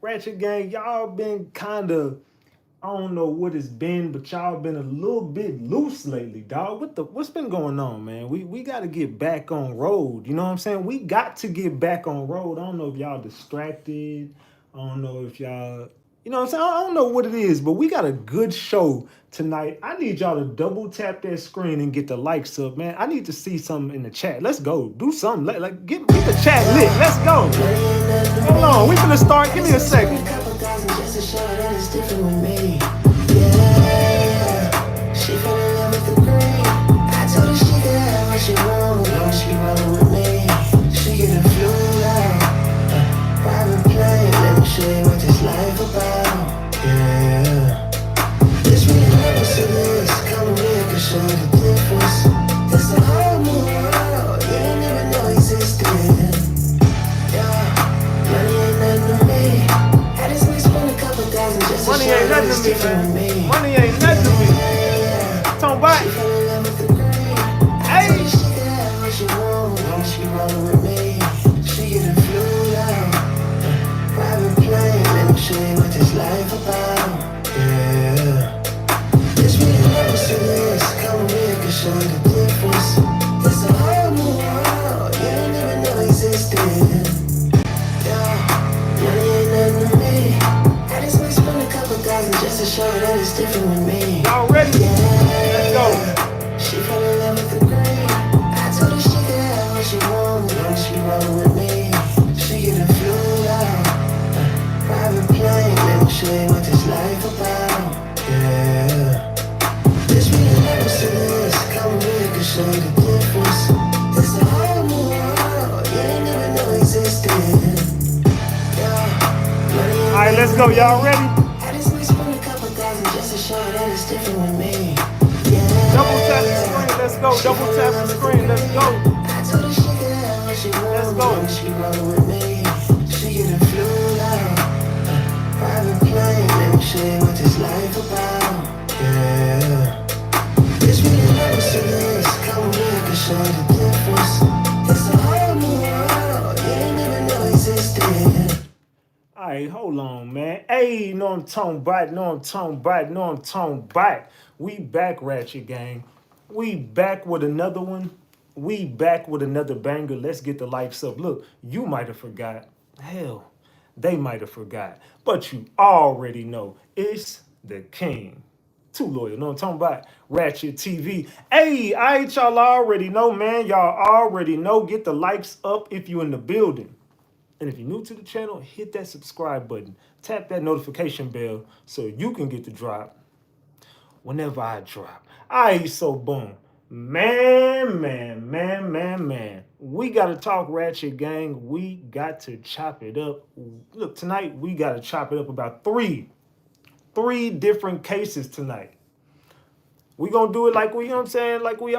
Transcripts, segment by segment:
Ratchet Gang, y'all been kind of, I don't know what it's been, but y'all been a little bit loose lately, dog. What's been going on, man? We got to get back on road. You know what I'm saying? We got to get back on road. I don't know if y'all distracted. I don't know if y'all, you know what I'm saying? I don't know what it is, but we got a good show tonight. I need y'all to double tap that screen and get the likes up, man. I need to see something in the chat. Let's go. Do something. Like get the chat lit. Let's go. Hold on. We finna start. Give me a second. She fell in love with the green. I told her she could have what she want. Long she rollin' with me. She get a flu out. Private plane. Let me show you what this life about. Yeah. This really never see this. Come with me, I can show you the difference. This a whole new world. You didn't even know existed. Yeah. Money ain't nothing to me. I just may spend a couple thousand just to show you that it's different with me. Money ain't nothing to me. Talking about, hey, she can have what she want. Long she rollin' with me. She get a flu out. Private plane. Let me show you what this life about. Yeah. This really never see this. Come with me, I can show you the difference. This a whole new world. You didn't even know existed. Yeah. Money ain't nothing to me. I just may spend a couple thousand just to show you that it's different with me. Y'all ready? Let's go. She fell in love with the green. I told her she could have what she want. Long she rollin' with me. She get a flu out. Private plane. Let me show you what this life about. Yeah. This really never see this. Come with me, I can show you the difference. This a whole new world. You didn't even know existed. Yeah. Alright, let's go. Y'all ready? I just may spend a couple thousand just to show you that it's different with me. Double tap the screen, let's go. Double tap the screen, let's go. I told her she could have what she want. Let's go. She rollin' with me. She get a flu out. Private plane. Let me show you what this life about. Yeah. This really never see this. Come with me, I can show you the difference. It's a whole new world. You didn't even know existed. Alright, hold on, man. Hey, know I'm talking about. We back, Ratchet Gang. We back with another one. We back with another banger. Let's get the likes up. Look, you might have forgot. Hell, they might have forgot. But you already know it's the king. Too loyal. Know what I'm talking about? Ratchet TV. Hey, y'all already know, man. Y'all already know. Get the likes up if you in the building. And if you're new to the channel, hit that subscribe button. Tap that notification bell so you can get the drop whenever I drop. Alright, so boom. Man. We got to talk Ratchet Gang. We got to chop it up. Look, tonight we got to chop it up about three different cases tonight. We gonna do it like we, you know what I'm saying, like we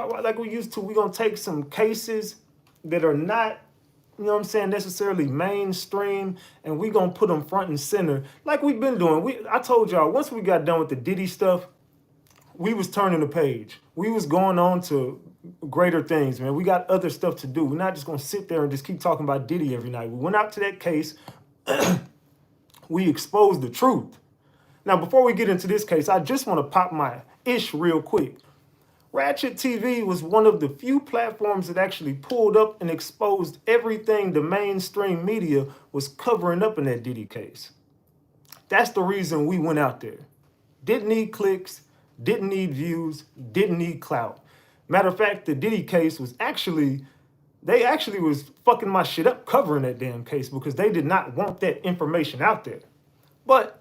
used to. We gonna take some cases that are not, you know what I'm saying, necessarily mainstream, and we gonna put them front and center like we've been doing. I told y'all, once we got done with the Diddy stuff, we was turning the page. We was going on to greater things, man. We got other stuff to do. We're not just gonna sit there and just keep talking about Diddy every night. We went out to that case. We exposed the truth. Now, before we get into this case, I just want to pop my ish real quick. RatchetTV was one of the few platforms that actually pulled up and exposed everything the mainstream media was covering up in that Diddy case. That's the reason we went out there. Didn't need clicks, didn't need views, didn't need clout. Matter of fact, the Diddy case was they actually was fucking my shit up covering that damn case because they did not want that information out there. But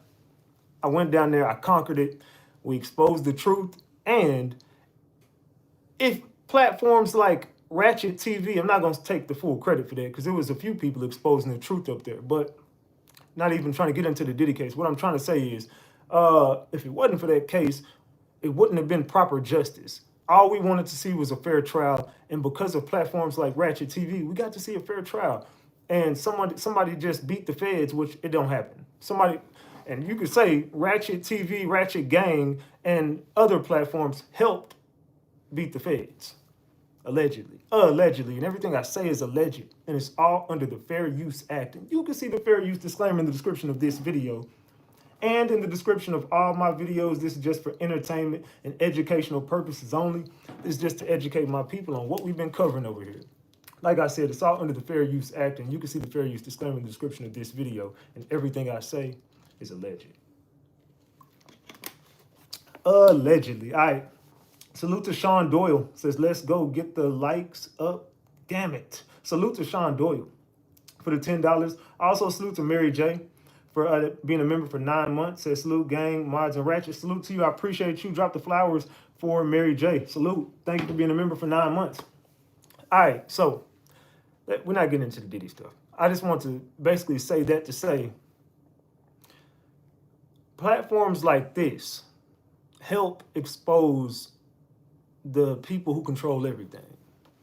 I went down there, I conquered it, we exposed the truth, and if platforms like RatchetTV, I'm not going to take the full credit for that because there was a few people exposing the truth up there, but not even trying to get into the Diddy case. What I'm trying to say is, if it wasn't for that case, it wouldn't have been proper justice. All we wanted to see was a fair trial, and because of platforms like RatchetTV, we got to see a fair trial. And somebody just beat the feds, which it don't happen. And you could say RatchetTV, Ratchet Gang, and other platforms helped beat the feds. Allegedly, and everything I say is alleged, and it's all under the Fair Use Act. And you can see the Fair Use disclaimer in the description of this video and in the description of all my videos. This is just for entertainment and educational purposes only. This is just to educate my people on what we've been covering over here. Like I said, it's all under the Fair Use Act, and you can see the Fair Use disclaimer in the description of this video, and everything I say is alleged. Allegedly. All right. Salute to Sean Doyle. Says, let's go get the likes up. Damn it. Salute to Sean Doyle for the $10. Also, salute to Mary J for being a member for 9 months. Says, salute, gang, mods, and ratchet. Salute to you. I appreciate you. Drop the flowers for Mary J. Salute. Thank you for being a member for 9 months. All right. So, we're not getting into the Diddy stuff. I just want to basically say that to say platforms like this help expose the people who control everything,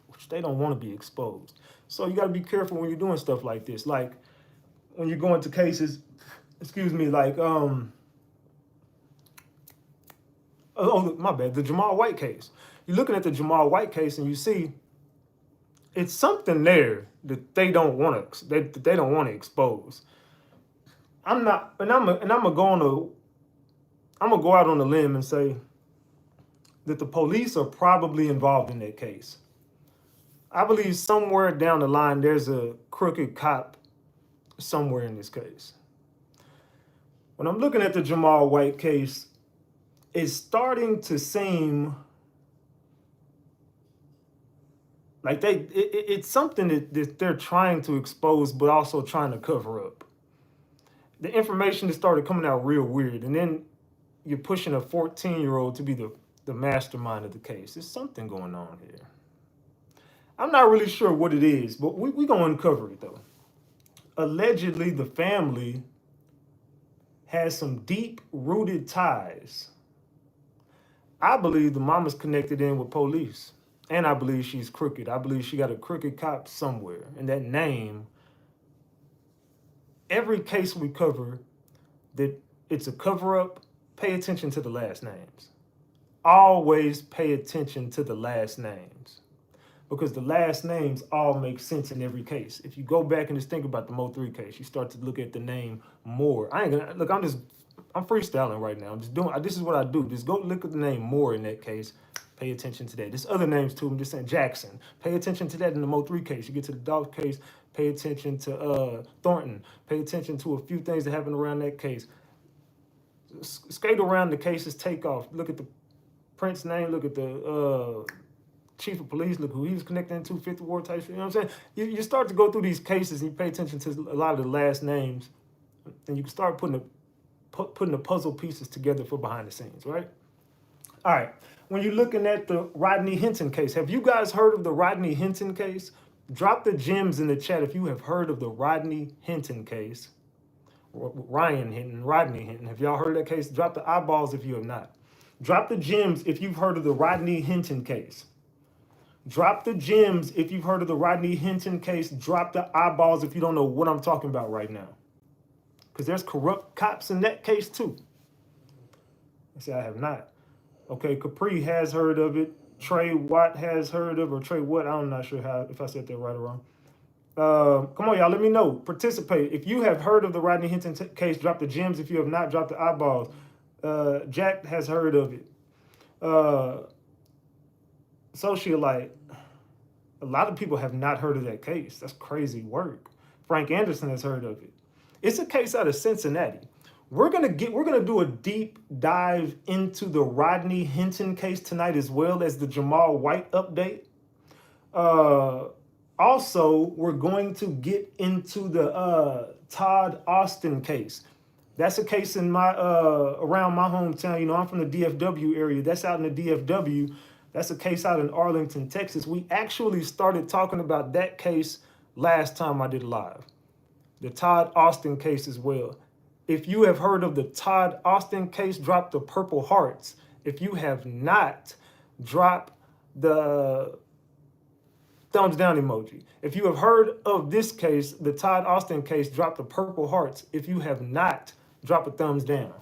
which they don't want to be exposed. So you got to be careful when you're doing stuff like this. Like when you're going to cases, like, oh, my bad, the Jamal White case. You're looking at the Jamal White case and you see it's something there that they don't want to expose. I'm gonna go out on a limb and say that the police are probably involved in that case. I believe somewhere down the line, there's a crooked cop somewhere in this case. When I'm looking at the Jamal White case, it's starting to seem like it's something that they're trying to expose, but also trying to cover up. The information that started coming out real weird, and then you're pushing a 14-year-old to be the mastermind of the case. There's something going on here. I'm not really sure what it is, but we're going to uncover it, though. Allegedly, the family has some deep-rooted ties. I believe the mama's connected in with police, and I believe she's crooked. I believe she got a crooked cop somewhere, and that name, every case we cover, that it's a cover-up, pay attention to the last names. Always pay attention to the last names, because the last names all make sense in every case. If you go back and just think about the Mo3 case, you start to look at the name Moore. I'm freestyling right now. This is what I do. Just go look at the name Moore in that case. Pay attention to that. There's other names too. I'm just saying Jackson. Pay attention to that in the Mo3 case. You get to the Dolph case, pay attention to Thornton. Pay attention to a few things that happened around that case. Skate around the cases, take off. Look at the Prince name, look at the chief of police, look who he was connected into, Fifth Ward type shit, you know what I'm saying? You start to go through these cases and you pay attention to a lot of the last names, and you can start putting the puzzle pieces together for behind the scenes, right? All right, when you're looking at the Rodney Hinton case, have you guys heard of the Rodney Hinton case? Drop the gems in the chat if you have heard of the Rodney Hinton case. Ryan Hinton, Rodney Hinton, have y'all heard of that case? Drop the eyeballs if you have not. Drop the gems if you've heard of the Rodney Hinton case. Drop the gems if you've heard of the Rodney Hinton case. Drop the eyeballs if you don't know what I'm talking about right now. Because there's corrupt cops in that case too. I say I have not. Okay, Capri has heard of it. Trey Watt has heard of it, or Trey Watt, I'm not sure if I said that right or wrong. Come on, y'all, let me know. Participate. If you have heard of the Rodney Hinton case, drop the gems. If you have not, drop the eyeballs. Jack has heard of it. Socialite. A lot of people have not heard of that case. That's crazy work. Frank Anderson has heard of it. It's a case out of Cincinnati. We're gonna do a deep dive into the Rodney Hinton case tonight, as well as the Jamal White update. Also, we're going to get into the Todd Austin case. That's a case in my around my hometown. You know, I'm from the DFW area. That's out in the DFW. That's a case out in Arlington, Texas. We actually started talking about that case last time I did live. The Todd Austin case as well. If you have heard of the Todd Austin case, drop the purple hearts. If you have not, drop the thumbs down emoji. If you have heard of this case, the Todd Austin case, drop the purple hearts. If you have not, drop a thumbs down.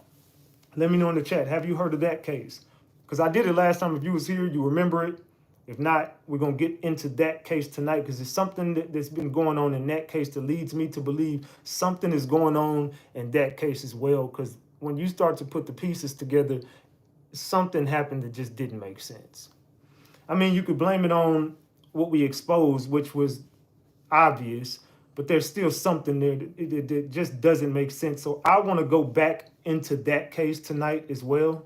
Let me know in the chat, have you heard of that case? Because I did it last time. If you was here, you remember it. If not, we're going to get into that case tonight because there's something that's been going on in that case that leads me to believe something is going on in that case as well. Because when you start to put the pieces together, something happened that just didn't make sense. I mean, you could blame it on what we exposed, which was obvious, but there's still something there that just doesn't make sense. So I want to go back into that case tonight as well.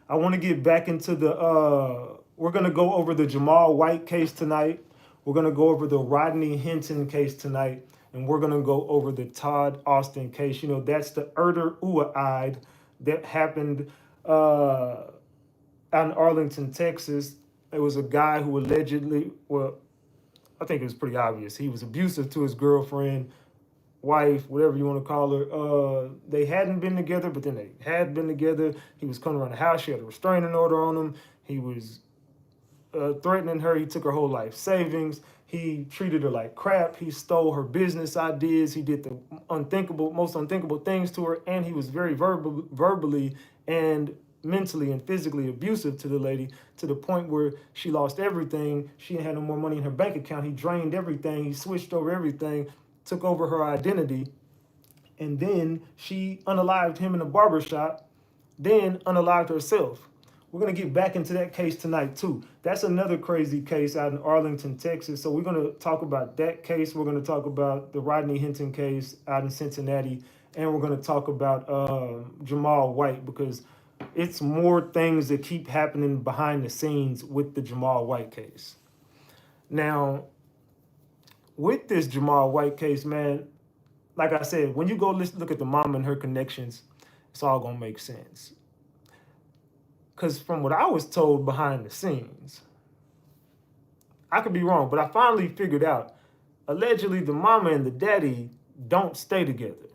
I want to get back into we're going to go over the Jamal White case tonight. We're going to go over the Rodney Hinton case tonight. And we're going to go over the Todd Austin case. You know, that's the Urder-Uaide that happened out in Arlington, Texas. It was a guy who allegedly, well, I think it was pretty obvious. He was abusive to his girlfriend, wife, whatever you want to call her. They hadn't been together, but then they had been together. He was coming around the house. She had a restraining order on him. He was threatening her. He took her whole life savings. He treated her like crap. He stole her business ideas. He did the most unthinkable things to her. And he was very verbally and mentally and physically abusive to the lady to the point where she lost everything. She had no more money in her bank account. He drained everything. He switched over everything, took over her identity. And then she unalived him in a barbershop, then unalived herself. We're going to get back into that case tonight, too. That's another crazy case out in Arlington, Texas. So we're going to talk about that case. We're going to talk about the Rodney Hinton case out in Cincinnati. And we're going to talk about Jamal White because it's more things that keep happening behind the scenes with the Jamal White case. Now, with this Jamal White case, man, like I said, when you go look at the mom and her connections, it's all going to make sense. Because from what I was told behind the scenes, I could be wrong, but I finally figured out, allegedly the mama and the daddy don't stay together,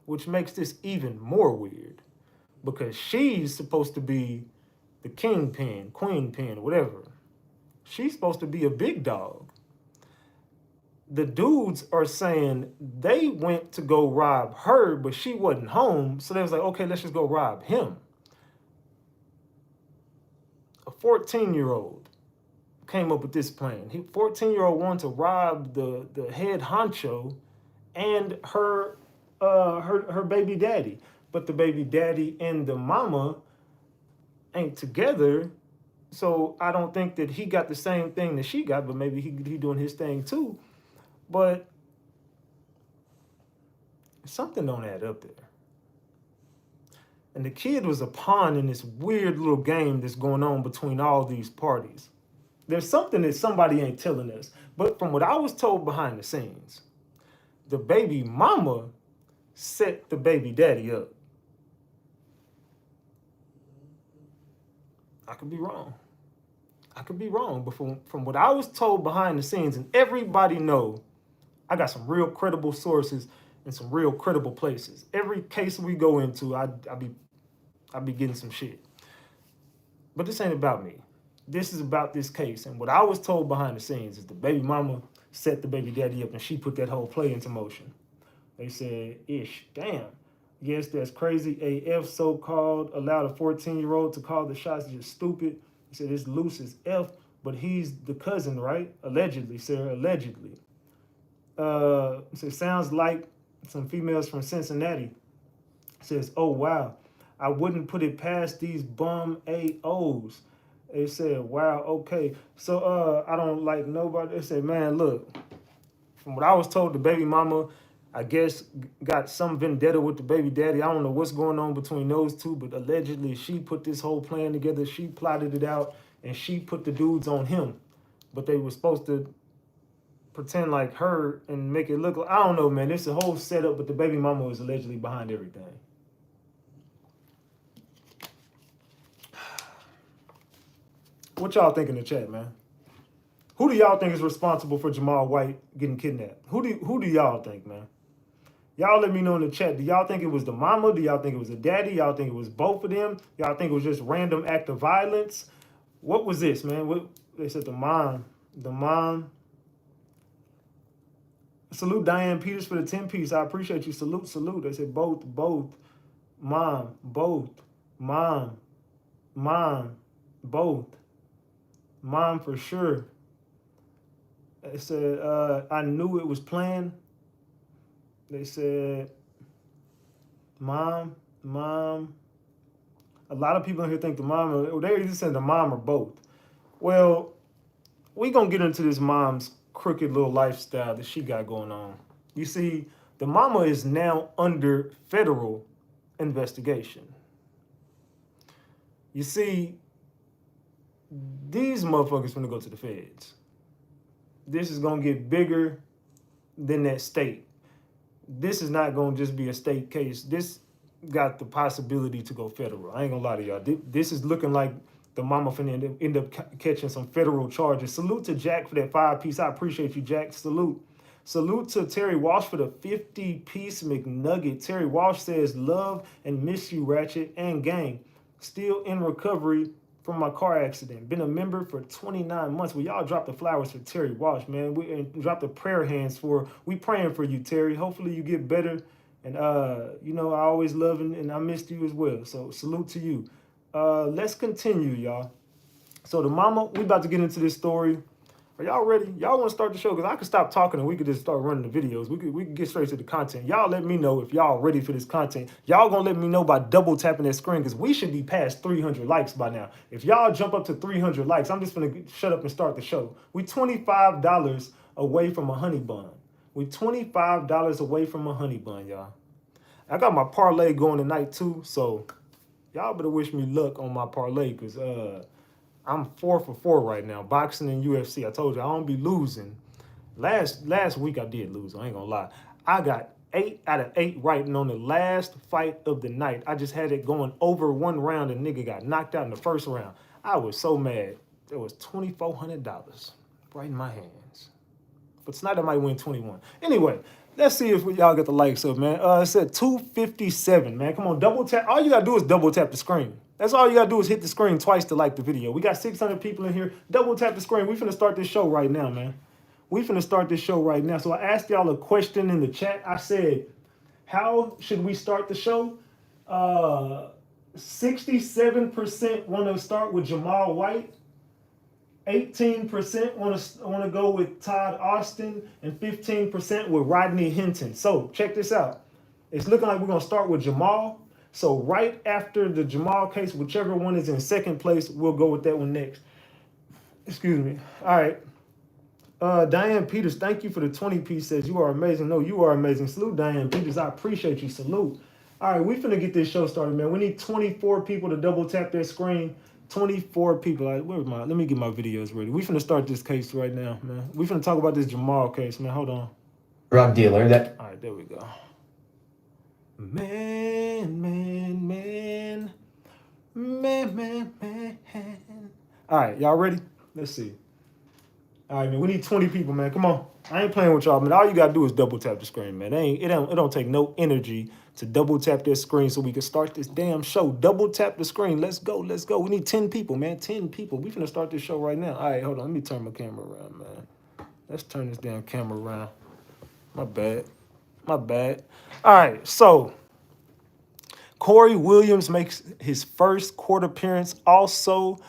which makes this even more weird because she's supposed to be the kingpin, queen pin, whatever. She's supposed to be a big dog. The dudes are saying they went to go rob her, but she wasn't home. So they was like, okay, let's just go rob him. A 14-year-old came up with this plan. 14-year-old wanted to rob the head honcho and her baby daddy. But the baby daddy and the mama ain't together. So I don't think that he got the same thing that she got, but maybe he doing his thing too. But something don't add up there. And the kid was a pawn in this weird little game that's going on between all these parties. There's something that somebody ain't telling us. But from what I was told behind the scenes, the baby mama set the baby daddy up. I could be wrong. But from what I was told behind the scenes, and everybody know, I got some real credible sources and some real credible places. Every case we go into, I be getting some shit. But this ain't about me. This is about this case. And what I was told behind the scenes is the baby mama set the baby daddy up and she put that whole play into motion. They said, damn. Yes, that's crazy. AF so-called allowed a 14-year-old to call the shots just stupid. He said it's loose as F, but he's the cousin, right? Allegedly, sir, allegedly. So it sounds like some females from Cincinnati. Says, oh, wow. I wouldn't put it past these bum AOs. They said, wow, okay. So I don't like nobody. They said, man, look, from what I was told, the baby mama, I guess, got some vendetta with the baby daddy. I don't know what's going on between those two, but allegedly she put this whole plan together. She plotted it out, and she put the dudes on him. But they were supposed to pretend like her and make it look like, I don't know, man. It's a whole setup, but the baby mama was allegedly behind everything. What y'all think in the chat, man? Who do y'all think is responsible for Jamal White getting kidnapped? Who do y'all think, man? Y'all let me know in the chat. Do y'all think it was the mama? Do y'all think it was the daddy? Y'all think it was both of them? Y'all think it was just random act of violence? What was this, man? They said the mom. Salute Diane Peters for the 10-piece. I appreciate you. Salute. They said both. Mom, both. Mom for sure. They said, I knew it was planned. They said, mom. A lot of people in here think the mom, they either said the mom or both. Well, we gonna get into this mom's crooked little lifestyle that she got going on. You see, the mama is now under federal investigation. You see, these motherfuckers finna go to the feds. This is gonna get bigger than that state. This is not gonna just be a state case. This got the possibility to go federal. I ain't gonna lie to y'all. This is looking like the mama finna end up catching some federal charges. Salute to Jack for that 5-piece. I appreciate you, Jack. Salute. Salute to Terry Walsh for the 50-piece McNugget. Terry Walsh says, love and miss you, Ratchet and gang. Still in recovery from my car accident. Been a member for 29 months. Well, y'all drop the flowers for Terry Walsh, man. We drop the prayer hands for, we praying for you, Terry. Hopefully you get better. And, you know, I always love and I missed you as well. So salute to you. Let's continue, y'all. So the mama, we about to get into this story. Are y'all ready? Y'all want to start the show? Because I could stop talking and we could just start running the videos. We could get straight to the content. Y'all let me know if y'all ready for this content. Y'all gonna let me know by double tapping that screen because we should be past 300 likes by now. If y'all jump up to 300 likes, I'm just gonna shut up and start the show. We $25 away from a honey bun. We $25 away from a honey bun, y'all. I got my parlay going tonight too, so y'all better wish me luck on my parlay because I'm 4 for 4 right now, boxing and UFC. I told you I don't be losing. Last week I did lose. I ain't gonna lie. I got 8 out of 8 right on the last fight of the night. I just had it going over one round and nigga got knocked out in the first round. I was so mad. There was $2,400 right in my hands. But tonight I might win 21. Anyway, let's see if y'all get the likes up, man. It said 257, man. Come on, double tap. All you gotta do is double tap the screen. That's all you gotta do is hit the screen twice to like the video. We got 600 people in here. Double tap the screen. We finna start this show right now, man. We finna start this show right now. So I asked y'all a question in the chat. I said, how should we start the show? 67% want to start with Jamal White. 18% want to go with Todd Austin, and 15% with Rodney Hinton. So check this out. It's looking like we're gonna start with Jamal. So right after the Jamal case, whichever one is in second place, we'll go with that one next. Excuse me. All right. Diane Peters, thank you for the 20-piece. Says you are amazing. No, you are amazing. Salute, Diane Peters. I appreciate you. Salute. All right, we finna get this show started, man. We need 24 people to double tap their screen. 24 people. Let me get my videos ready. We finna start this case right now, man. We finna talk about this Jamal case, man. Hold on. Drug dealer. All right, there we go. Man. All right, y'all ready? Let's see. All right, man. We need 20 people, man. Come on. I ain't playing with y'all, man. All you gotta do is double tap the screen, man. It don't take no energy to double tap that screen so we can start this damn show. Double tap the screen. Let's go. We need 10 people, man. 10 people. We finna start this show right now. All right, hold on. Let me turn my camera around, man. Let's turn this damn camera around. My bad. All right, so Corey Williams makes his first court appearance. Also,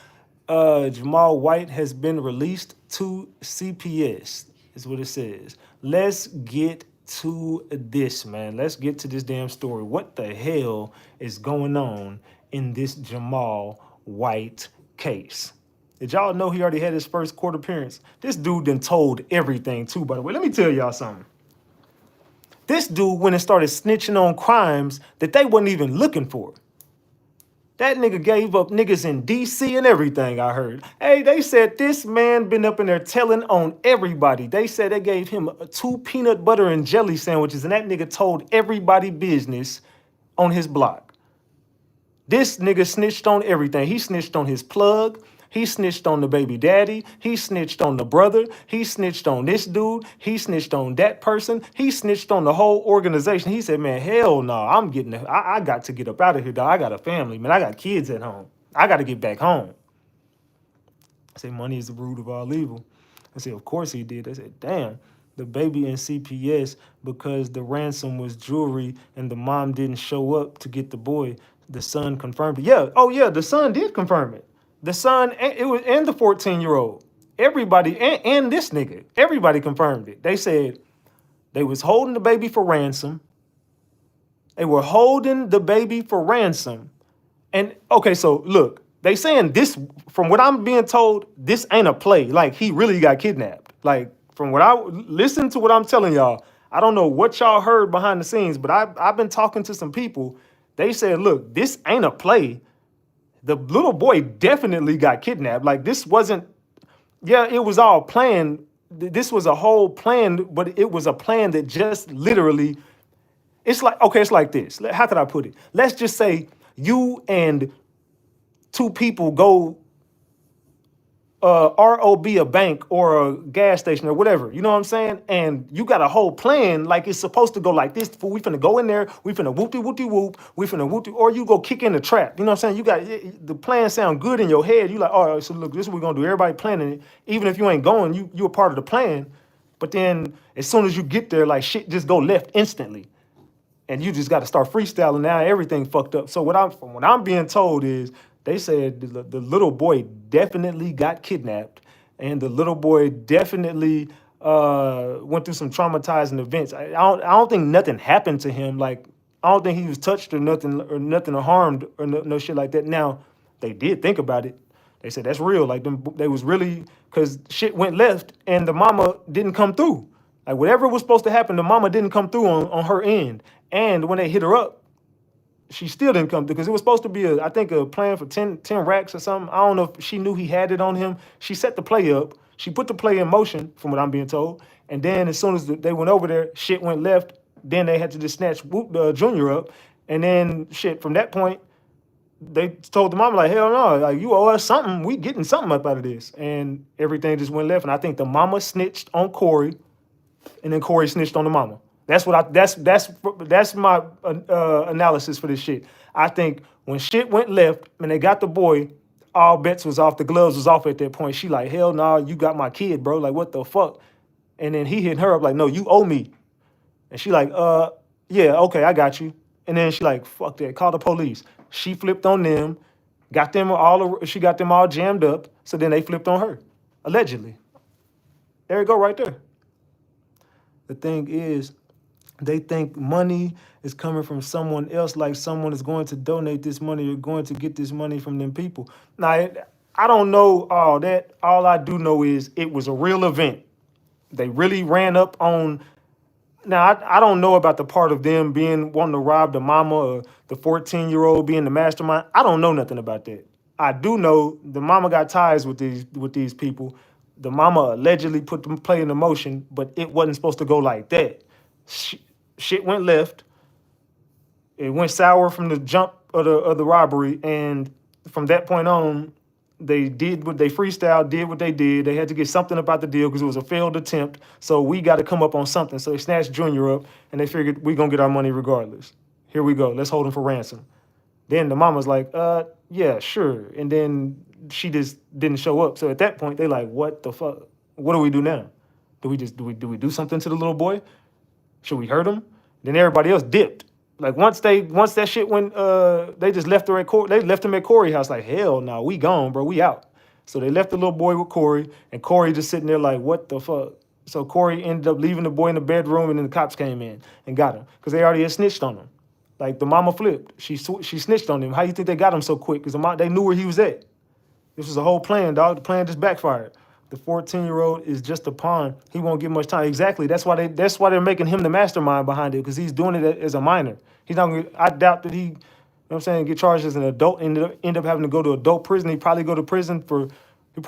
Jamal White has been released to CPS, is what it says. Let's get to this, man. Let's get to this damn story. What the hell is going on in this Jamal White case? Did y'all know he already had his first court appearance? This dude done told everything too, by the way. Let me tell y'all something. This dude went and started snitching on crimes that they wasn't even looking for. That nigga gave up niggas in D.C. and everything, I heard. Hey, they said this man been up in there telling on everybody. They said they gave him 2 peanut butter and jelly sandwiches, and that nigga told everybody business on his block. This nigga snitched on everything. He snitched on his plug. He snitched on the baby daddy. He snitched on the brother. He snitched on this dude. He snitched on that person. He snitched on the whole organization. He said, man, hell no, I got to get up out of here, dog. I got a family, man. I got kids at home. I got to get back home. I say, money is the root of all evil. I said, of course he did. I said, damn, the baby in CPS because the ransom was jewelry and the mom didn't show up to get the boy. The son confirmed it. Yeah, oh yeah, the son did confirm it. The son, and the 14-year-old. Everybody, and this nigga, everybody confirmed it. They said they was holding the baby for ransom. They were holding the baby for ransom. And okay, so look, they saying this, from what I'm being told, this ain't a play. Like, he really got kidnapped. Like, from what I listen to what I'm telling y'all, I don't know what y'all heard behind the scenes, but I've been talking to some people. They said, look, this ain't a play. The little boy definitely got kidnapped. Like, this wasn't, yeah, it was all planned. This was a whole plan, but it was a plan that just literally, it's like, okay, it's like this. How could I put it? Let's just say you and two people go ROB a bank or a gas station or whatever, you know what I'm saying? And you got a whole plan, like it's supposed to go like this. We finna go in there, we finna whoop-de-whoop-de-whoop, we finna whoop-de, or you go kick in the trap. You know what I'm saying? You got, the plan sound good in your head. You like, all right, so look, this is what we're gonna do. Everybody planning it. Even if you ain't going, you're a part of the plan. But then as soon as you get there, like shit just go left instantly. And you just got to start freestyling. Now everything fucked up. So from what I'm being told is, they said the little boy definitely got kidnapped, and the little boy definitely went through some traumatizing events. I don't think nothing happened to him. Like, I don't think he was touched or nothing or harmed or no shit like that. Now, they did think about it. They said that's real. Like, they was really, because shit went left and the mama didn't come through. Like, whatever was supposed to happen, the mama didn't come through on her end. And when they hit her up, she still didn't come through, because it was supposed to be, I think, a plan for 10 racks or something. I don't know if she knew he had it on him. She set the play up. She put the play in motion, from what I'm being told. And then as soon as they went over there, shit went left. Then they had to just snatch Junior up. And then, shit, from that point, they told the mama, like, hell no, like, you owe us something. We getting something up out of this. And everything just went left. And I think the mama snitched on Corey, and then Corey snitched on the mama. That's my analysis for this shit. I think when shit went left and they got the boy, all bets was off. The gloves was off at that point. She like, hell no, you got my kid, bro. Like, what the fuck? And then he hitting her up like, no, you owe me. And she like, yeah, okay, I got you. And then she like, fuck that, call the police. She flipped on them, she got them all jammed up. So then they flipped on her, allegedly. There you go, right there. The thing is, they think money is coming from someone else, like someone is going to donate this money or going to get this money from them people. Now, I don't know all that. All I do know is it was a real event. They really ran up on. Now, I don't know about the part of them wanting to rob the mama or the 14-year-old being the mastermind. I don't know nothing about that. I do know the mama got ties with these people. The mama allegedly put the play into motion, but it wasn't supposed to go like that. Shit went left. It went sour from the jump of the robbery, and from that point on, they freestyled, did what they did. They had to get something about the deal because it was a failed attempt. So we got to come up on something. So they snatched Junior up, and they figured we're gonna get our money regardless. Here we go. Let's hold him for ransom. Then the mama's like, yeah, sure. And then she just didn't show up. So at that point, they like, what the fuck? What do we do now? Do we do something to the little boy? Should we hurt him? Then everybody else dipped. Like, once that shit went, they just left her at Corey. They left him at Corey's house. Like, hell no, we gone, bro. We out. So they left the little boy with Corey, and Corey just sitting there like, what the fuck? So Corey ended up leaving the boy in the bedroom, and then the cops came in and got him because they already had snitched on him. Like, the mama flipped. She snitched on him. How you think they got him so quick? Because they knew where he was at. This was a whole plan, dog. The plan just backfired. The 14-year-old is just a pawn. He won't get much time. Exactly. That's why they're making him the mastermind behind it, because he's doing it as a minor. He's not gonna, I doubt that he, get charged as an adult and end up having to go to adult prison. He'd probably go to prison he'd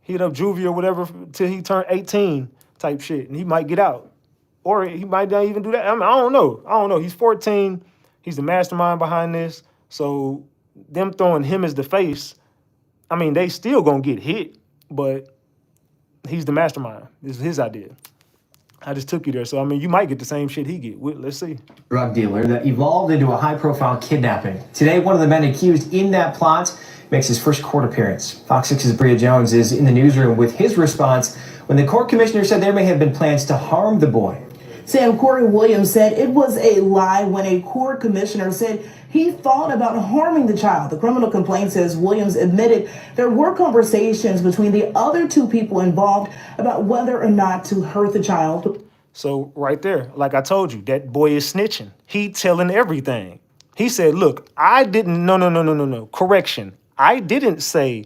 hit up juvie or whatever till he turned 18 type shit. And he might get out. Or he might not even do that. I mean, I don't know. He's 14. He's the mastermind behind this. So them throwing him as the face, I mean, they still gonna get hit, but he's the mastermind. This is his idea. I just took you there. So, I mean, you might get the same shit he get. Let's see. Drug dealer that evolved into a high-profile kidnapping. Today, one of the men accused in that plot makes his first court appearance. Fox 6's Bria Jones is in the newsroom with his response when the court commissioner said there may have been plans to harm the boy. Sam Corey Williams said it was a lie when a court commissioner said he thought about harming the child. The criminal complaint says Williams admitted there were conversations between the other two people involved about whether or not to hurt the child. So right there, like I told you, that boy is snitching. He telling everything. He said, look, I didn't, no. Correction. I didn't say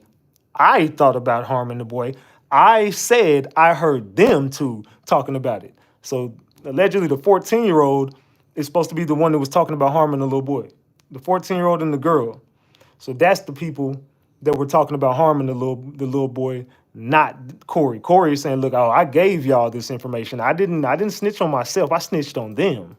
I thought about harming the boy. I said I heard them two talking about it. So allegedly the 14-year-old is supposed to be the one that was talking about harming the little boy. The 14-year-old and the girl. So that's the people that were talking about harming the little boy, not Corey. Corey is saying, look, oh, I gave y'all this information. I didn't snitch on myself. I snitched on them.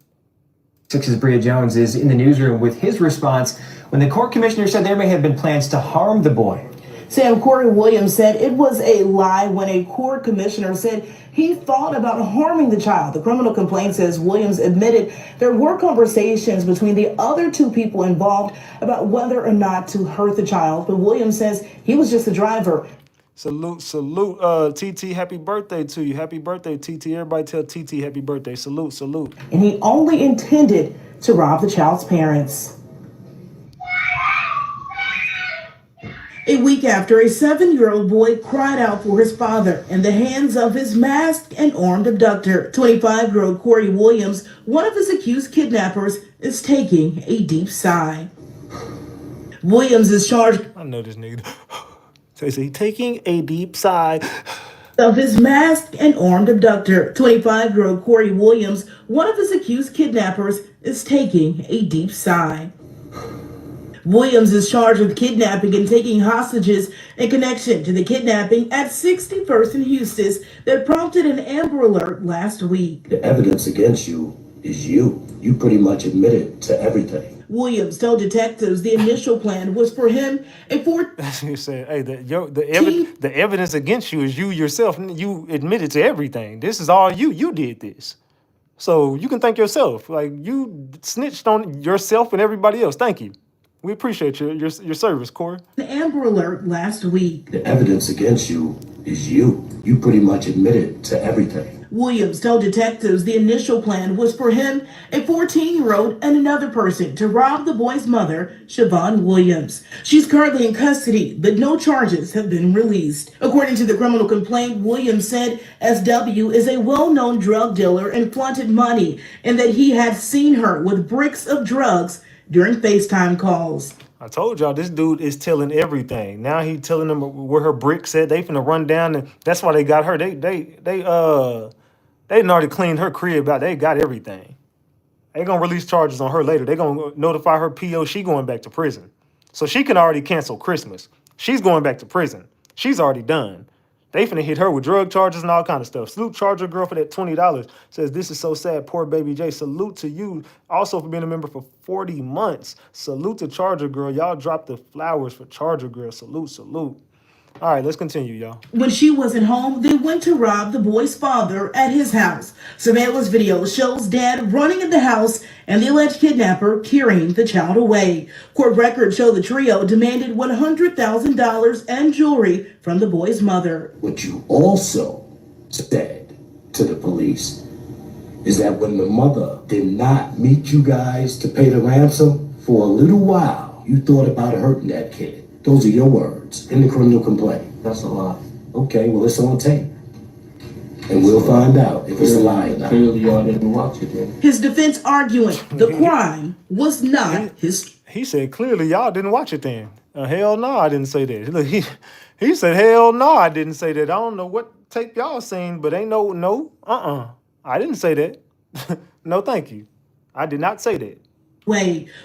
6's Bria Jones is in the newsroom with his response when the court commissioner said there may have been plans to harm the boy. Sam Corey Williams said it was a lie when a court commissioner said he thought about harming the child. The criminal complaint says Williams admitted there were conversations between the other two people involved about whether or not to hurt the child. But Williams says he was just a driver. Salute, TT, happy birthday to you. Happy birthday, TT. Everybody tell TT happy birthday. Salute. And he only intended to rob the child's parents. A week after, a 7-year-old boy cried out for his father in the hands of his masked and armed abductor. 25-year-old Corey Williams, one of his accused kidnappers, is taking a deep sigh. Williams is charged. I know this nigga. So he's taking a deep sigh Of his masked and armed abductor. 25-year-old Corey Williams, one of his accused kidnappers, is taking a deep sigh. Williams is charged with kidnapping and taking hostages in connection to the kidnapping at 61st and Eustis that prompted an Amber Alert last week. The evidence against you is you. You pretty much admitted to everything. Williams told detectives the initial plan was for him and for. That's what he said. Hey, the evidence against you is you yourself. You admitted to everything. This is all you. You did this. So you can thank yourself. Like, you snitched on yourself and everybody else. Thank you. We appreciate your service, Corey. An Amber Alert last week. The evidence against you is you. You pretty much admitted to everything. Williams told detectives the initial plan was for him, a 14-year-old, and another person to rob the boy's mother, Siobhan Williams. She's currently in custody, but no charges have been released. According to the criminal complaint, Williams said SW is a well-known drug dealer and flaunted money, and that he had seen her with bricks of drugs during FaceTime calls. I told y'all, this dude is telling everything. Now he telling them where her bricks at. They finna run down, and that's why they got her. They done already cleaned her crib out. They got everything. They gonna release charges on her later. They gonna notify her PO she going back to prison. So she can already cancel Christmas. She's going back to prison. She's already done. They finna hit her with drug charges and all kind of stuff. Salute Charger Girl for that $20. Says, this is so sad, poor baby J. Salute to you also for being a member for 40 months. Salute to Charger Girl. Y'all dropped the flowers for Charger Girl. Salute. All right, let's continue, y'all. When she wasn't home, they went to rob the boy's father at his house. Surveillance video shows dad running in the house and the alleged kidnapper carrying the child away. Court records show the trio demanded $100,000 and jewelry from the boy's mother. What you also said to the police is that when the mother did not meet you guys to pay the ransom, for a little while, you thought about hurting that kid. Those are your words in the criminal complaint. That's a lie. Okay, well, it's on tape. And we'll find out if it's a lie or not. Clearly, y'all didn't watch it then. His defense arguing the crime was not his. He said, clearly, y'all didn't watch it then. Hell no, I didn't say that. Look, he said, hell no, I didn't say that. I don't know what tape y'all seen, but ain't I didn't say that. No, thank you. I did not say that.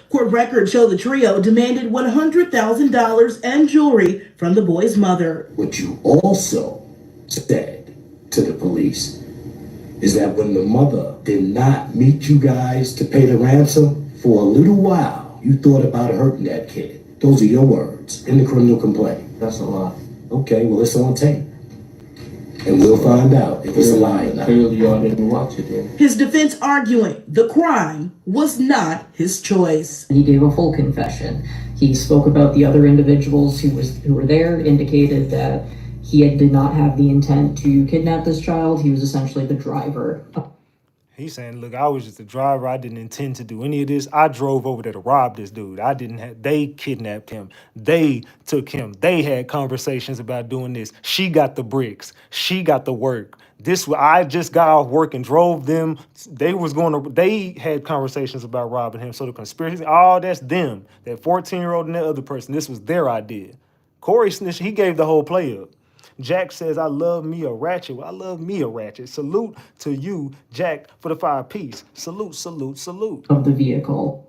Court records show the trio demanded $100,000 and jewelry from the boy's mother. What you also said to the police is that when the mother did not meet you guys to pay the ransom, for a little while, you thought about hurting that kid. Those are your words in the criminal complaint. That's a lie. Okay, well, it's on tape. And we'll find out if it's a lie or not. Clearly, y'all didn't watch it then. His defense arguing the crime was not his choice. He gave a full confession. He spoke about the other individuals who were there, indicated that he did not have the intent to kidnap this child. He was essentially the driver. He's saying, look, I was just a driver. I didn't intend to do any of this. I drove over there to rob this dude. They kidnapped him. They took him. They had conversations about doing this. She got the bricks. She got the work. I just got off work and drove them. They had conversations about robbing him. So the conspiracy, that's them. That 14-year-old and that other person, this was their idea. Corey snitched, he gave the whole play up. Jack says, I love me a ratchet. Well, I love me a ratchet. Salute to you, Jack, for the 5-piece. Salute, salute, salute. Of the vehicle.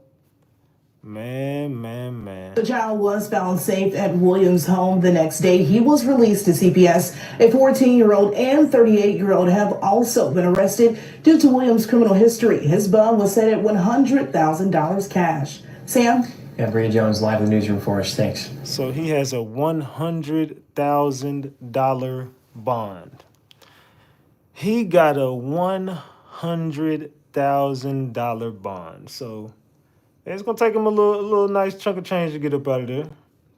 Man. The child was found safe at Williams' home the next day. He was released to CPS. A 14-year-old and 38-year-old have also been arrested due to Williams' criminal history. His bond was set at $100,000 cash. Sam? Yeah, Bria Jones live in the newsroom for us. Thanks. So he has a $100,000 bond. He got a $100,000 bond. So it's gonna take him a little nice chunk of change to get up out of there.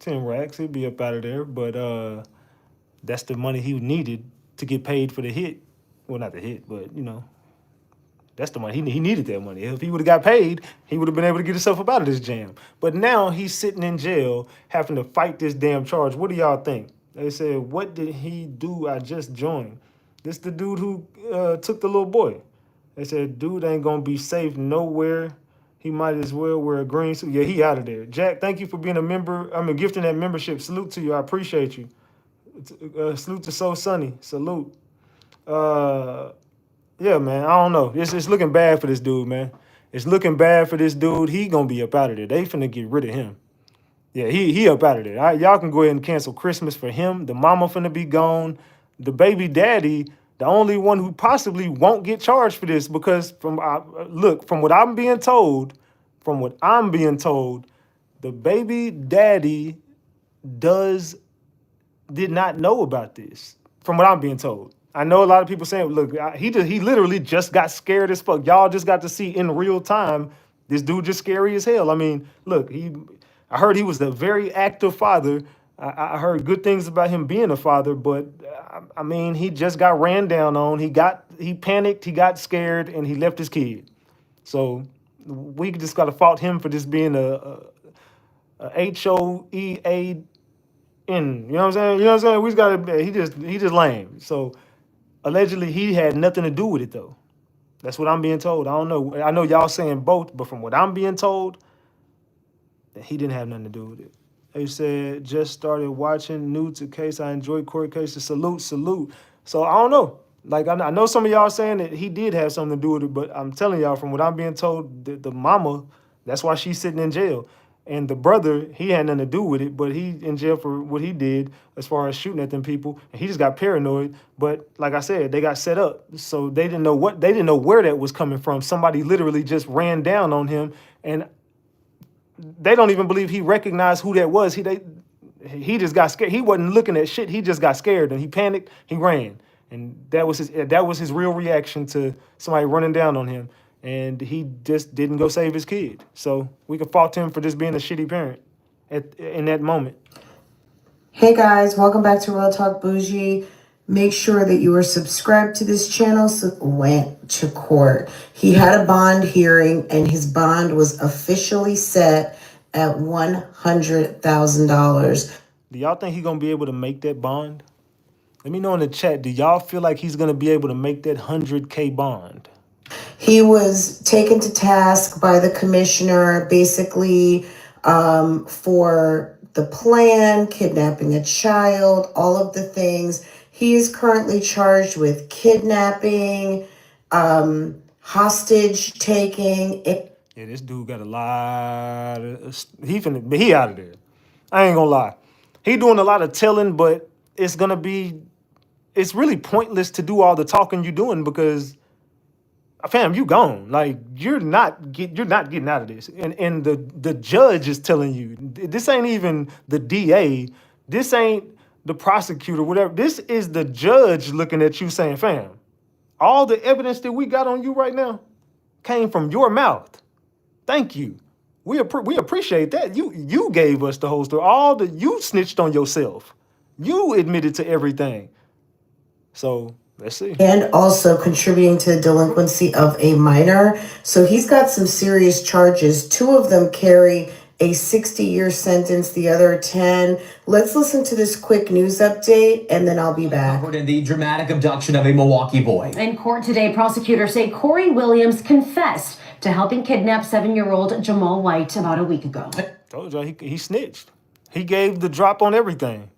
10 racks, he'd be up out of there. But that's the money he needed to get paid for the hit. Well, not the hit, but that's the money. He needed that money. If he would have got paid, he would have been able to get himself up out of this jam. But now he's sitting in jail having to fight this damn charge. What do y'all think? They said, what did he do? I just joined. This the dude who took the little boy. They said, dude ain't going to be safe nowhere. He might as well wear a green suit. Yeah, he out of there. Jack, thank you for being a member. Gifting that membership. Salute to you. I appreciate you. Salute to So Sunny. Salute. Yeah, man, I don't know. It's looking bad for this dude, man. It's looking bad for this dude. He gonna be up out of there. They finna get rid of him. Yeah, he up out of there. Y'all can go ahead and cancel Christmas for him. The mama finna be gone. The baby daddy, the only one who possibly won't get charged for this, because from what I'm being told, the baby daddy did not know about this. From what I'm being told. I know a lot of people saying, look, he literally just got scared as fuck. Y'all just got to see in real time, this dude just scary as hell. I mean, look, I heard he was a very active father. I heard good things about him being a father, but I mean, he just got ran down on. He panicked, he got scared, and he left his kid. So we just got to fault him for just being a HOEAN. You know what I'm saying? We just got to. He just lame. So. Allegedly, he had nothing to do with it, though. That's what I'm being told. I don't know. I know y'all saying both, but from what I'm being told, that he didn't have nothing to do with it. They said, just started watching, new to case. I enjoy court cases. Salute. So I don't know. Like, I know some of y'all saying that he did have something to do with it, but I'm telling y'all, from what I'm being told, the mama, that's why she's sitting in jail. And the brother, he had nothing to do with it, but he in jail for what he did as far as shooting at them people. And he just got paranoid. But like I said, they got set up. So they didn't know where that was coming from. Somebody literally just ran down on him. And they don't even believe he recognized who that was. He just got scared. He wasn't looking at shit. He just got scared and he panicked. He ran. And that was his real reaction to somebody running down on him. And he just didn't go save his kid. So we can fault him for just being a shitty parent in that moment. Hey guys, welcome back to Real Talk Bougie. Make sure that you are subscribed to this channel. So went to court. He had a bond hearing and his bond was officially set at $100,000. Do y'all think he's going to be able to make that bond? Let me know in the chat. Do y'all feel like he's going to be able to make that $100K bond? He was taken to task by the commissioner, basically for the plan, kidnapping a child, all of the things. He is currently charged with kidnapping, hostage taking. Yeah, this dude got a lot of... He out of there. I ain't gonna lie. He doing a lot of telling, but it's really pointless to do all the talking you doing because... Fam, you gone. Like, you're not getting out of this. And the judge is telling you, this ain't even the DA. This ain't the prosecutor, whatever. This is the judge looking at you saying, fam, all the evidence that we got on you right now came from your mouth. Thank you. We appreciate that. You gave us the whole story. You snitched on yourself. You admitted to everything. So... Let's see. And also contributing to the delinquency of a minor. So he's got some serious charges. 2 of them carry a 60-year sentence, the other 10. Let's listen to this quick news update, and then I'll be back. Covered in the dramatic abduction of a Milwaukee boy. In court today, prosecutors say Corey Williams confessed to helping kidnap 7-year-old Jamal White about a week ago. Told y'all he snitched. He gave the drop on everything.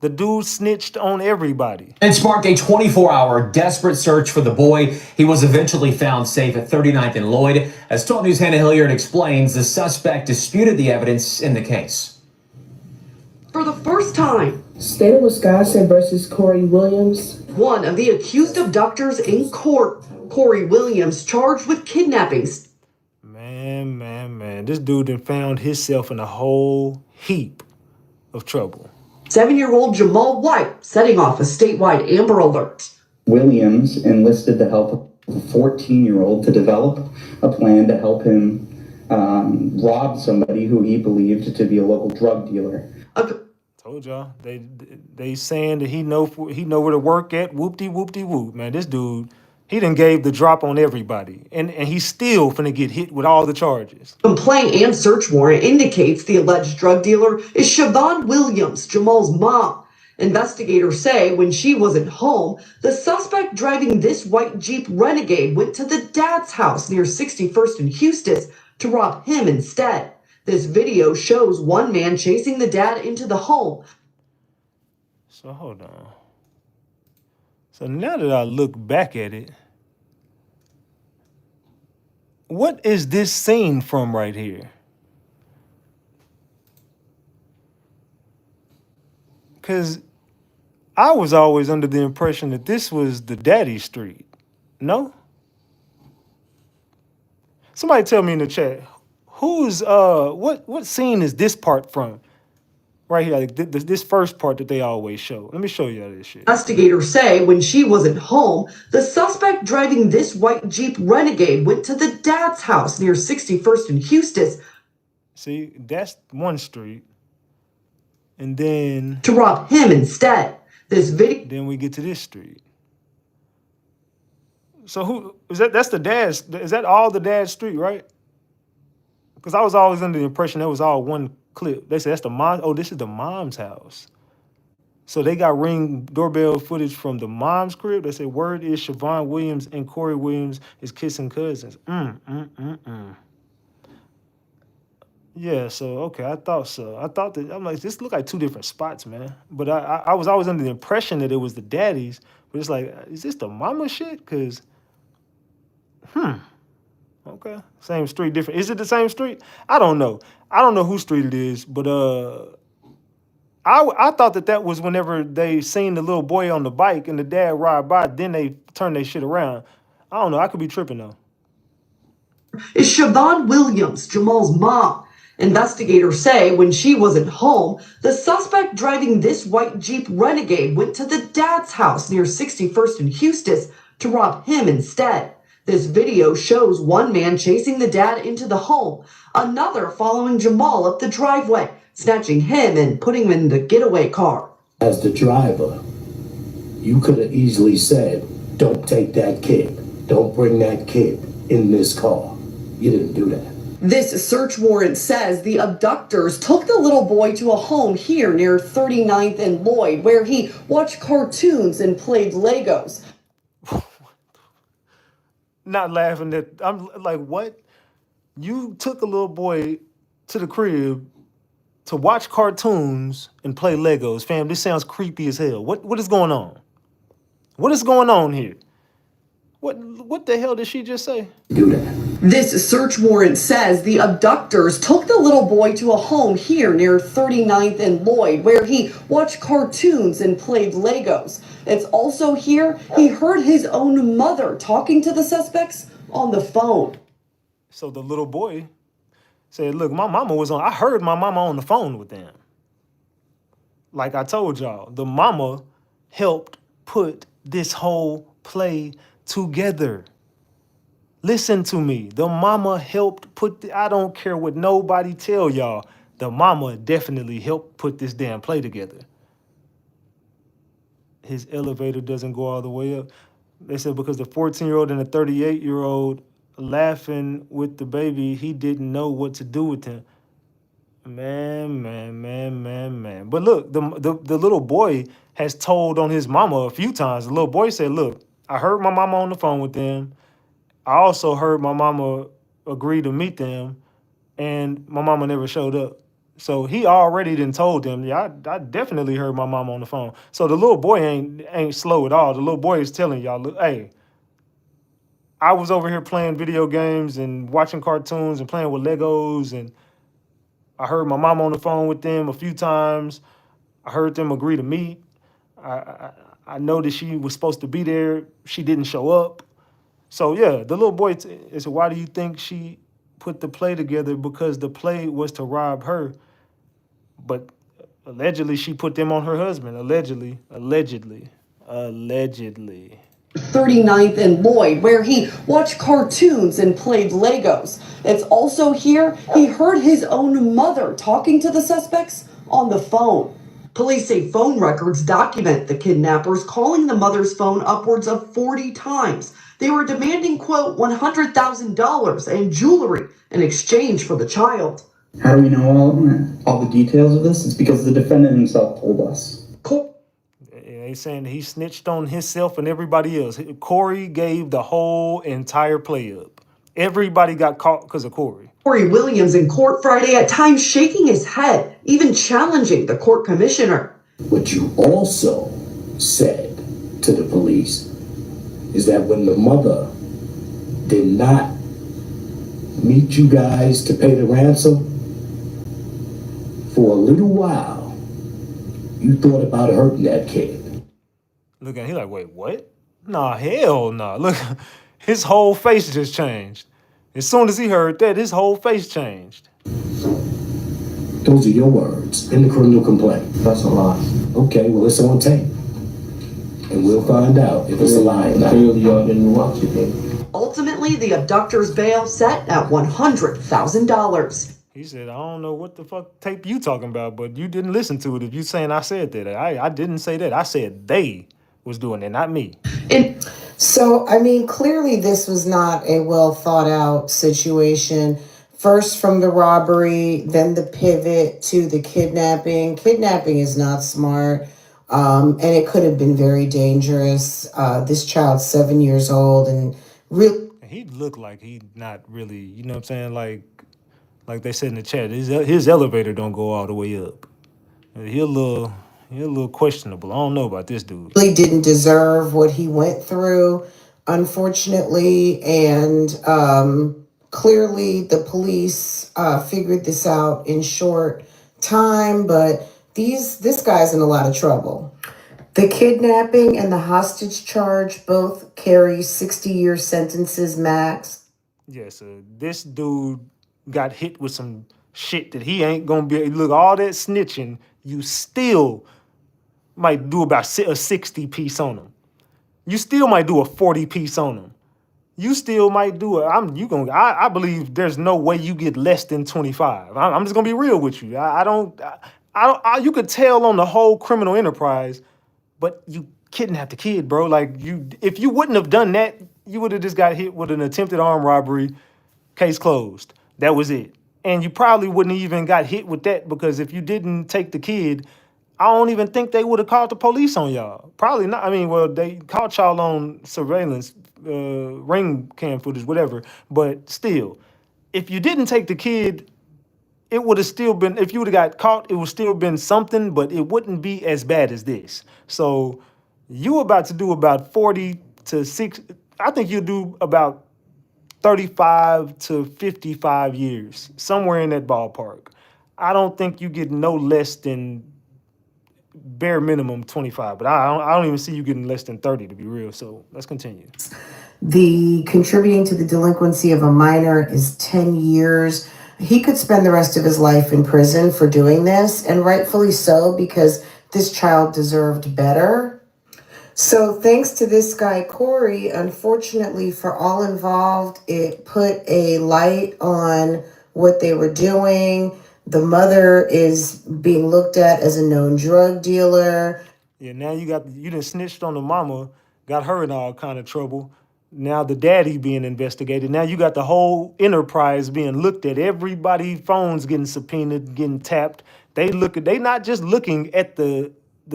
The dude snitched on everybody. It sparked a 24-hour desperate search for the boy. He was eventually found safe at 39th and Lloyd. As 12 News' Hannah Hilliard explains, the suspect disputed the evidence in the case. For the first time, State of Wisconsin versus Corey Williams. one of the accused abductors in court, Corey Williams, charged with kidnapping. Man. This dude done found himself in a whole heap of trouble. 7-year-old Jamal White, setting off a statewide Amber Alert. Williams enlisted the help of a 14-year-old to develop a plan to help him rob somebody who he believed to be a local drug dealer. Told y'all, they saying that he know where to work at. Whoop-de-whoop-de-whoop. Man, this dude, he done gave the drop on everybody. And he's still finna get hit with all the charges. Complaint and search warrant indicates the alleged drug dealer is Siobhan Williams, Jamal's mom. Investigators say when she wasn't home, the suspect driving this white Jeep Renegade went to the dad's house near 61st and Eustis to rob him instead. This video shows one man chasing the dad into the home. So hold on. So now that I look back at it, what is this scene from right here? Because I was always under the impression that this was the daddy street. No? Somebody tell me in the chat, who's, what scene is this part from? Right here, like this first part that they always show. Let me show you this shit. Investigators say when she wasn't home, the suspect driving this white Jeep Renegade went to the dad's house near 61st and Eustis. See, that's one street. And then to rob him instead. This video. Then we get to this street. So who is that? That's the dad's. Is that all the dad's street, right? Because I was always under the impression that was all one clip. They said that's the mom. Oh, this is the mom's house. So they got Ring doorbell footage from the mom's crib. They said word is Siobhan Williams and Corey Williams is kissing cousins. Yeah, so okay, I thought so. I thought that I'm like, this look like 2 different spots, man. But I was always under the impression that it was the daddy's. But it's like, is this the mama shit? Cause okay, same street, different. Is it the same street? I don't know. I don't know whose street it is, but I thought that was whenever they seen the little boy on the bike and the dad ride by, then they turn their shit around. I don't know. I could be tripping though. Is Siobhan Williams, Jamal's mom. Investigators say when she wasn't home, the suspect driving this white Jeep Renegade went to the dad's house near 61st and Eustis to rob him instead. This video shows one man chasing the dad into the home, another following Jamal up the driveway, snatching him and putting him in the getaway car. As the driver, you could have easily said, don't take that kid. Don't bring that kid in this car. You didn't do that. This search warrant says the abductors took the little boy to a home here near 39th and Lloyd, where he watched cartoons and played Legos. Not laughing at, I'm like, what? You took a little boy to the crib to watch cartoons and play Legos. Fam, this sounds creepy as hell. What is going on? What is going on here? What the hell did she just say? Do that. This search warrant says the abductors took the little boy to a home here near 39th and Lloyd, where he watched cartoons and played Legos. It's also here he heard his own mother talking to the suspects on the phone. So the little boy said, look, my mama was on, I heard my mama on the phone with them. Like I told y'all, the mama helped put this whole play together. Listen to me. The mama helped put, I don't care what nobody tell y'all. The mama definitely helped put this damn play together. his elevator doesn't go all the way up. They said because the 14-year-old and the 38-year-old laughing with the baby, he didn't know what to do with him. Man. But look, the little boy has told on his mama a few times. The little boy said, look, I heard my mama on the phone with them. I also heard my mama agree to meet them, and my mama never showed up. So he already done told them, yeah, I definitely heard my mama on the phone. So the little boy ain't slow at all. The little boy is telling y'all, look, hey, I was over here playing video games and watching cartoons and playing with Legos, and I heard my mom on the phone with them a few times. I heard them agree to meet. I know that she was supposed to be there. She didn't show up. So yeah, the little boy said, why do you think she put the play together? Because the play was to rob her. But allegedly she put them on her husband. Allegedly. 39th and Lloyd, where he watched cartoons and played Legos. It's also here he heard his own mother talking to the suspects on the phone. Police say phone records document the kidnappers calling the mother's phone upwards of 40 times. They were demanding, quote, $100,000 and jewelry in exchange for the child. How do we know all the details of this? It's because the defendant himself told us. They saying he snitched on himself and everybody else. Corey gave the whole entire play up. Everybody got caught because of Corey. Corey Williams in court Friday, at times shaking his head, even challenging the court commissioner. What you also said to the police is that when the mother did not meet you guys to pay the ransom, for a little while, you thought about hurting that kid. Look at him, he like, wait, what? Nah, hell nah. Look, his whole face just changed. As soon as he heard that, his whole face changed. Those are your words in the criminal complaint. That's a lie. Okay, well, it's on tape. And we'll find out if it's a lie or not. Clearly, y'all didn't watch it then. Ultimately, the abductor's bail set at $100,000. He said, I don't know what the fuck tape you talking about, but you didn't listen to it if you saying I said that. I didn't say that. I said they was doing it, not me. So, I mean, clearly this was not a well thought out situation. First from the robbery, then the pivot to the kidnapping. Kidnapping is not smart, and it could have been very dangerous. This child's 7 years old, and he looked like he not really, you know what I'm saying? Like they said in the chat, his elevator don't go all the way up. He a little questionable. I don't know about this dude. Really didn't deserve what he went through, unfortunately, and clearly the police figured this out in short time, but this guy's in a lot of trouble. The kidnapping and the hostage charge both carry 60-year sentences max. Yes, this dude got hit with some shit that he ain't gonna be. Look, all that snitching, you still might do about a 60 piece on him. You still might do a 40 piece on him. You still might do I believe there's no way you get less than 25. I'm just gonna be real with you. You could tell on the whole criminal enterprise, but you kidnapped the kid, bro. Like if you wouldn't have done that, you would have just got hit with an attempted armed robbery, case closed. That was it. And you probably wouldn't even got hit with that because if you didn't take the kid, I don't even think they would have called the police on y'all. Probably not. I mean, well, they caught y'all on surveillance, ring cam footage, whatever. But still, if you didn't take the kid, it would have still been, if you would have got caught, it would still been something, but it wouldn't be as bad as this. So you about to do about 40 to 6, I think you'll do about 35 to 55 years, somewhere in that ballpark. I don't think you get no less than bare minimum 25, but I don't even see you getting less than 30 to be real. So let's continue. The contributing to the delinquency of a minor is 10 years. He could spend the rest of his life in prison for doing this, and rightfully so, because this child deserved better. So thanks to this guy, Corey, unfortunately for all involved, it put a light on what they were doing. The mother is being looked at as a known drug dealer. Yeah, now you done snitched on the mama, got her in all kind of trouble. Now the daddy being investigated. Now you got the whole enterprise being looked at. Everybody phones getting subpoenaed, getting tapped. They not just looking at the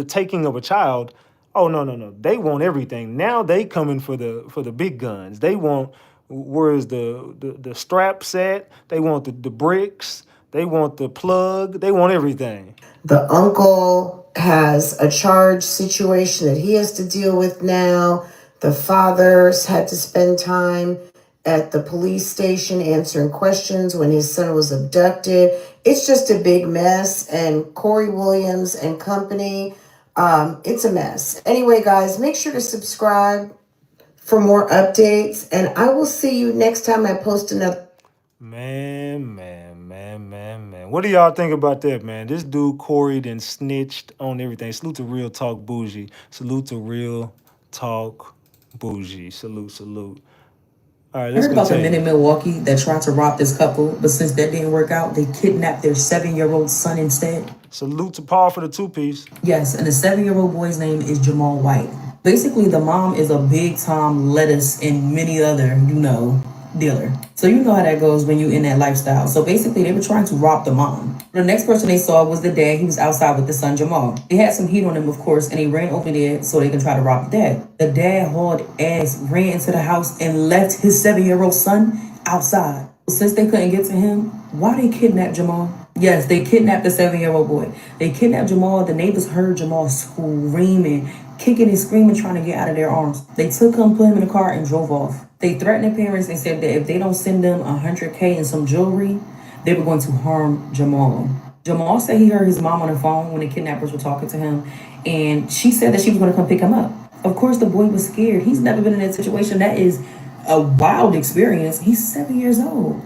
taking of a child. Oh no. They want everything. Now they coming for the big guns. They want where's the strap set. They want the bricks. They want the plug. They want everything. The uncle has a charge situation that he has to deal with now. The fathers had to spend time at the police station answering questions when his son was abducted. It's just a big mess. And Corey Williams and company, it's a mess. Anyway, guys, make sure to subscribe for more updates. And I will see you next time I post another. Man. What do y'all think about that, man? This dude Corey then snitched on everything. Salute to Real Talk Bougie. Salute to Real Talk Bougie. Salute. All right, let's heard about the continue. men in Milwaukee that tried to rob this couple, but since that didn't work out, they kidnapped their 7-year-old son instead. Salute to Paul for the 2-piece. Yes, and the 7-year-old boy's name is Jamal White. Basically, the mom is a big-time lettuce and many other, dealer. So you know how that goes when you in that lifestyle. So basically, they were trying to rob the mom. The next person they saw was the dad. He was outside with the son, Jamal. They had some heat on him, of course, and they ran over there so they can try to rob the dad. The dad hauled ass, ran into the house, and left his 7-year-old son outside. Since they couldn't get to him, why they kidnapped Jamal? Yes, they kidnapped the 7-year-old boy. They kidnapped Jamal. The neighbors heard Jamal screaming, kicking and screaming, trying to get out of their arms. They took him, put him in the car, and drove off. They threatened the parents and said that if they don't send them $100K and some jewelry, they were going to harm Jamal. Jamal said he heard his mom on the phone when the kidnappers were talking to him, and she said that she was going to come pick him up. Of course, the boy was scared. He's never been in that situation. That is a wild experience. He's 7 years old.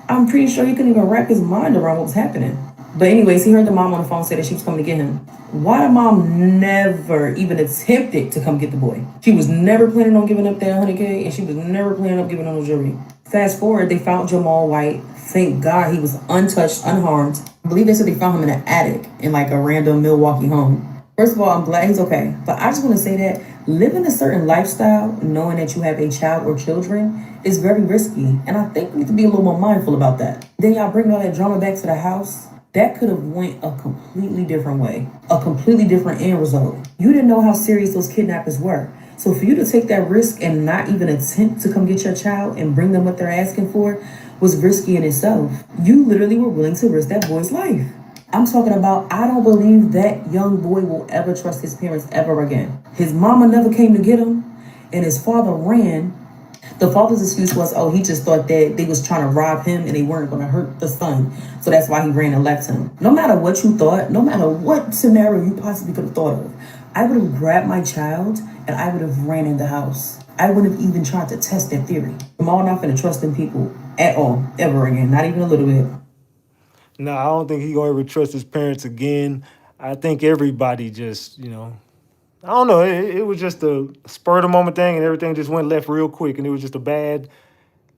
I'm pretty sure he couldn't even wrap his mind around what was happening. But anyways, he heard the mom on the phone say that she was coming to get him. Why the mom never even attempted to come get the boy? She was never planning on giving up that $100K, and she was never planning on giving him no jewelry. Fast forward, they found Jamal White. Thank God he was untouched, unharmed. I believe they said they found him in an attic in like a random Milwaukee home. First of all, I'm glad he's okay. But I just want to say that living a certain lifestyle, knowing that you have a child or children, is very risky. And I think we need to be a little more mindful about that. Then y'all bring all that drama back to the house. That could have went a completely different way, a completely different end result. You didn't know how serious those kidnappers were. So for you to take that risk and not even attempt to come get your child and bring them what they're asking for was risky in itself. You literally were willing to risk that boy's life. I'm talking about, I don't believe that young boy will ever trust his parents ever again. His mama never came to get him, and his father ran. The father's excuse was, he just thought that they was trying to rob him and they weren't going to hurt the son. So that's why he ran and left him. No matter what you thought, no matter what scenario you possibly could have thought of, I would have grabbed my child and I would have ran in the house. I wouldn't have even tried to test that theory. I'm all not going to trust them people at all, ever again, not even a little bit. No, I don't think he's going to ever trust his parents again. I think everybody just, I don't know. It was just a spur of the moment thing, and everything just went left real quick. And it was just a bad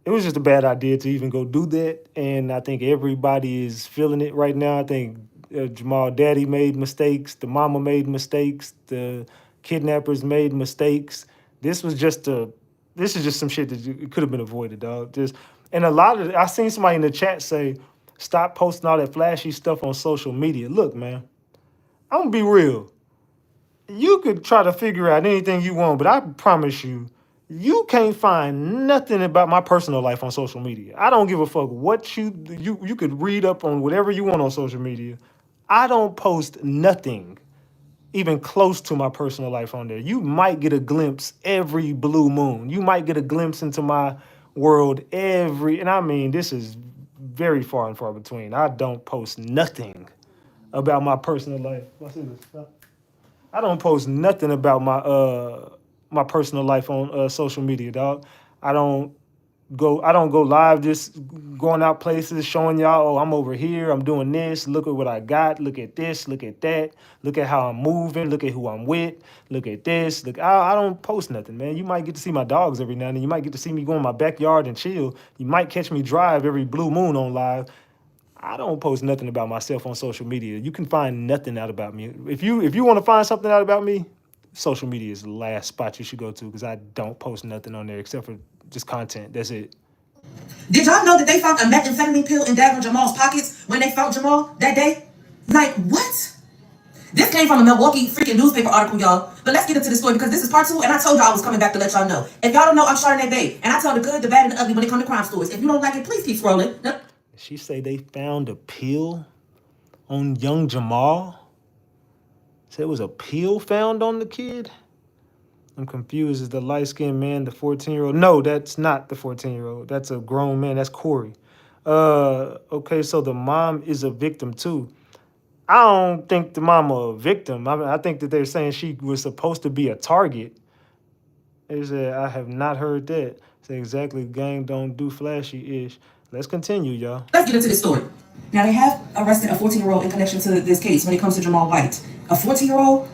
idea to even go do that. And I think everybody is feeling it right now. I think Jamal daddy made mistakes. The mama made mistakes. The kidnappers made mistakes. This is just some shit that could have been avoided, dog. And I seen somebody in the chat say, stop posting all that flashy stuff on social media. Look, man, I'm gonna be real. You could try to figure out anything you want, but I promise you, you can't find nothing about my personal life on social media. I don't give a fuck what you could read up on whatever you want on social media. I don't post nothing even close to my personal life on there. You might get a glimpse every blue moon. You might get a glimpse into my world and I mean, this is very far and far between. I don't post nothing about my personal life. I don't post nothing about my personal life on social media, dog. I don't go live just going out places showing y'all, I'm over here, I'm doing this, look at what I got, look at this, look at that, look at how I'm moving, look at who I'm with, look at this. I don't post nothing, man. You might get to see my dogs every now and then. You might get to see me go in my backyard and chill. You might catch me drive every blue moon on live. I don't post nothing about myself on social media. You can find nothing out about me. If you want to find something out about me, social media is the last spot you should go to because I don't post nothing on there except for just content. That's it. Did y'all know that they found a methamphetamine pill in Dagon Jamal's pockets when they found Jamal that day? Like, what? This came from a Milwaukee freaking newspaper article, y'all. But let's get into the story because this is part 2, and I told y'all I was coming back to let y'all know. If y'all don't know, I'm Charlotte Bay, and I tell the good, the bad, and the ugly when it comes to crime stories. If you don't like it, please keep scrolling. No. She say they found a pill on young Jamal. Said it was a pill found on the kid. I'm confused. Is the light-skinned man the 14-year-old? No, that's not the 14-year-old. That's a grown man. That's Corey. Okay, so the mom is a victim too. I don't think the mama a victim. I think that they're saying she was supposed to be a target. They said, I have not heard that. Say exactly, gang don't do flashy-ish. Let's continue, y'all. Let's get into this story. Now, they have arrested a 14-year-old in connection to this case when it comes to Jamal White. A 14-year-old?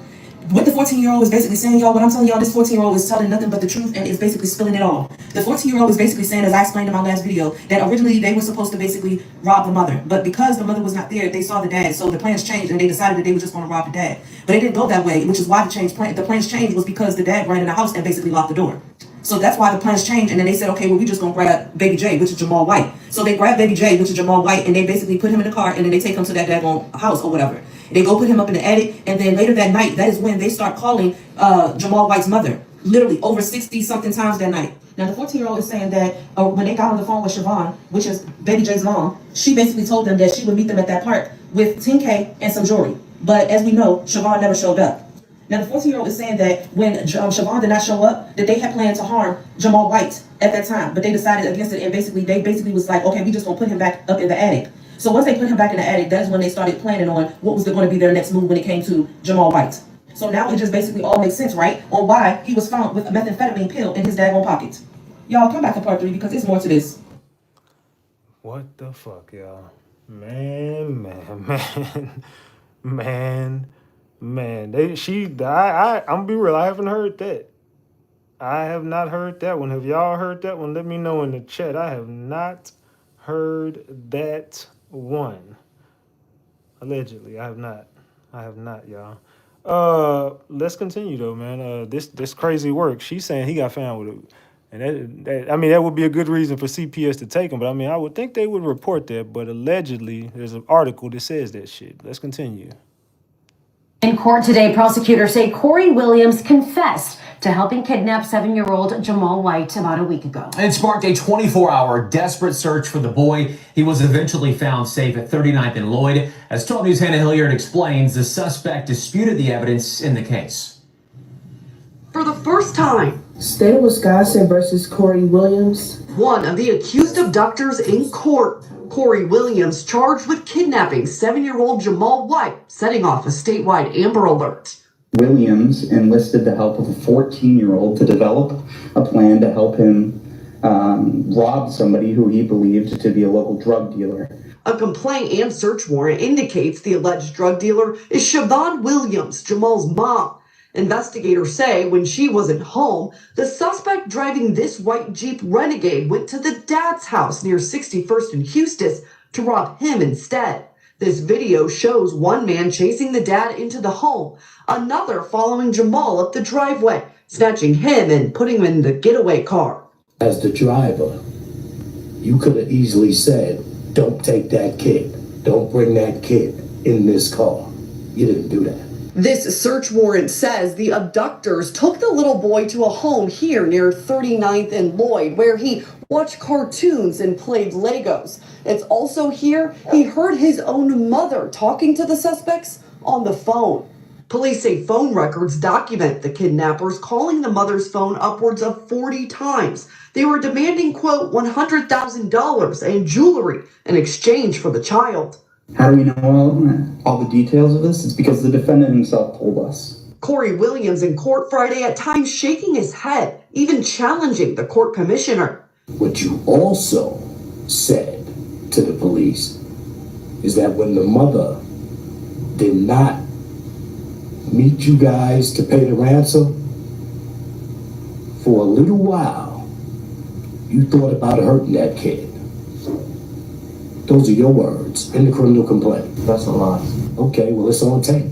What the 14-year-old is basically saying, y'all, what I'm telling y'all, this 14-year-old is telling nothing but the truth and is basically spilling it all. The 14-year-old is basically saying, as I explained in my last video, that originally they were supposed to basically rob the mother. But because the mother was not there, they saw the dad. So the plans changed and they decided that they were just going to rob the dad. But it didn't go that way, which is why the plans changed was because the dad ran in the house and basically locked the door. So that's why the plans changed. And then they said, okay, well, we just going to grab Baby J, which is Jamal White. So they grab Baby J, which is Jamal White, and they basically put him in the car and then they take him to that daggone house or whatever. They go put him up in the attic, and then later that night, that is when they start calling Jamal White's mother, literally over 60-something times that night. Now, the 14-year-old is saying that when they got on the phone with Siobhan, which is Baby J's mom, she basically told them that she would meet them at that park with $10K and some jewelry. But as we know, Siobhan never showed up. Now, the 14-year-old is saying that when Siobhan did not show up, that they had planned to harm Jamal White at that time, but they decided against it, and they basically was like, okay, we just gonna put him back up in the attic. So once they put him back in the attic, that is when they started planning on what was going to be their next move when it came to Jamal White. So now it just basically all makes sense, right? On why he was found with a methamphetamine pill in his daggone pocket. Y'all, come back to part 3 because there's more to this. What the fuck, y'all? Man. I'm gonna be real, I haven't heard that. I have not heard that one. Have y'all heard that one? Let me know in the chat. I have not heard that one. Allegedly, I have not, y'all. Let's continue though, man. This crazy work. She's saying he got found with it. And that would be a good reason for CPS to take him. But I mean, I would think they would report that. But allegedly, there's an article that says that shit. Let's continue. In court today, prosecutors say Corey Williams confessed to helping kidnap 7-year-old Jamal White about a week ago. It sparked a 24-hour desperate search for the boy. He was eventually found safe at 39th and Lloyd. As 12 News' Hannah Hilliard explains, the suspect disputed the evidence in the case. For the first time, State of Wisconsin versus Corey Williams. one of the accused abductors in court. Corey Williams charged with kidnapping 7-year-old Jamal White, setting off a statewide Amber Alert. Williams enlisted the help of a 14-year-old to develop a plan to help him rob somebody who he believed to be a local drug dealer. A complaint and search warrant indicates the alleged drug dealer is Siobhan Williams, Jamal's mom. Investigators say when she wasn't home, the suspect driving this white Jeep Renegade went to the dad's house near 61st and Eustis to rob him instead. This video shows one man chasing the dad into the home, another following Jamal up the driveway, snatching him and putting him in the getaway car. As the driver, you could have easily said, don't take that kid. Don't bring that kid in this car. You didn't do that. This search warrant says the abductors took the little boy to a home here near 39th and Lloyd, where he watched cartoons and played Legos. It's also here he heard his own mother talking to the suspects on the phone. Police say phone records document the kidnappers calling the mother's phone upwards of 40 times. They were demanding, quote, $100,000 and jewelry in exchange for the child. How do we know all the details of this? It's because the defendant himself told us. Corey Williams in court Friday, at times shaking his head, even challenging the court commissioner. What you also said to the police is that when the mother did not meet you guys to pay the ransom, for a little while, you thought about hurting that kid. Those are your words in the criminal complaint. That's a lie. Okay, well, it's on tape.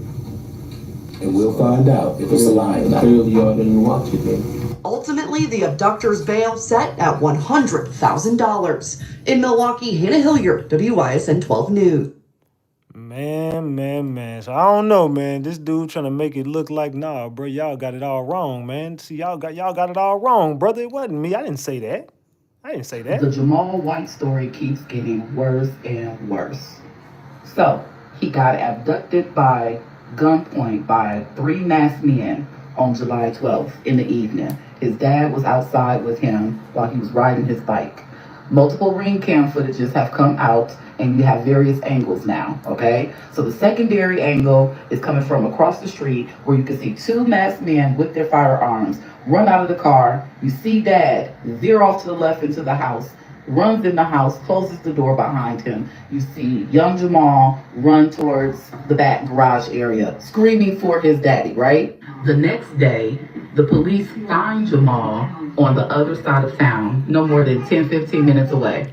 And we'll find out if it's a lie or not. Clearly, y'all didn't watch it, then. Ultimately, the abductor's bail set at $100,000. In Milwaukee, Hannah Hilliard, WISN 12 News. Man. So I don't know, man. This dude trying to make it look like, nah, bro, y'all got it all wrong, man. See, y'all got it all wrong, brother. It wasn't me. I didn't say that. The Jamal White story keeps getting worse and worse. So, he got abducted by gunpoint by 3 masked men on July 12th in the evening. His dad was outside with him while he was riding his bike. Multiple ring cam footages have come out, and you have various angles now, okay? So the secondary angle is coming from across the street where you can see 2 masked men with their firearms run out of the car. You see dad veer off to the left into the house, runs in the house, closes the door behind him. You see young Jamal run towards the back garage area, screaming for his daddy, right? The next day, the police find Jamal on the other side of town, no more than 10-15 minutes away.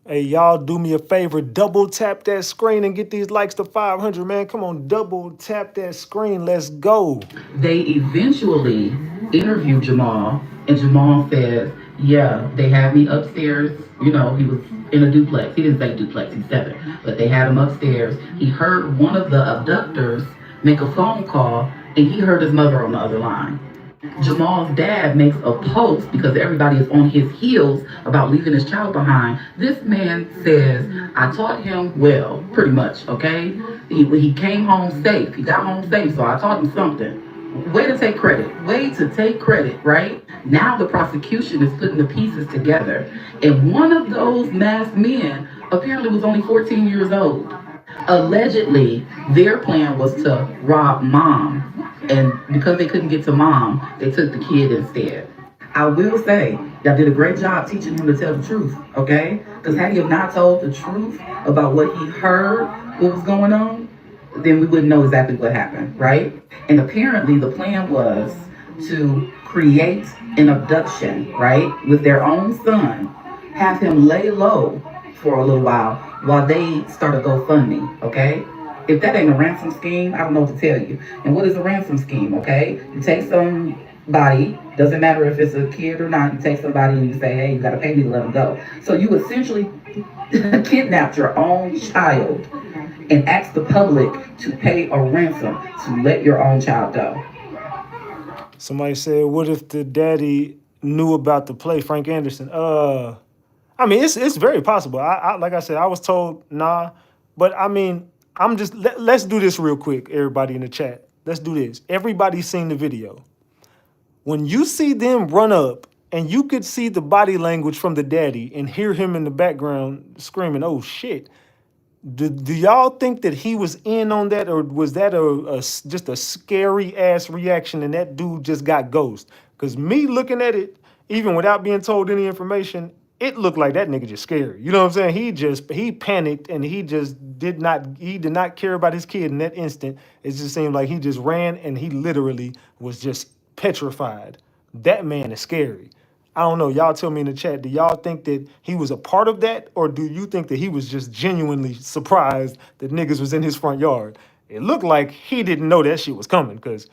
Hey, y'all do me a favor, double tap that screen and get these likes to 500, man. Come on, double tap that screen. Let's go. They eventually interviewed Jamal, and Jamal says, yeah, they had me upstairs. You know, he was in a duplex. He didn't say duplex, he said it, but they had him upstairs. He heard one of the abductors make a phone call, and he heard his mother on the other line. Jamal's dad makes a post because everybody is on his heels about leaving his child behind. This man says, I taught him well, pretty much, okay? He came home safe. He got home safe, so I taught him something. Way to take credit, right? Now the prosecution is putting the pieces together. And one of those masked men apparently was only 14 years old. Allegedly, their plan was to rob mom. And because they couldn't get to mom, they took the kid instead. I will say, y'all did a great job teaching him to tell the truth, okay? Because had he have not told the truth about what he heard, what was going on, then we wouldn't know exactly what happened, right? And apparently the plan was to create an abduction, right? With their own son, have him lay low for a little while they start a GoFundMe, okay? If that ain't a ransom scheme, I don't know what to tell you. And what is a ransom scheme, okay? You take somebody, doesn't matter if it's a kid or not, you take somebody and you say, hey, you gotta pay me to let them go. So you essentially kidnapped your own child and asked the public to pay a ransom to let your own child go. Somebody said, what if the daddy knew about the play, Frank Anderson? I mean, it's very possible. I like I said, I was told nah, but I mean, I'm just, let's do this real quick, everybody in the chat. Let's do this. Everybody's seen the video. When you see them run up and you could see the body language from the daddy and hear him in the background screaming, oh shit. Do y'all think that he was in on that, or was that just a scary ass reaction and that dude just got ghost? Because me looking at it, even without being told any information, it looked like that nigga just scared. You know what I'm saying? He panicked and he did not care about his kid in that instant. It just seemed like he just ran and he literally was just petrified. That man is scary. I don't know. Y'all tell me in the chat, do y'all think that he was a part of that? Or do you think that he was just genuinely surprised that niggas was in his front yard? It looked like he didn't know that shit was coming, because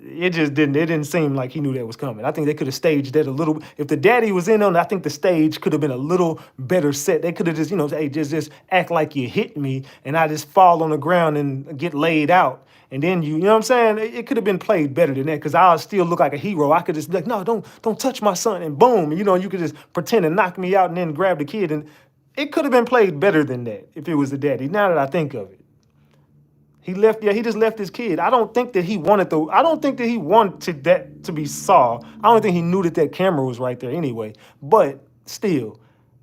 it didn't seem like he knew that was coming. I think they could have staged that a little. If the daddy was in on it, I think the stage could have been a little better set. They could have just, hey, just act like you hit me and I just fall on the ground and get laid out. And then you know what I'm saying? It could have been played better than that, because I'll still look like a hero. I could just be like, no, don't touch my son, and boom. You could just pretend to knock me out and then grab the kid. And it could have been played better than that if it was the daddy, now that I think of it. He just left his kid. I don't think that he wanted that to be saw. I don't think he knew that camera was right there anyway. But still,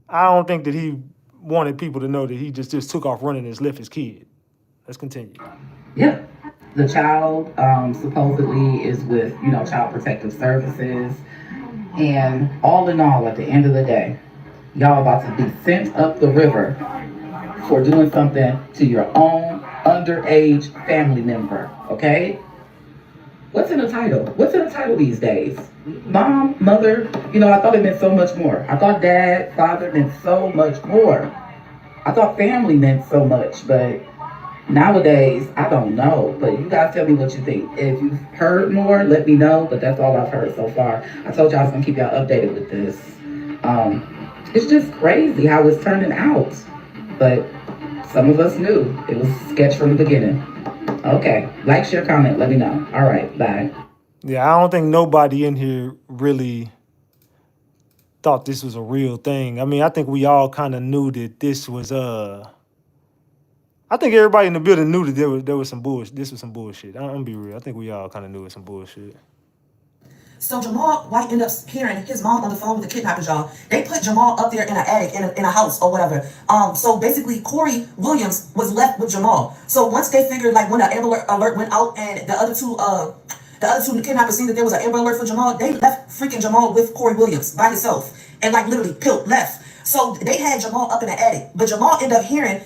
I don't think that he wanted people to know that he just took off running and just left his kid. Let's continue. Yeah. The child supposedly is with, Child Protective Services. And all in all, at the end of the day, y'all about to be sent up the river for doing something to your own underage family member, okay? What's in a title? What's in a title these days? Mom, mother, I thought it meant so much more. I thought dad, father meant so much more. I thought family meant so much, but nowadays, I don't know. But you guys tell me what you think. If you've heard more, let me know. But that's all I've heard so far. I told y'all I was gonna keep y'all updated with this. It's just crazy how it's turning out. But some of us knew it was sketch from the beginning. Okay, like, share, comment, let me know. All right, bye. Yeah, I don't think nobody in here really thought this was a real thing. I mean, I think we all kind of knew that this was I think everybody in the building knew that there was some bullshit. This was some bullshit. I'm gonna be real. I think we all kind of knew it was some bullshit. So Jamal White ended up hearing his mom on the phone with the kidnappers, y'all. They put Jamal up there in an attic, in a house or whatever. So basically, Corey Williams was left with Jamal. So once they figured, like, when the Amber Alert went out and the other two kidnappers seen that there was an Amber Alert for Jamal, they left freaking Jamal with Corey Williams by himself and, like, literally left. So they had Jamal up in the attic, but Jamal ended up hearing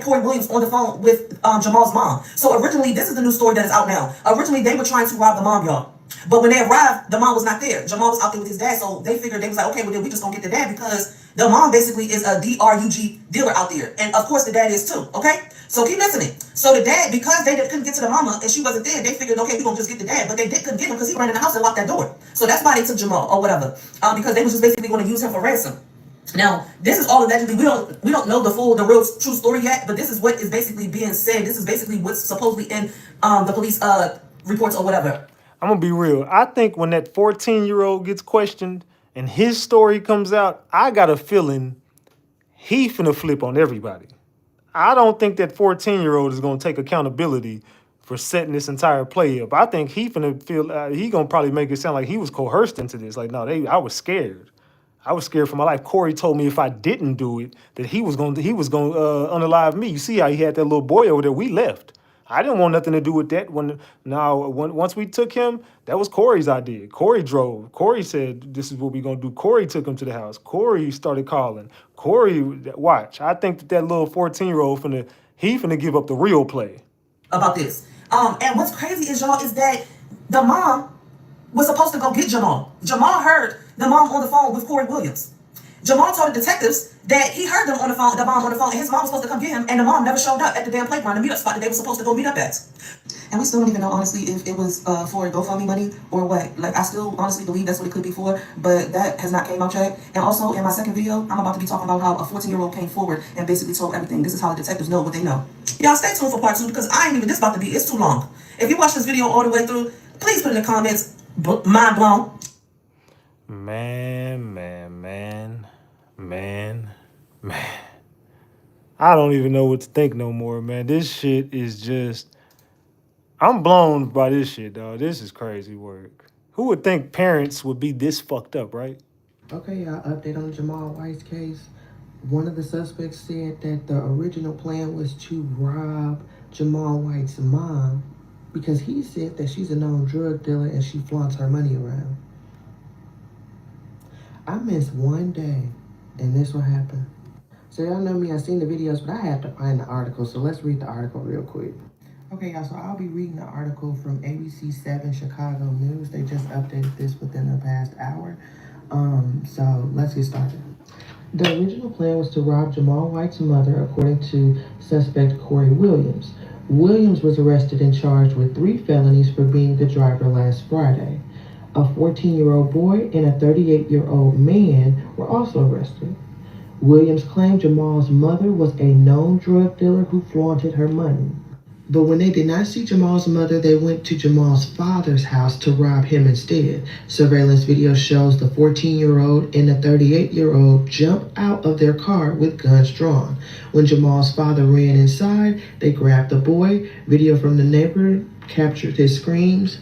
Corey Williams on the phone with Jamal's mom. So originally, this is the new story that is out now. Originally, they were trying to rob the mom, y'all. But when they arrived, the mom was not there. Jamal was out there with his dad, so they figured, they was like, okay, well then we just gonna get the dad, because the mom basically is a DRUG dealer out there. And of course the dad is too, okay? So keep listening. So the dad, because they couldn't get to the mama and she wasn't there, they figured, okay, we gonna just get the dad. But they couldn't get him because he ran in the house and locked that door. So that's why they took Jamal or whatever, because they was just basically gonna use him for ransom. Now, this is all allegedly. We don't know the real true story yet, but this is what is basically being said. This is basically what's supposedly in the police reports or whatever. I'm gonna be real. I think when that 14-year-old gets questioned and his story comes out, I got a feeling he finna flip on everybody. I don't think that 14-year-old is gonna take accountability for setting this entire play up. I think he finna feel he gonna probably make it sound like he was coerced into this. Like, no, I was scared. I was scared for my life. Corey told me if I didn't do it, that he was gonna unalive me. You see how he had that little boy over there? We left. I didn't want nothing to do with that. Once we took him, that was Corey's idea. Corey drove. Corey said, this is what we're going to do. Corey took him to the house. Corey started calling. Corey, watch. I think that little 14-year-old finna give up the real play. About this. And what's crazy is, y'all, is that the mom was supposed to go get Jamal. Jamal heard the mom on the phone with Corey Williams. Jamal told the detectives that he heard them on the phone, the mom on the phone, and his mom was supposed to come get him, and the mom never showed up at the damn playground, the meetup spot that they were supposed to go meet up at. And we still don't even know, honestly, if it was for GoFundMe money or what. Like, I still honestly believe that's what it could be for, but that has not came out yet. And also, in my second video, I'm about to be talking about how a 14-year-old came forward and basically told everything. This is how the detectives know what they know. Y'all stay tuned for part 2, because I ain't even, this about to be, it's too long. If you watch this video all the way through, please put in the comments, mind blown. Man. I don't even know what to think no more, man. This shit is just, I'm blown by this shit, dog. This is crazy work. Who would think parents would be this fucked up, right? Okay, y'all, update on Jamal White's case. One of the suspects said that the original plan was to rob Jamal White's mom because he said that she's a known drug dealer and she flaunts her money around. I missed one day, and this will happen. So y'all know me, I've seen the videos, but I had to find the article, so let's read the article real quick. Okay, y'all, so I'll be reading the article from ABC 7 Chicago News. They just updated this within the past hour. So let's get started. The original plan was to rob Jamal White's mother, according to suspect Corey Williams. Williams was arrested and charged with 3 felonies for being the driver last Friday. A 14-year-old boy and a 38-year-old man were also arrested. Williams claimed Jamal's mother was a known drug dealer who flaunted her money. But when they did not see Jamal's mother, they went to Jamal's father's house to rob him instead. Surveillance video shows the 14-year-old and the 38-year-old jump out of their car with guns drawn. When Jamal's father ran inside, they grabbed the boy. Video from the neighbor captured his screams.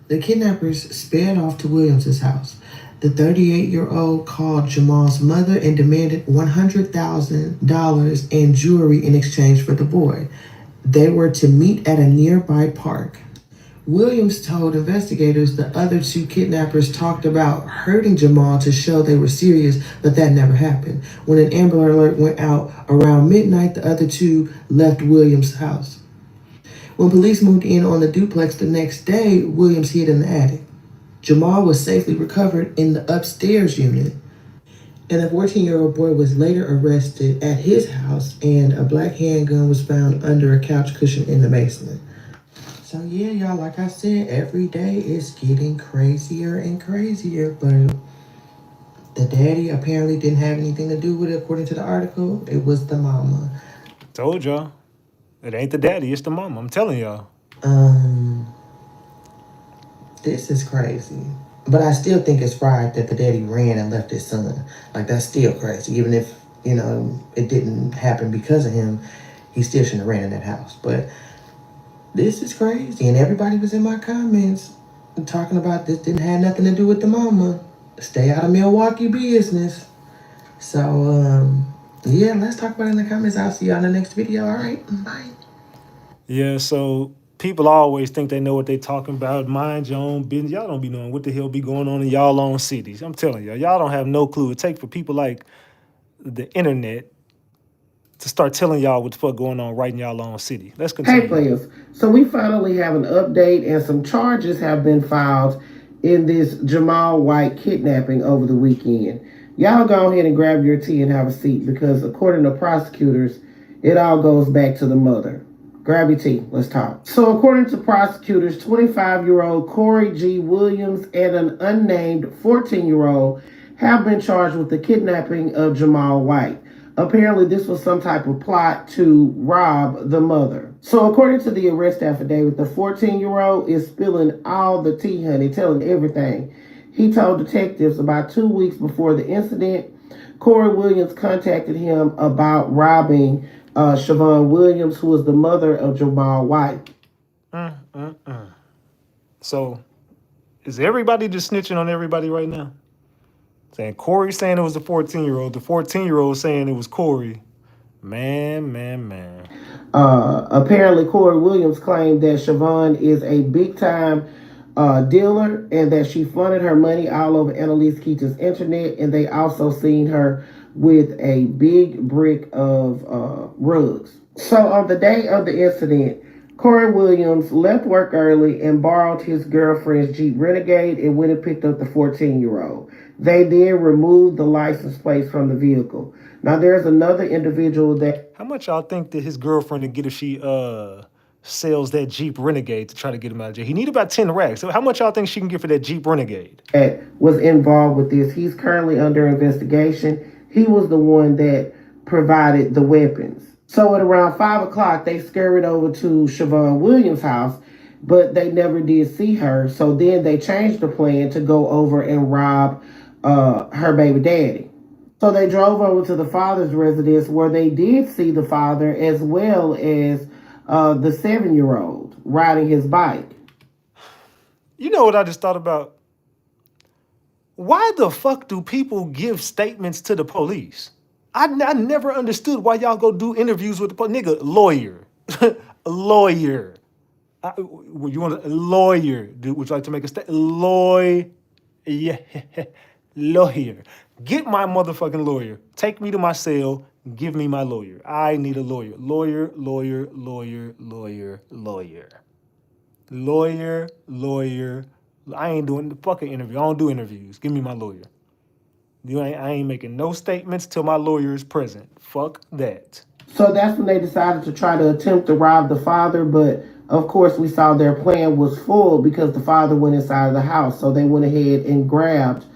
The kidnappers sped off to Williams' house. The 38-year-old called Jamal's mother and demanded $100,000 in jewelry in exchange for the boy. They were to meet at a nearby park. Williams told investigators the other 2 kidnappers talked about hurting Jamal to show they were serious, but that never happened. When an Amber Alert went out around midnight, the other 2 left Williams' house. When police moved in on the duplex the next day, Williams hid in the attic. Jamal was safely recovered in the upstairs unit. And the 14-year-old boy was later arrested at his house, and a black handgun was found under a couch cushion in the basement. So yeah, y'all, like I said, every day it's getting crazier and crazier, but the daddy apparently didn't have anything to do with it, according to the article. It was the mama. Told y'all. It ain't the daddy, it's the mama. I'm telling y'all. This is crazy. But I still think it's right that the daddy ran and left his son. Like, that's still crazy. Even if, you know, it didn't happen because of him, he still shouldn't have ran in that house. But this is crazy. And everybody was in my comments talking about this didn't have nothing to do with the mama. Stay out of Milwaukee business. So, yeah, let's talk about it in the comments. I'll see y'all in the next video. All right, bye. Yeah, so people always think they know what they talking about. Mind your own business. Y'all don't be knowing what the hell be going on in y'all own cities. I'm telling y'all don't have no clue. It takes for people like the internet to start telling y'all what the fuck going on right in y'all own city. Let's continue. Hey players, so we finally have an update and some charges have been filed in this Jamal White kidnapping over the weekend. Y'all go ahead and grab your tea and have a seat because according to prosecutors, it all goes back to the mother. Grab your tea, let's talk. So according to prosecutors, 25-year-old Corey G. Williams and an unnamed 14-year-old have been charged with the kidnapping of Jamal White. Apparently, this was some type of plot to rob the mother. So according to the arrest affidavit, the 14-year-old is spilling all the tea, honey, telling everything. He told detectives about 2 weeks before the incident, Corey Williams contacted him about robbing Siobhan Williams, who was the mother of Jamal White. So, is everybody just snitching on everybody right now? Saying Corey saying it was the 14-year-old, the 14-year-old saying it was Corey. Man. Apparently, Corey Williams claimed that Siobhan is a big-time dealer and that she flaunted her money all over Annalise Keaton's internet, and they also seen her with a big brick of rugs. So on the day of the incident, Corey Williams left work early and borrowed his girlfriend's Jeep Renegade and went and picked up the 14-year-old. They then removed the license plates from the vehicle. Now there's another individual that... How much y'all think that his girlfriend would get if she sells that Jeep Renegade to try to get him out of jail? He need about 10 racks. So how much y'all think she can get for that Jeep Renegade? That was involved with this. He's currently under investigation. He was the one that provided the weapons. So at around 5 o'clock, they scurried over to Siobhan Williams' house, but they never did see her. So then they changed the plan to go over and rob her baby daddy. So they drove over to the father's residence where they did see the father as well as the 7-year-old riding his bike. You know what I just thought about? Why the fuck do people give statements to the police? I never understood why y'all go do interviews with the police. Nigga, lawyer. Lawyer. You want a lawyer? Would you like to make a statement? Lawyer. Lawyer. Get my motherfucking lawyer. Take me to my cell. Give me my lawyer. I need a lawyer. Lawyer. I ain't doing the fucking interview. I don't do interviews. Give me my lawyer. I ain't making no statements till my lawyer is present. Fuck that. So that's when they decided to try to attempt to rob the father, but of course we saw their plan was full because the father went inside of the house. So they went ahead and grabbed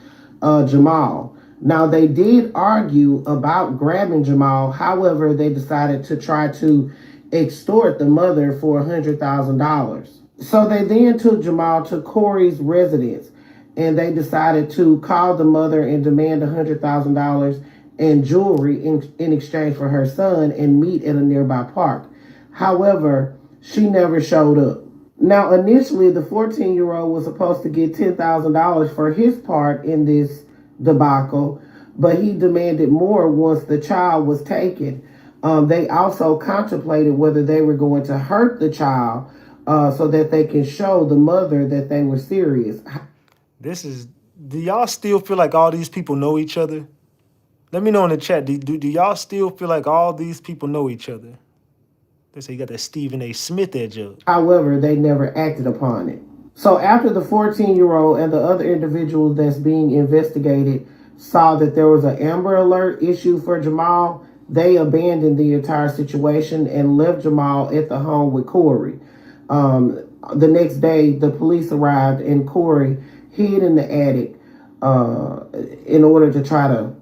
Jamal. Now they did argue about grabbing Jamal. However, they decided to try to extort the mother for $100,000. So they then took Jamal to Corey's residence, and they decided to call the mother and demand $100,000 and jewelry in exchange for her son and meet at a nearby park. However, she never showed up. Now, initially, the 14-year-old was supposed to get $10,000 for his part in this debacle, but he demanded more once the child was taken. They also contemplated whether they were going to hurt the child so that they can show the mother that they were serious. Do y'all still feel like all these people know each other? Let me know in the chat. Do y'all still feel like all these people know each other? They say you got that Stephen A. Smith edge up. However, they never acted upon it. So after the 14-year-old and the other individuals that's being investigated saw that there was an Amber Alert issue for Jamal, they abandoned the entire situation and left Jamal at the home with Corey. The next day, the police arrived and Corey hid in the attic in order to try to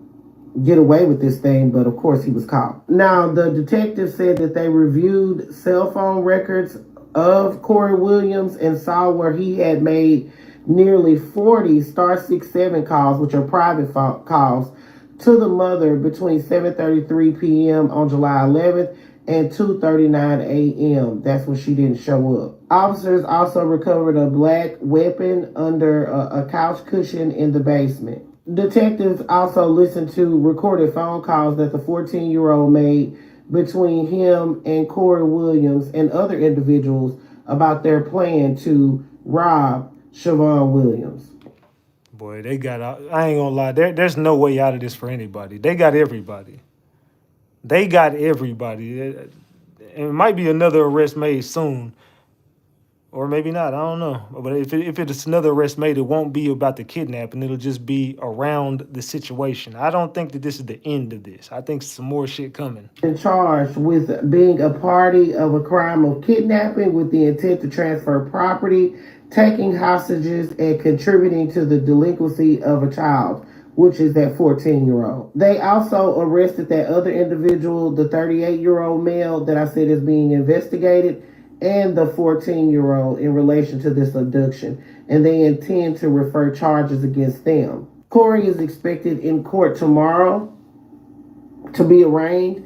get away with this thing, but of course he was caught. Now, the detective said that they reviewed cell phone records of Corey Williams and saw where he had made nearly 40 *67 calls, which are private calls, to the mother between 7:33 p.m. on July 11th and 2:39 a.m. That's when she didn't show up. Officers also recovered a black weapon under a couch cushion in the basement. Detectives also listened to recorded phone calls that the 14-year-old made between him and Corey Williams and other individuals about their plan to rob Siobhan Williams. Boy, they got out. I ain't gonna lie. There's no way out of this for anybody. They got everybody. They got everybody. It might be another arrest made soon. Or maybe not. I don't know. But if it's another arrest made, it won't be about the kidnapping. It'll just be around the situation. I don't think that this is the end of this. I think some more shit coming. Charged with being a party of a crime of kidnapping with the intent to transfer property, taking hostages, and contributing to the delinquency of a child, which is that 14-year-old. They also arrested that other individual, the 38-year-old male that I said is being investigated, and the 14-year-old in relation to this abduction, and they intend to refer charges against them. Corey is expected in court tomorrow to be arraigned,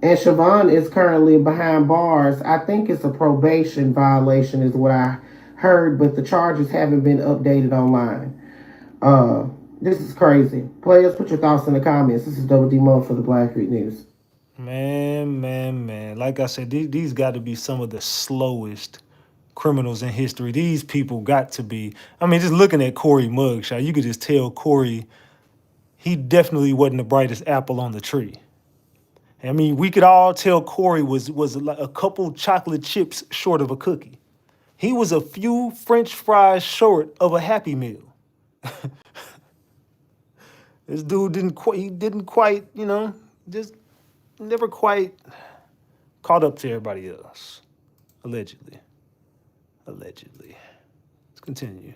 and Siobhan is currently behind bars. I think it's a probation violation is what I heard, but the charges haven't been updated online. This is crazy. Players, put your thoughts in the comments. This is Double D Mo for the Black Creek News. Man. Like I said, these got to be some of the slowest criminals in history. These people got to be. I mean, just looking at Corey mugshot, you could just tell Corey, he definitely wasn't the brightest apple on the tree. I mean, we could all tell Corey was like a couple chocolate chips short of a cookie. He was a few French fries short of a Happy Meal. This dude didn't quite, just never quite caught up to everybody else. Allegedly. Let's continue.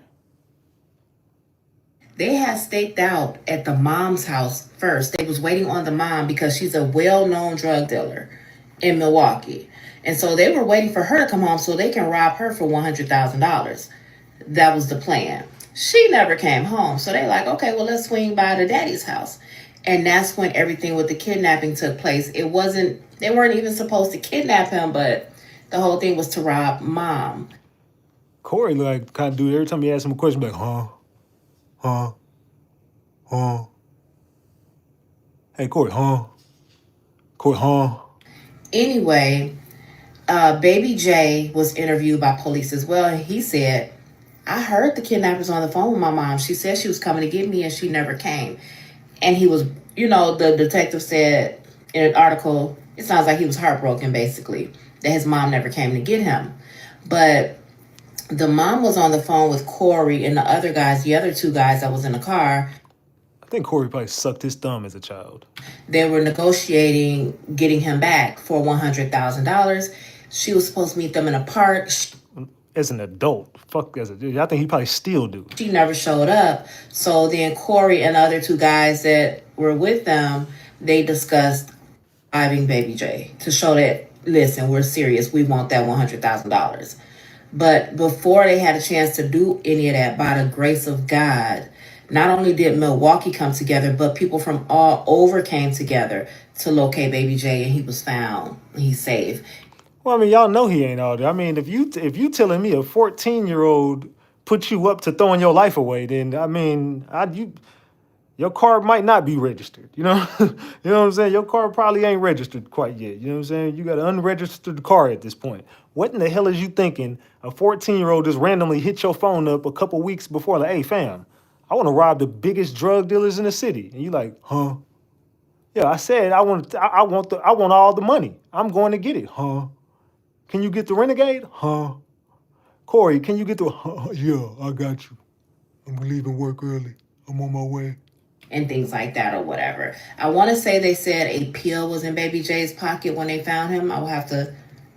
They had staked out at the mom's house first. They was waiting on the mom because she's a well-known drug dealer in Milwaukee. And so they were waiting for her to come home so they can rob her for $100,000. That was the plan. She never came home. So they like, okay, well, let's swing by to daddy's house. And that's when everything with the kidnapping took place. They weren't even supposed to kidnap him, but the whole thing was to rob mom. Corey looked like the kind of dude, every time you ask him a question, like, huh? Hey, Corey, huh? Anyway, Baby J was interviewed by police as well. And he said, I heard the kidnappers on the phone with my mom. She said she was coming to get me and she never came. And he was, the detective said in an article, it sounds like he was heartbroken, basically, that his mom never came to get him. But the mom was on the phone with Corey and the other two guys that was in the car. I think Corey probably sucked his thumb as a child. They were negotiating getting him back for $100,000. She was supposed to meet them in a park. As an adult, I think he probably still do. She never showed up. So then Corey and the other two guys that were with them, they discussed robbing Baby J to show that, listen, we're serious. We want that $100,000. But before they had a chance to do any of that, by the grace of God, not only did Milwaukee come together, but people from all over came together to locate Baby J, and he was found. He's safe. Well, I mean, y'all know he ain't all there. I mean, if you telling me a 14-year-old put you up to throwing your life away, then I mean, your car might not be registered. You know, you know what I'm saying? Your car probably ain't registered quite yet. You know what I'm saying? You got an unregistered car at this point. What in the hell is you thinking? A 14-year-old just randomly hit your phone up a couple weeks before, like, hey, fam, I want to rob the biggest drug dealers in the city, and you like, huh? Yeah, I said I want all the money. I'm going to get it, huh? Can you get the Renegade? Huh? Corey, can you get the... Yeah, I got you. I'm leaving work early. I'm on my way. and things like that or whatever. I want to say they said a pill was in Baby J's pocket when they found him. I will have to,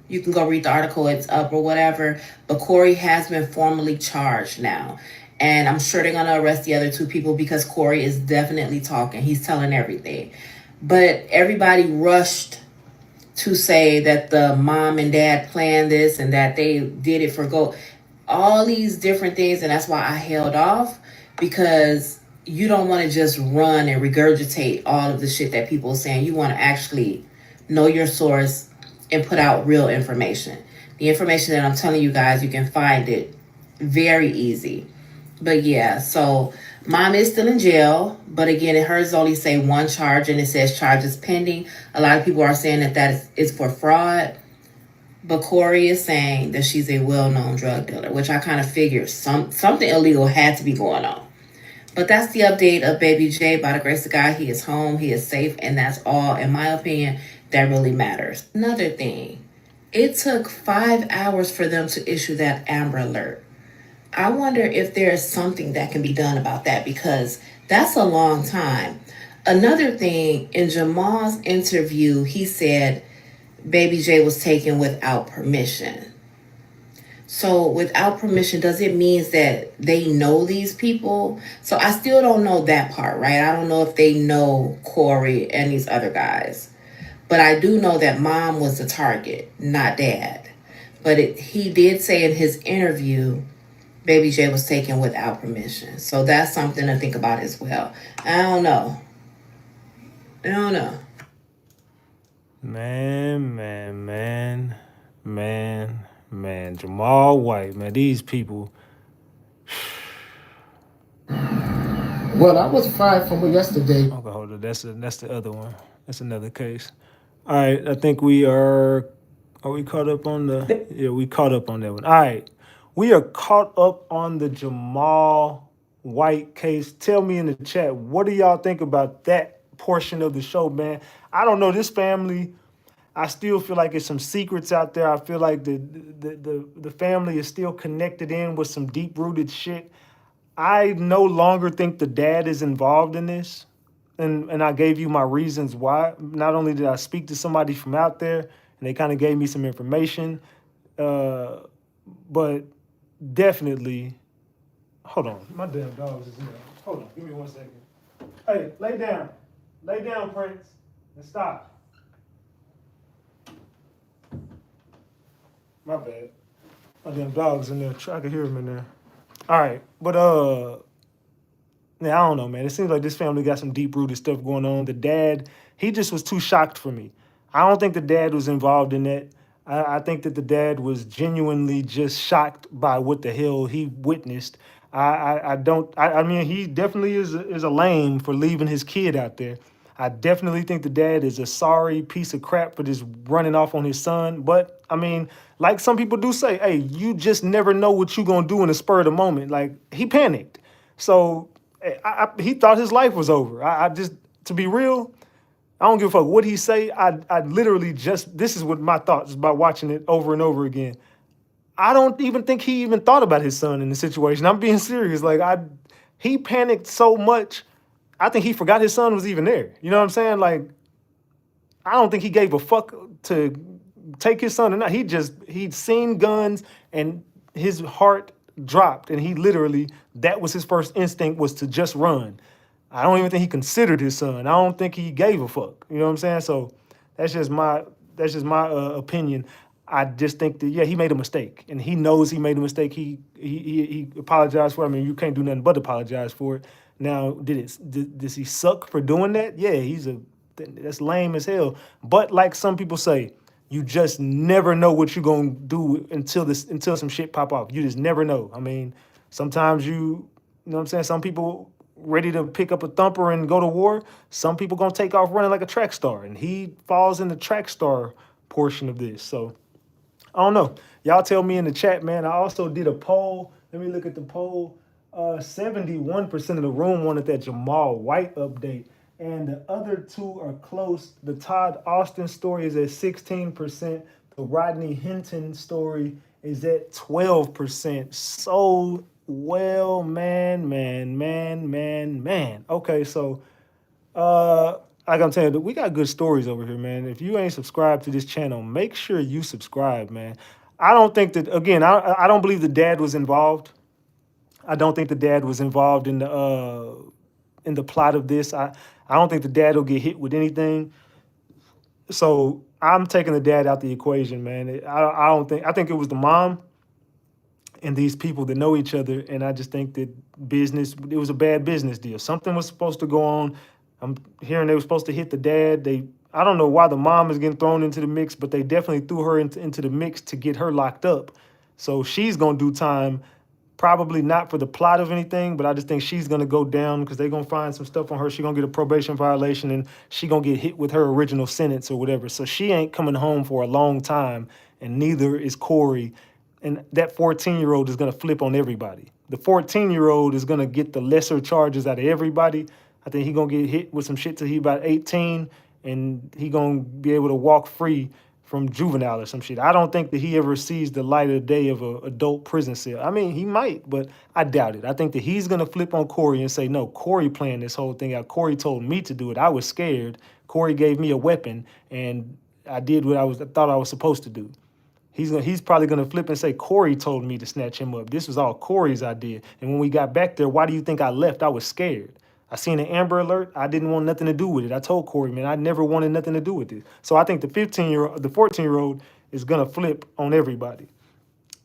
you can go read the article, it's up or whatever. But Corey has been formally charged now. And I'm sure they're going to arrest the other two people because Corey is definitely talking. He's telling everything. But everybody rushed to say that the mom and dad planned this and that they did it for gold. All these different things. And that's why I held off, because you don't want to just run and regurgitate all of the shit that people are saying. You want to actually know your source and put out real information. The information that I'm telling you guys, you can find it very easy. But yeah, so mom is still in jail. But again, hers only say one charge and it says charges pending. A lot of people are saying that is for fraud. But Corey is saying that she's a well-known drug dealer, which I kind of figured something illegal had to be going on. But that's the update of Baby J. By the grace of God, he is home, he is safe, and that's all, in my opinion, that really matters. Another thing, it took 5 hours for them to issue that Amber Alert. I wonder if there is something that can be done about that, because that's a long time. Another thing, in Jamal's interview, he said Baby J was taken without permission. So without permission, does it mean that they know these people? So I still don't know that part, right? I don't know if they know Corey and these other guys. But I do know that mom was the target, not dad. But he did say in his interview, Baby J was taken without permission. So that's something to think about as well. I don't know. Man, Jamal White, man, these people. Well, I was fired from yesterday. Okay, hold on. That's the other one. That's another case. All right, I think we are we caught up on the, yeah, we caught up on that one. All right, we are caught up on the Jamal White case. Tell me in the chat, what do y'all think about that portion of the show, man? I don't know, this family, I still feel like there's some secrets out there. I feel like the family is still connected in with some deep-rooted shit. I no longer think the dad is involved in this. And I gave you my reasons why. Not only did I speak to somebody from out there, and they kind of gave me some information, but definitely, hold on, my damn dogs is in there. Hold on, give me 1 second. Hey, lay down, Prince, and stop. My bad. My damn dog's in there. I can hear him in there. All right, but yeah, I don't know, man. It seems like this family got some deep-rooted stuff going on. The dad, he just was too shocked for me. I don't think the dad was involved in that. I think that the dad was genuinely just shocked by what the hell he witnessed. I mean, he definitely is a lame for leaving his kid out there. I definitely think the dad is a sorry piece of crap for just running off on his son. But, I mean, like some people do say, hey, you just never know what you're going to do in the spur of the moment. Like, he panicked. So he thought his life was over. I just, to be real, I don't give a fuck what he say. I literally just, this is what my thoughts by watching it over and over again. I don't even think he even thought about his son in the situation. I'm being serious. Like, he panicked so much, I think he forgot his son was even there. You know what I'm saying? Like, I don't think he gave a fuck to take his son or not. He'd seen guns and his heart dropped, and he literally, that was his first instinct, was to just run. I don't even think he considered his son. I don't think he gave a fuck. You know what I'm saying? So that's just my opinion. I just think that, yeah, he made a mistake, and he knows he made a mistake. He apologized for it. I mean, you can't do nothing but apologize for it. Now, does he suck for doing that? Yeah, that's lame as hell. But like some people say, you just never know what you're gonna do until some shit pop off. You just never know. I mean, sometimes you know what I'm saying? Some people ready to pick up a thumper and go to war. Some people gonna take off running like a track star, and he falls in the track star portion of this. So I don't know. Y'all tell me in the chat, man. I also did a poll. Let me look at the poll. 71% of the room wanted that Jamal White update, and the other two are close. The Todd Austin story is at 16%. The Rodney Hinton story is at 12%. So Well, man. Okay, so like I'm telling you, we got good stories over here, man. If you ain't subscribed to this channel, make sure you subscribe, man. I don't think that, again, I don't believe the dad was involved. I don't think the dad was involved in the plot of this. I don't think the dad will get hit with anything. So I'm taking the dad out the equation, man. I don't think, I think it was the mom and these people that know each other. And I just think that it was a bad business deal. Something was supposed to go on. I'm hearing they were supposed to hit the dad. I don't know why the mom is getting thrown into the mix, but they definitely threw her into the mix to get her locked up. So she's going to do time, probably not for the plot of anything, but I just think she's going to go down because they're going to find some stuff on her. She's going to get a probation violation and she's going to get hit with her original sentence or whatever. So she ain't coming home for a long time, and neither is Corey. And that 14-year-old is going to flip on everybody. The 14-year-old is going to get the lesser charges out of everybody. I think he's going to get hit with some shit till he about 18, and he going to be able to walk free from juvenile or some shit. I don't think that he ever sees the light of the day of an adult prison cell. I mean, he might, but I doubt it. I think that he's going to flip on Corey and say, no, Corey planned this whole thing out. Corey told me to do it. I was scared. Corey gave me a weapon, and I did what I thought I was supposed to do. He's probably going to flip and say, Corey told me to snatch him up. This was all Corey's idea. And when we got back there, why do you think I left? I was scared. I seen an Amber Alert. I didn't want nothing to do with it. I told Corey, man, I never wanted nothing to do with it. So I think the 14-year-old is going to flip on everybody.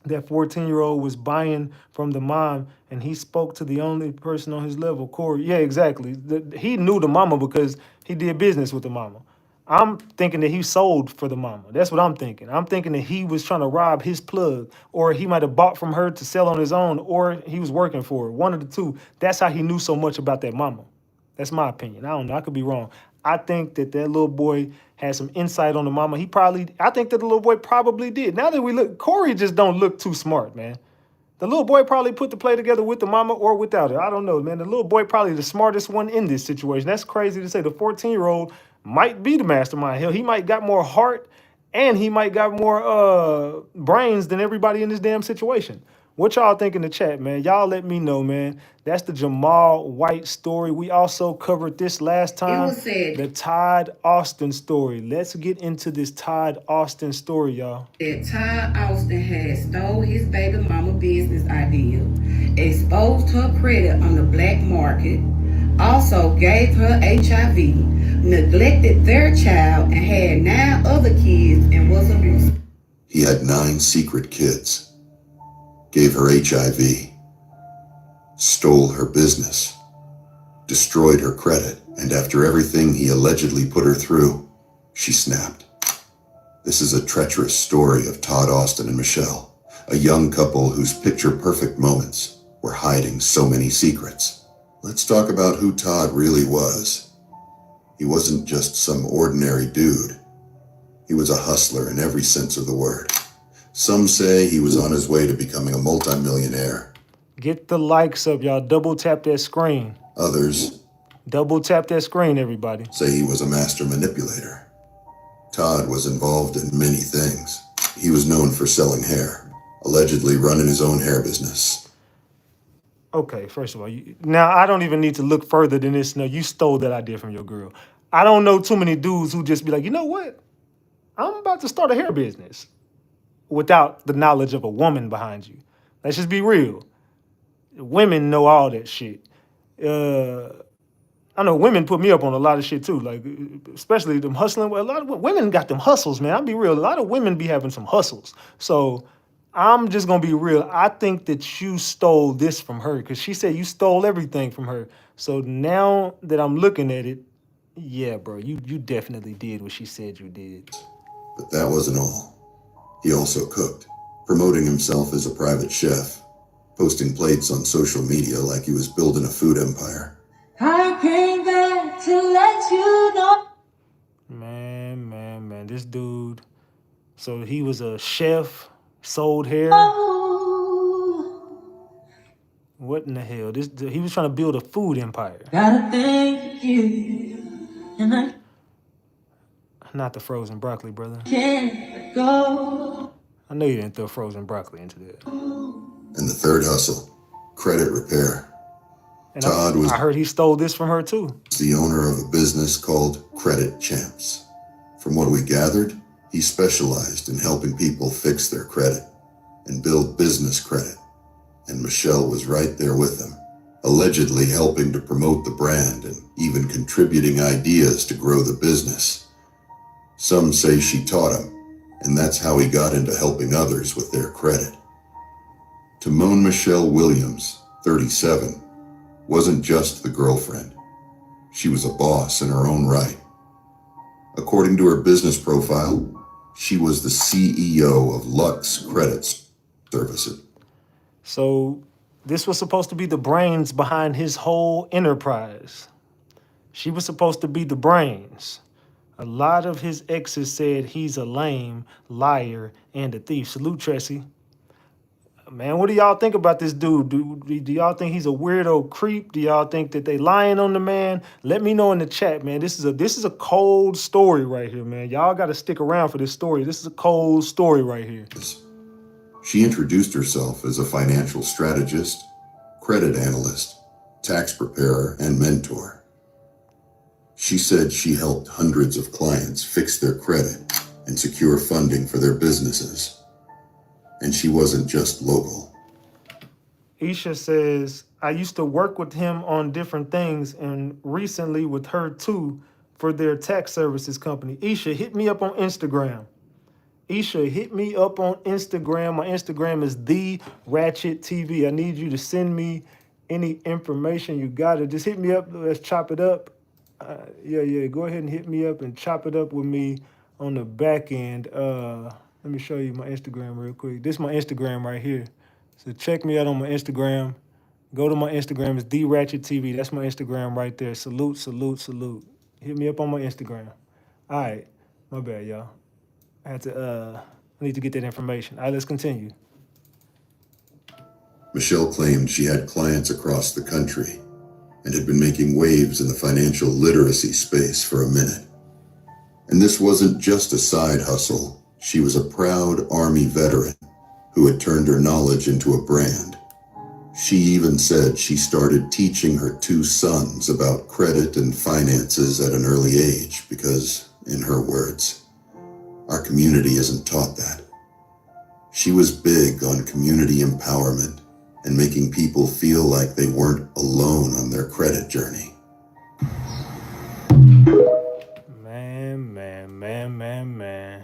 That 14-year-old was buying from the mom, and he spoke to the only person on his level, Corey. Yeah, exactly. He knew the mama because he did business with the mama. I'm thinking that he sold for the mama. That's what I'm thinking. I'm thinking that he was trying to rob his plug, or he might have bought from her to sell on his own, or he was working for her. One of the two. That's how he knew so much about that mama. That's my opinion. I don't know. I could be wrong. I think that little boy had some insight on the mama. I think that the little boy probably did. Now that we look, Corey just don't look too smart, man. The little boy probably put the play together with the mama or without her. I don't know, man. The little boy probably the smartest one in this situation. That's crazy to say. The 14-year-old might be the mastermind. Hell, he might got more heart and he might got more brains than everybody in this damn situation. What y'all think in the chat, man? Y'all let me know, man. That's the Jamal White story. We also covered this last time. The Todd Austin story. Let's get into this Todd Austin story, y'all. That Todd Austin had stole his baby mama business idea, exposed her credit on the black market, also gave her HIV, neglected their child, and had 9 other kids and was abusive. He had 9 secret kids. Gave her HIV, stole her business, destroyed her credit, and after everything he allegedly put her through, she snapped. This is a treacherous story of Todd Austin and Michelle, a young couple whose picture-perfect moments were hiding so many secrets. Let's talk about who Todd really was. He wasn't just some ordinary dude. He was a hustler in every sense of the word. Some say he was on his way to becoming a multimillionaire. Get the likes up, y'all. Double tap that screen. Others double tap that screen, everybody. Say he was a master manipulator. Todd was involved in many things. He was known for selling hair, allegedly running his own hair business. Okay, first of all, now I don't even need to look further than this. No, you stole that idea from your girl. I don't know too many dudes who just be like, you know what? I'm about to start a hair business without the knowledge of a woman behind you. Let's just be real. Women know all that shit. I know women put me up on a lot of shit too, like especially them hustling. A lot of women got them hustles, man. I'll be real. A lot of women be having some hustles. So I'm just gonna be real. I think that you stole this from her because she said you stole everything from her. So now that I'm looking at it, yeah, bro, you definitely did what she said you did. But that wasn't all. He also cooked, promoting himself as a private chef, posting plates on social media like he was building a food empire. I came back to let you know. Man, this dude. So he was a chef, sold hair. What in the hell? He was trying to build a food empire. Gotta thank you. And I Not the frozen broccoli, brother. can't go. I know you didn't throw frozen broccoli into that. And the third hustle, credit repair. And Todd was I heard he stole this from her too. the owner of a business called Credit Champs. From what we gathered, he specialized in helping people fix their credit and build business credit. And Michelle was right there with him, allegedly helping to promote the brand and even contributing ideas to grow the business. Some say she taught him, and that's how he got into helping others with their credit. Timon Michelle Williams, 37, wasn't just the girlfriend. She was a boss in her own right. According to her business profile, she was the CEO of Lux Credit Services. So this was supposed to be the brains behind his whole enterprise. She was supposed to be the brains. A lot of his exes said he's a lame, liar, and a thief. Salute, Tressie. Man, what do y'all think about this dude? Do y'all think he's a weirdo creep? Do y'all think that they lying on the man? Let me know in the chat, man. This is a cold story right here, man. Y'all got to stick around for this story. This is a cold story right here. She introduced herself as a financial strategist, credit analyst, tax preparer, and mentor. She said she helped hundreds of clients fix their credit and secure funding for their businesses. And she wasn't just local. Isha says, I used to work with him on different things and recently with her too for their tax services company. Isha, hit me up on Instagram. Isha, hit me up on Instagram. My Instagram is @RatchetTV. I need you to send me any information you got. Just hit me up. Let's chop it up. Yeah. Go ahead and hit me up and chop it up with me on the back end. Let me show you my Instagram real quick. This is my Instagram right here. So check me out on my Instagram. Go to my Instagram. It's @RatchetTV. That's my Instagram right there. Salute. Hit me up on my Instagram. All right. My bad, y'all. I need to get that information. All right, let's continue. Michelle claimed she had clients across the country and had been making waves in the financial literacy space for a minute. And this wasn't just a side hustle. She was a proud Army veteran who had turned her knowledge into a brand. She even said she started teaching her 2 sons about credit and finances at an early age because, in her words, our community isn't taught that. She was big on community empowerment and making people feel like they weren't alone on their credit journey. Man.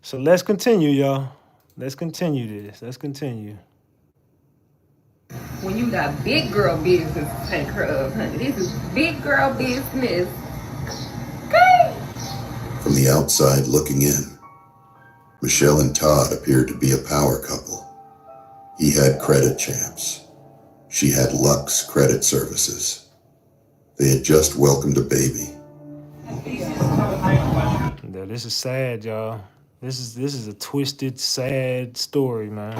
So let's continue, y'all. Let's continue this. Let's continue. When you got big girl business to take care of, honey. This is big girl business. Okay. From the outside looking in, Michelle and Todd appeared to be a power couple. He had Credit Champs. She had Lux Credit Services. They had just welcomed a baby. Yeah, this is sad, y'all. This is a twisted, sad story, man.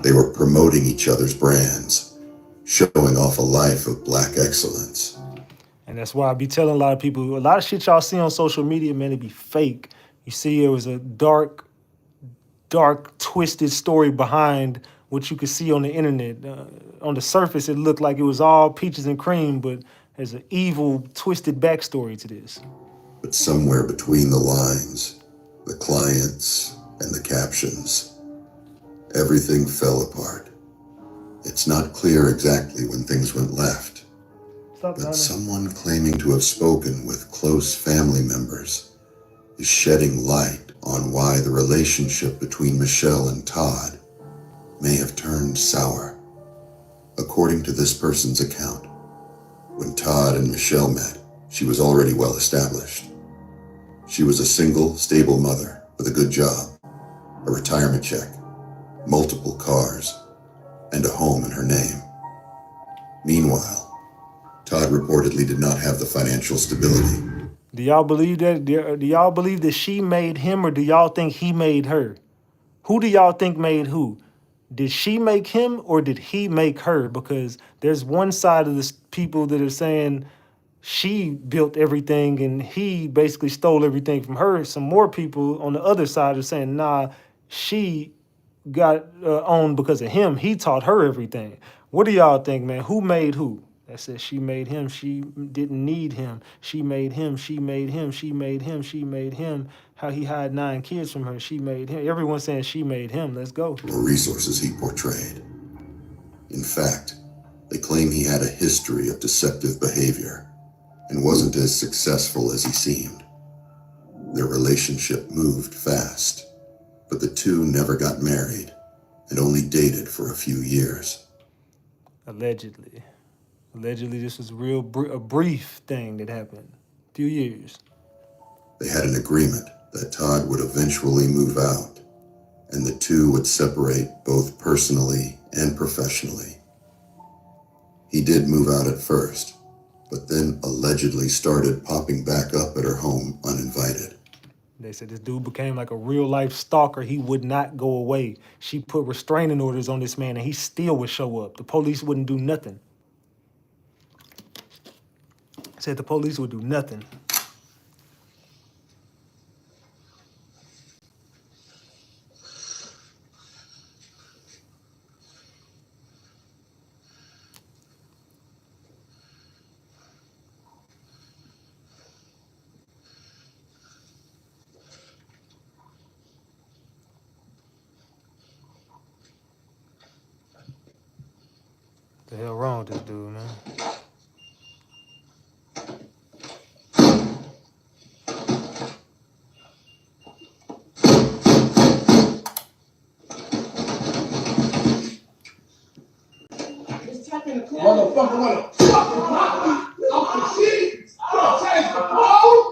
They were promoting each other's brands, showing off a life of Black excellence. And that's why I be telling a lot of people, a lot of shit y'all see on social media, man, it be fake. You see, it was a dark, twisted story behind what you could see on the internet. On the surface, it looked like it was all peaches and cream, but there's an evil, twisted backstory to this. But somewhere between the lines, the clients and the captions, everything fell apart. It's not clear exactly when things went left, but someone claiming to have spoken with close family members is shedding light on why the relationship between Michelle and Todd may have turned sour. According to this person's account, when Todd and Michelle met, she was already well established. She was a single, stable mother with a good job, a retirement check, multiple cars, and a home in her name. Meanwhile, Todd reportedly did not have the financial stability. Do y'all believe that? Do y'all believe that she made him, or do y'all think he made her? Who do y'all think made who? Did she make him, or did he make her? Because there's one side of the people that are saying she built everything and he basically stole everything from her. Some more people on the other side are saying, nah, she got owned because of him. He taught her everything. What do y'all think, man? Who made who? That says she made him. She didn't need him. She made him. She made him. She made him. She made him. How he had 9 kids from her. She made him. Everyone's saying she made him. Let's go. Or resources he portrayed. In fact, they claim he had a history of deceptive behavior and wasn't as successful as he seemed. Their relationship moved fast, but the two never got married and only dated for a few years. Allegedly. Allegedly, this was a brief thing that happened. A few years. They had an agreement that Todd would eventually move out, and the two would separate both personally and professionally. He did move out at first, but then allegedly started popping back up at her home uninvited. They said this dude became like a real life stalker. He would not go away. She put restraining orders on this man and he still would show up. The police wouldn't do nothing. Said the police would do nothing. What the hell wrong with this dude, man? Motherfucker wanna fucking pop me off the sheet. You gonna change the code?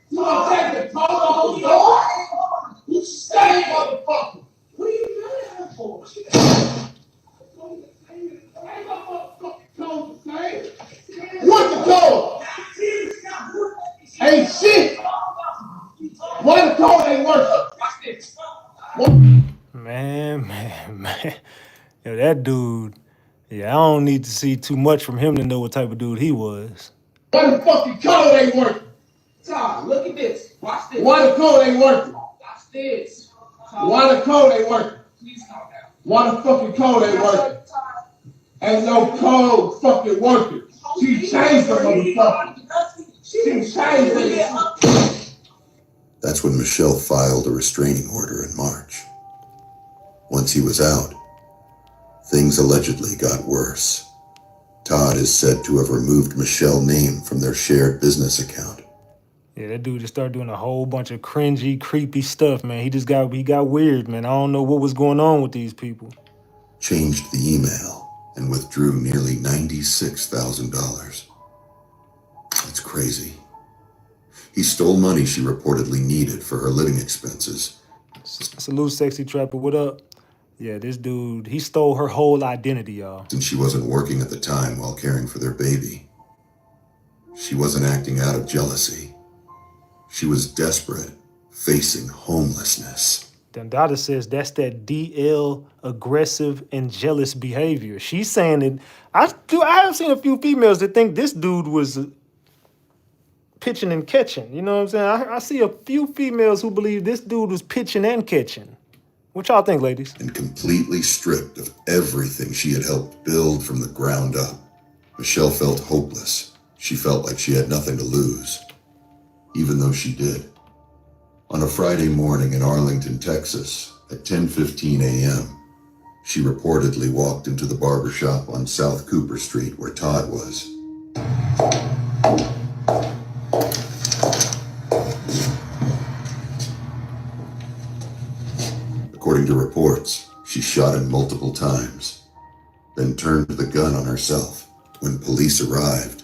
You gonna take the code off the door? You stay, motherfucker. What are you doing that for? What the code? Ain't shit. Why the code ain't working? Man. Yo, that dude. Yeah, I don't need to see too much from him to know what type of dude he was. Why the fucking code ain't working? Todd, look at this. Watch this. Why the code ain't working? Watch this. Why the code ain't working? Please calm down. Why the fucking code ain't working? Ain't no code fucking working. She changed the motherfucker. She changed it. That's when Michelle filed a restraining order in March. Once he was out, things allegedly got worse. Todd is said to have removed Michelle's name from their shared business account. Yeah, that dude just started doing a whole bunch of cringy, creepy stuff, man. He got weird, man. I don't know what was going on with these people. Changed the email and withdrew nearly $96,000. That's crazy. He stole money she reportedly needed for her living expenses. Salute, Sexy Trapper. What up? Yeah, this dude, he stole her whole identity, y'all. Since she wasn't working at the time while caring for their baby. She wasn't acting out of jealousy. She was desperate, facing homelessness. Dada says that's that DL aggressive and jealous behavior. She's saying that I have seen a few females that think this dude was pitching and catching. You know what I'm saying? I see a few females who believe this dude was pitching and catching. What y'all think, ladies? And completely stripped of everything she had helped build from the ground up. Michelle felt hopeless. She felt like she had nothing to lose, even though she did. On a Friday morning in Arlington, Texas, at 10:15 a.m., she reportedly walked into the barbershop on South Cooper Street where Todd was. According to reports, she shot him multiple times, then turned the gun on herself. When police arrived,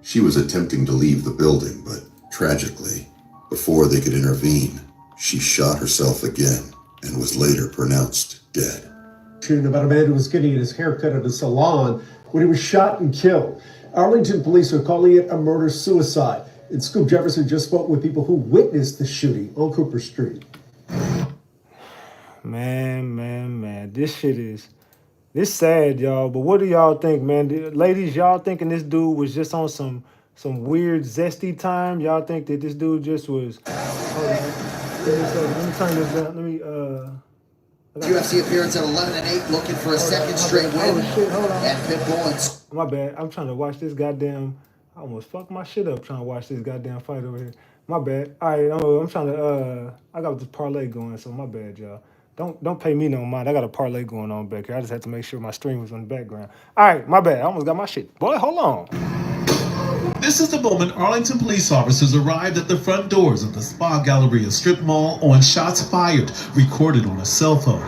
she was attempting to leave the building, but tragically, before they could intervene, she shot herself again and was later pronounced dead. Shooting about a man who was getting his hair cut at a salon when he was shot and killed. Arlington police are calling it a murder-suicide. And Scoop Jefferson just spoke with people who witnessed the shooting on Cooper Street. Man. This sad, y'all. But what do y'all think, man? Ladies, y'all thinking this dude was just on some weird zesty time? Y'all think that this dude just was... Let me turn this down. Let me UFC appearance at 11-8, looking for a second straight win. And Pitbull and My bad. I'm trying to watch this goddamn. I almost fucked my shit up trying to watch this goddamn fight over here. My bad. All right, I'm trying to. I got this parlay going, so my bad, y'all. Don't pay me no mind. I got a parlay going on back here. I just had to make sure my stream was in the background. All right, my bad. I almost got my shit. Boy, hold on. This is the moment Arlington police officers arrived at the front doors of the Spa Galleria strip mall on shots fired, recorded on a cell phone.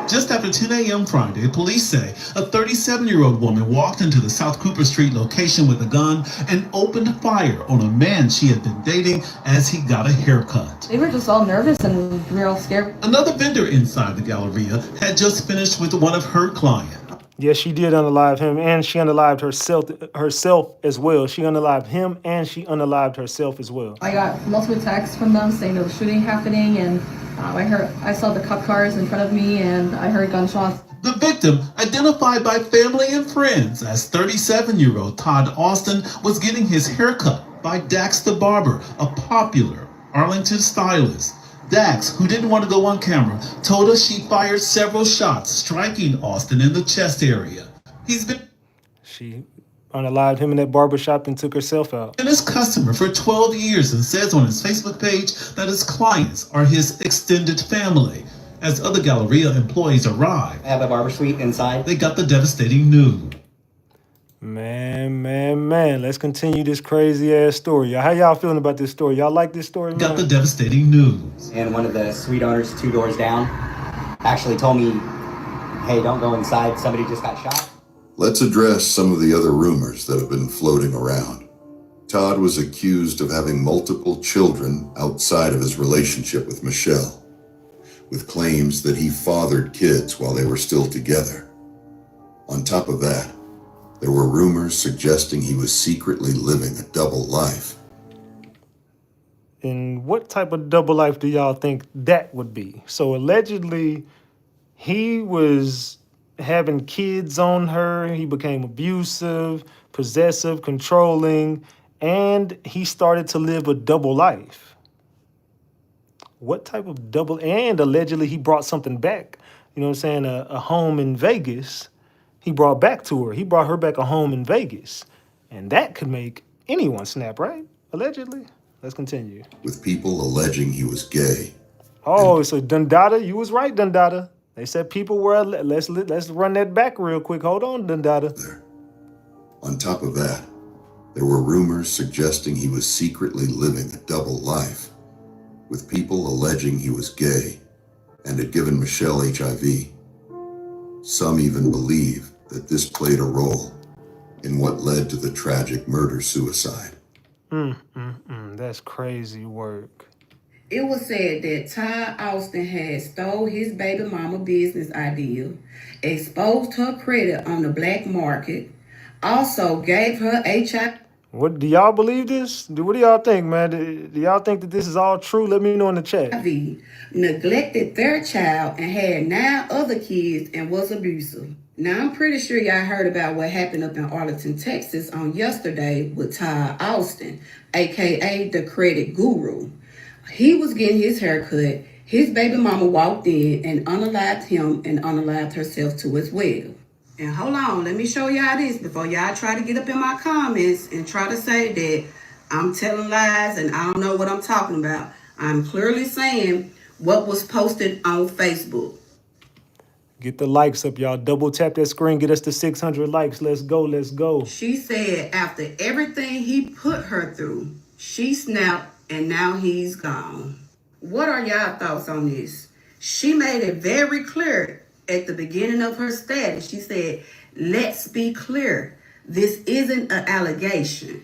Just after 10 a.m. Friday, police say a 37-year-old woman walked into the South Cooper Street location with a gun and opened fire on a man she had been dating as he got a haircut. They were just all nervous and real scared. Another vendor inside the Galleria had just finished with one of her clients. Yes, she did unalive him, and she unalived herself as well. She unalived him, and she unalived herself as well. I got multiple texts from them saying there was shooting happening, and I saw the cop cars in front of me, and I heard gunshots. The victim, identified by family and friends as 37-year-old Todd Austin, was getting his haircut by Dax the barber, a popular Arlington stylist. Dax, who didn't want to go on camera, told us she fired several shots, striking Austin in the chest area. She unalived him in that barbershop and took herself out. Been his customer for 12 years and says on his Facebook page that his clients are his extended family. As other Galleria employees arrive, I have a barber suite inside. They got the devastating news. Man. Let's continue this crazy ass story. How y'all feeling about this story? Y'all like this story, man? Got the devastating news. And one of the suite owners 2 doors down actually told me, hey, don't go inside. Somebody just got shot. Let's address some of the other rumors that have been floating around. Todd was accused of having multiple children outside of his relationship with Michelle, with claims that he fathered kids while they were still together. On top of that, there were rumors suggesting he was secretly living a double life. And what type of double life do y'all think that would be? So allegedly, he was having kids on her. He became abusive, possessive, controlling, and he started to live a double life. What type of double? And allegedly, he brought something back. You know what I'm saying? A home in Vegas. He brought back to her. He brought her back a home in Vegas. And that could make anyone snap, right? Allegedly. Let's continue. With people alleging he was gay. Oh, so Dundada, you was right, Dundada. They said people were, let's run that back real quick. Hold on, Dundada. On top of that, there were rumors suggesting he was secretly living a double life, with people alleging he was gay and had given Michelle HIV. Some even believe that this played a role in what led to the tragic murder-suicide. That's crazy work. It was said that Todd Austin had stole his baby mama business idea, exposed her credit on the black market, also gave her HIV. What do y'all believe this? What do y'all think, man? Do y'all think that this is all true? Let me know in the chat. Neglected their child and had 9 other kids and was abusive. Now, I'm pretty sure y'all heard about what happened up in Arlington, Texas on yesterday with Todd Austin, aka the credit guru. He was getting his haircut. His baby mama walked in and unalived him and unalived herself too as well. And hold on, let me show y'all this before y'all try to get up in my comments and try to say that I'm telling lies and I don't know what I'm talking about. I'm clearly saying what was posted on Facebook. Get the likes up, y'all. Double tap that screen. Get us to 600 likes. Let's go. Let's go. She said after everything he put her through, she snapped and now he's gone. What are y'all thoughts on this? She made it very clear at the beginning of her status. She said, let's be clear. This isn't an allegation.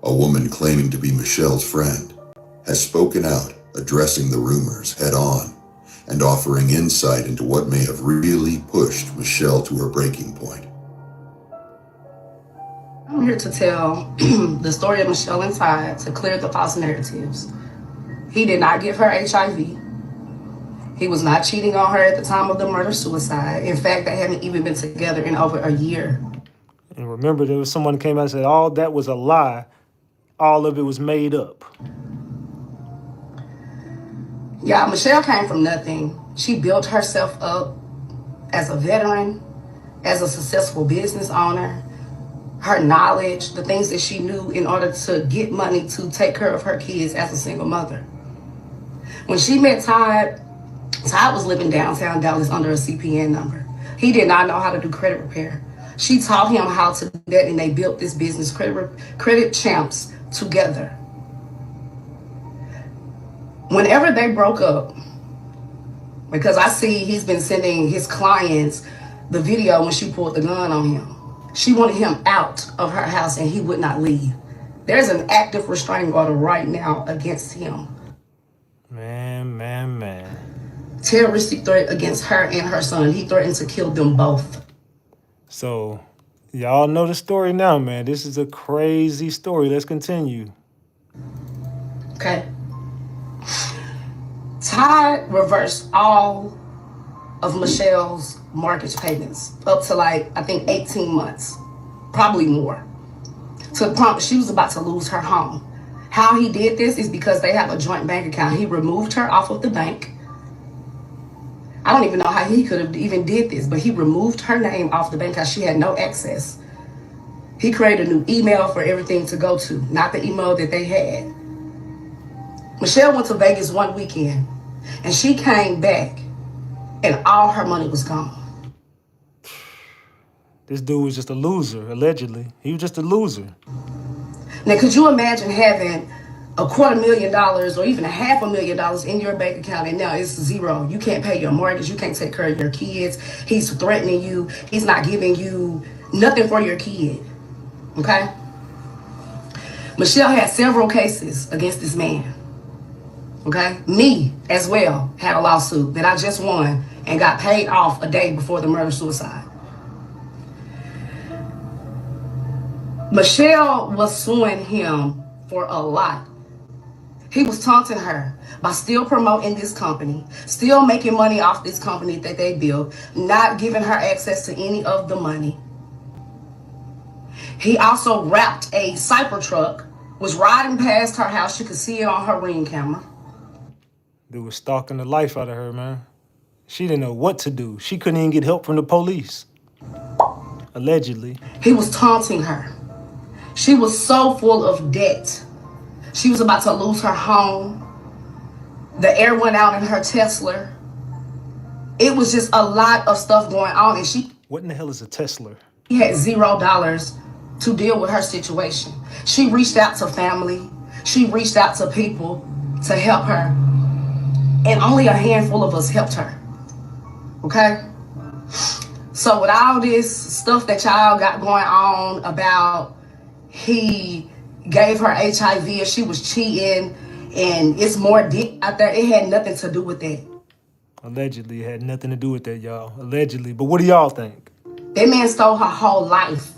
A woman claiming to be Michelle's friend has spoken out, addressing the rumors head on and offering insight into what may have really pushed Michelle to her breaking point. I'm here to tell the story of Michelle and Todd to clear the false narratives. He did not give her HIV. He was not cheating on her at the time of the murder-suicide. In fact, they haven't even been together in over a year. And remember, there was someone who came out and said, all that was a lie. All of it was made up. Yeah, Michelle came from nothing. She built herself up as a veteran, as a successful business owner. Her knowledge, the things that she knew in order to get money to take care of her kids as a single mother. When she met Todd, Todd was living downtown Dallas under a CPN number. He did not know how to do credit repair. She taught him how to do that, and they built this business, Credit Champs, together. Whenever they broke up, because I see he's been sending his clients the video when she pulled the gun on him. She wanted him out of her house and he would not leave. There's an active restraining order right now against him. Man. Terroristic threat against her and her son. He threatened to kill them both. So, y'all know the story now, man. This is a crazy story. Let's continue. Okay. Todd reversed all of Michelle's mortgage payments up to I think 18 months, probably more. To the point she was about to lose her home. How he did this is because they have a joint bank account. He removed her off of the bank. I don't even know how he could have even did this, but he removed her name off the bank because she had no access. He created a new email for everything to go to, not the email that they had. Michelle went to Vegas one weekend and she came back and all her money was gone. This dude was just a loser, allegedly. He was just a loser. Now, could you imagine having $250,000 or even $500,000 in your bank account and now it's zero? You can't pay your mortgage. You can't take care of your kids. He's threatening you. He's not giving you nothing for your kid. Okay? Michelle had several cases against this man. Okay? Me, as well, had a lawsuit that I just won and got paid off a day before the murder-suicide. Michelle was suing him for a lot. He was taunting her by still promoting this company, still making money off this company that they built, not giving her access to any of the money. He also wrapped a Cybertruck, was riding past her house. You could see it on her Ring camera. Dude was stalking the life out of her, man. She didn't know what to do. She couldn't even get help from the police. Allegedly. He was taunting her. She was so full of debt. She was about to lose her home. The air went out in her Tesla. It was just a lot of stuff going on, and she... What in the hell is a Tesla? She had $0 to deal with her situation. She reached out to family. She reached out to people to help her. And only a handful of us helped her. Okay? So with all this stuff that y'all got going on about he gave her HIV and she was cheating and it's more dick out there, it had nothing to do with that. Allegedly, it had nothing to do with that, y'all. Allegedly. But what do y'all think? That man stole her whole life.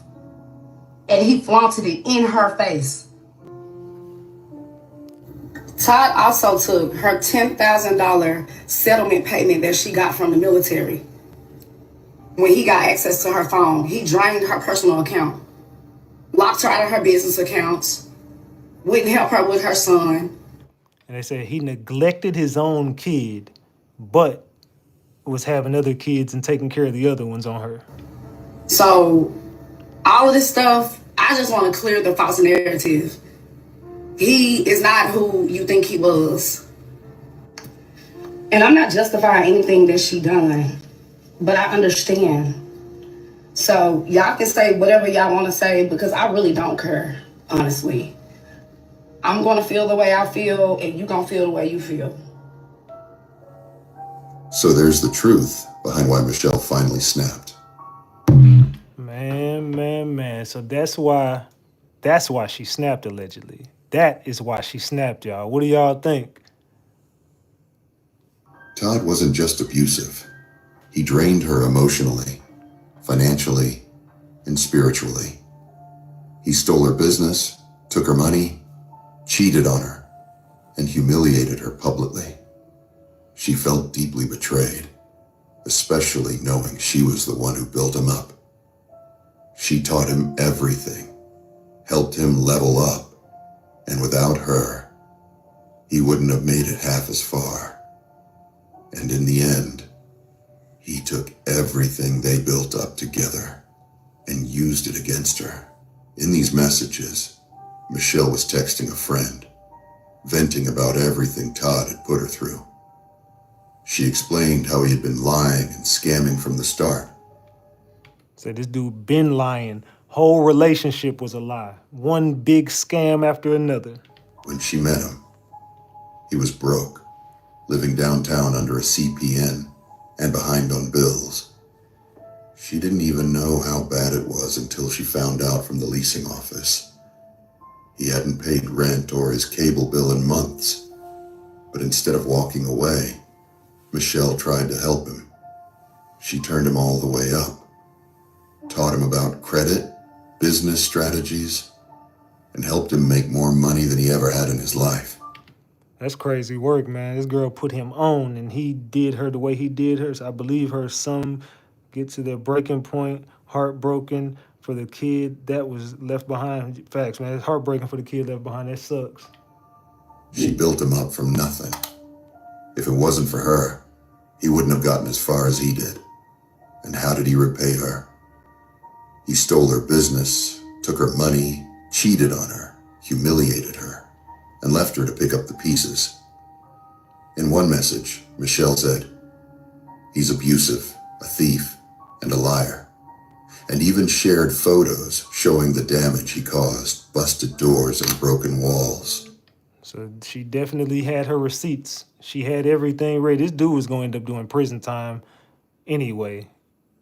And he flaunted it in her face. Todd also took her $10,000 settlement payment that she got from the military. When he got access to her phone, he drained her personal account, locked her out of her business accounts, wouldn't help her with her son. And they said he neglected his own kid, but was having other kids and taking care of the other ones on her. So all of this stuff, I just want to clear the false narrative. He is not who you think he was. And I'm not justifying anything that she done, but I understand. So y'all can say whatever y'all want to say because I really don't care, honestly. I'm going to feel the way I feel and you're going to feel the way you feel. So there's the truth behind why Michelle finally snapped. Man. So that's why she snapped, allegedly. That is why she snapped, y'all. What do y'all think? Todd wasn't just abusive. He drained her emotionally, financially, and spiritually. He stole her business, took her money, cheated on her, and humiliated her publicly. She felt deeply betrayed, especially knowing she was the one who built him up. She taught him everything, helped him level up, and without her, he wouldn't have made it half as far. And in the end, he took everything they built up together and used it against her. In these messages, Michelle was texting a friend, venting about everything Todd had put her through. She explained how he had been lying and scamming from the start. So this dude been lying. Whole relationship was a lie. One big scam after another. When she met him, he was broke, living downtown under a CPN and behind on bills. She didn't even know how bad it was until she found out from the leasing office. He hadn't paid rent or his cable bill in months, but instead of walking away, Michelle tried to help him. She turned him all the way up, taught him about credit, business strategies, and helped him make more money than he ever had in his life. That's crazy work, man. This girl put him on, and he did her the way he did her. So I believe her son get to their breaking point, heartbroken for the kid that was left behind. Facts, man. It's heartbreaking for the kid left behind. That sucks. She built him up from nothing. If it wasn't for her, he wouldn't have gotten as far as he did. And how did he repay her? He stole her business, took her money, cheated on her, humiliated her, and left her to pick up the pieces. In one message, Michelle said, "He's abusive, a thief, and a liar," and even shared photos showing the damage he caused, busted doors and broken walls. So she definitely had her receipts. She had everything ready. This dude was going to end up doing prison time anyway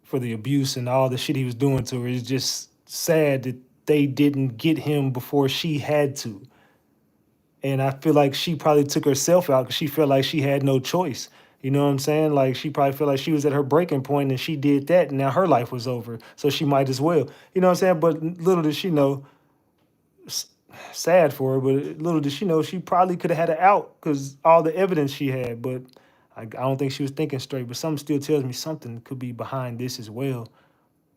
for the abuse and all the shit he was doing to her. It's just sad that they didn't get him before she had to. And I feel like she probably took herself out because she felt like she had no choice. You know what I'm saying? Like, she probably felt like she was at her breaking point and she did that and now her life was over. So she might as well. You know what I'm saying? But little did she know, sad for her, but little did she know she probably could have had an out because all the evidence she had. But I don't think she was thinking straight. But something still tells me something could be behind this as well.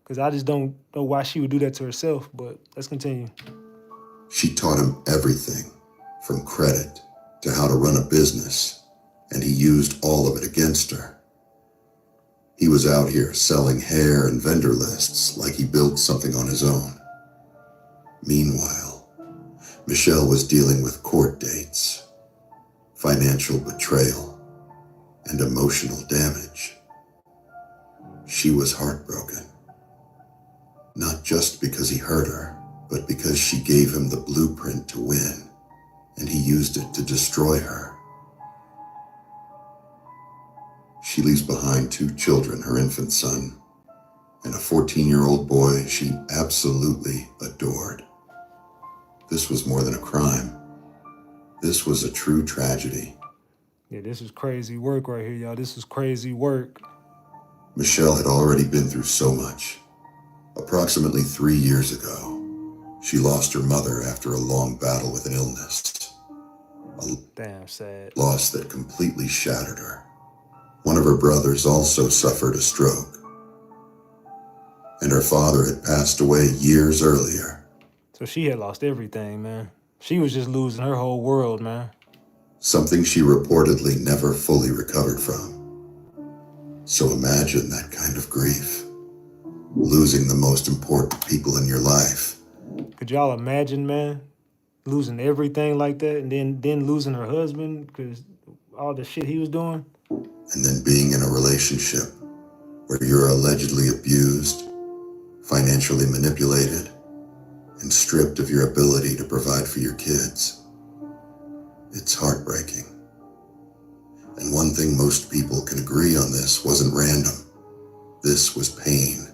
Because I just don't know why she would do that to herself. But let's continue. She taught him everything, from credit to how to run a business, and he used all of it against her. He was out here selling hair and vendor lists like he built something on his own. Meanwhile, Michelle was dealing with court dates, financial betrayal, and emotional damage. She was heartbroken, not just because he hurt her, but because she gave him the blueprint to win, and he used it to destroy her. She leaves behind 2 children, her infant son, and a 14-year-old boy she absolutely adored. This was more than a crime. This was a true tragedy. Yeah, this is crazy work right here, y'all. This is crazy work. Michelle had already been through so much. Approximately 3 years ago, she lost her mother after a long battle with an illness. Damn sad. Loss that completely shattered her. One of her brothers also suffered a stroke, and her father had passed away years earlier. So she had lost everything, man. She was just losing her whole world, man. Something she reportedly never fully recovered from. So imagine that kind of grief. Losing the most important people in your life. Could y'all imagine, man? Losing everything like that and then losing her husband because all the shit he was doing? And then being in a relationship where you're allegedly abused, financially manipulated, and stripped of your ability to provide for your kids. It's heartbreaking. And one thing most people can agree on this wasn't random. This was pain.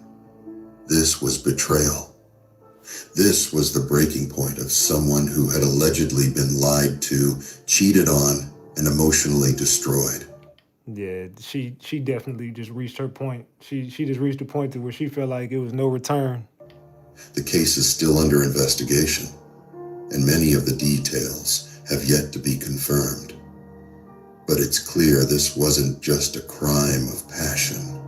This was betrayal. This was the breaking point of someone who had allegedly been lied to, cheated on, and emotionally destroyed. Yeah, she definitely just reached her point. She just reached a point to where she felt like it was no return. The case is still under investigation, and many of the details have yet to be confirmed. But it's clear this wasn't just a crime of passion.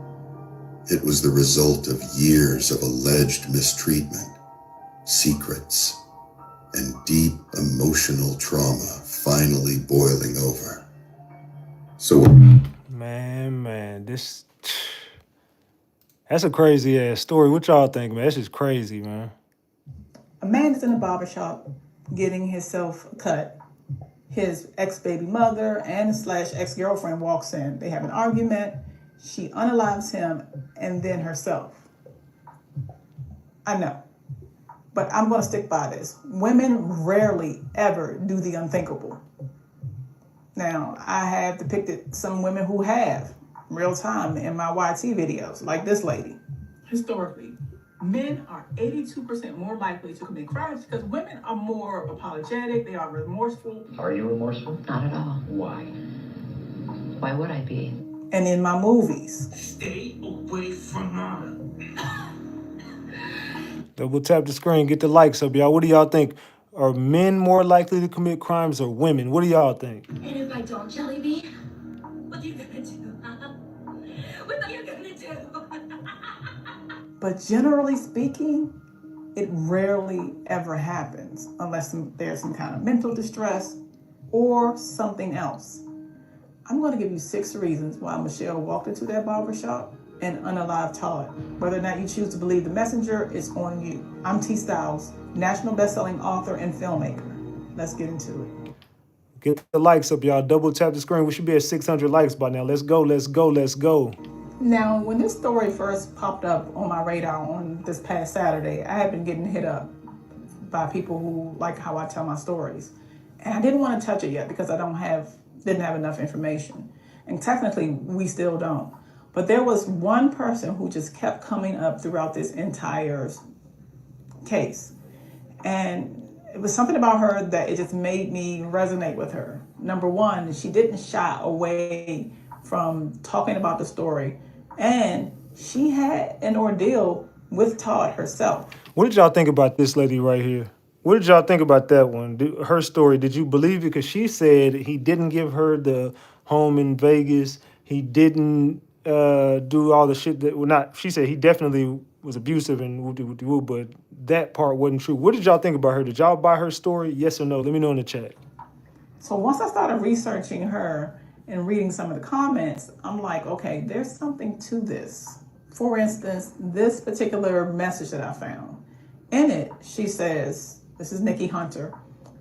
It was the result of years of alleged mistreatment, secrets, and deep emotional trauma finally boiling over. So, Man, Man, that's a crazy ass story. What y'all think, man? That's just crazy, man. A man is in a barbershop getting himself cut. His ex-baby mother and slash ex-girlfriend walks in. They have an argument. She unalives him and then herself. I know, but I'm going to stick by this. Women rarely ever do the unthinkable. Now, I have depicted some women who have real time in my YT videos, like this lady. Historically, men are 82% more likely to commit crimes because women are more apologetic, they are remorseful. Are you remorseful? Not at all. Why? Why would I be? And in my movies. Stay away from her. Double tap the screen, get the likes up, y'all. What do y'all think? Are men more likely to commit crimes or women? What do y'all think? And if I don't, Jelly Bean, what are you gonna do? Huh? What are you gonna do? But generally speaking, it rarely ever happens unless there's some kind of mental distress or something else. I'm going to give you 6 reasons why Michelle walked into that barbershop and unalived Todd. Whether or not you choose to believe the messenger, it's on you. I'm T Styles, national best-selling author and filmmaker. Let's get into it. Get the likes up, y'all. Double tap the screen. We should be at 600 likes by now. Let's go, let's go, let's go. Now, when this story first popped up on my radar on this past Saturday, I had been getting hit up by people who like how I tell my stories. And I didn't want to touch it yet because I didn't have enough information. And technically, we still don't. But there was one person who just kept coming up throughout this entire case. And it was something about her that it just made me resonate with her. Number one, she didn't shy away from talking about the story. And she had an ordeal with Todd herself. What did y'all think about this lady right here? What did y'all think about that one? Her story, did you believe it? Because she said he didn't give her the home in Vegas. He didn't do all the shit that, well, not, she said he definitely was abusive and woo-de-woo-de-woo, but that part wasn't true. What did y'all think about her? Did y'all buy her story? Yes or no? Let me know in the chat. So once I started researching her and reading some of the comments, I'm like, okay, there's something to this. For instance, this particular message that I found. In it, she says, this is Nikki Hunter,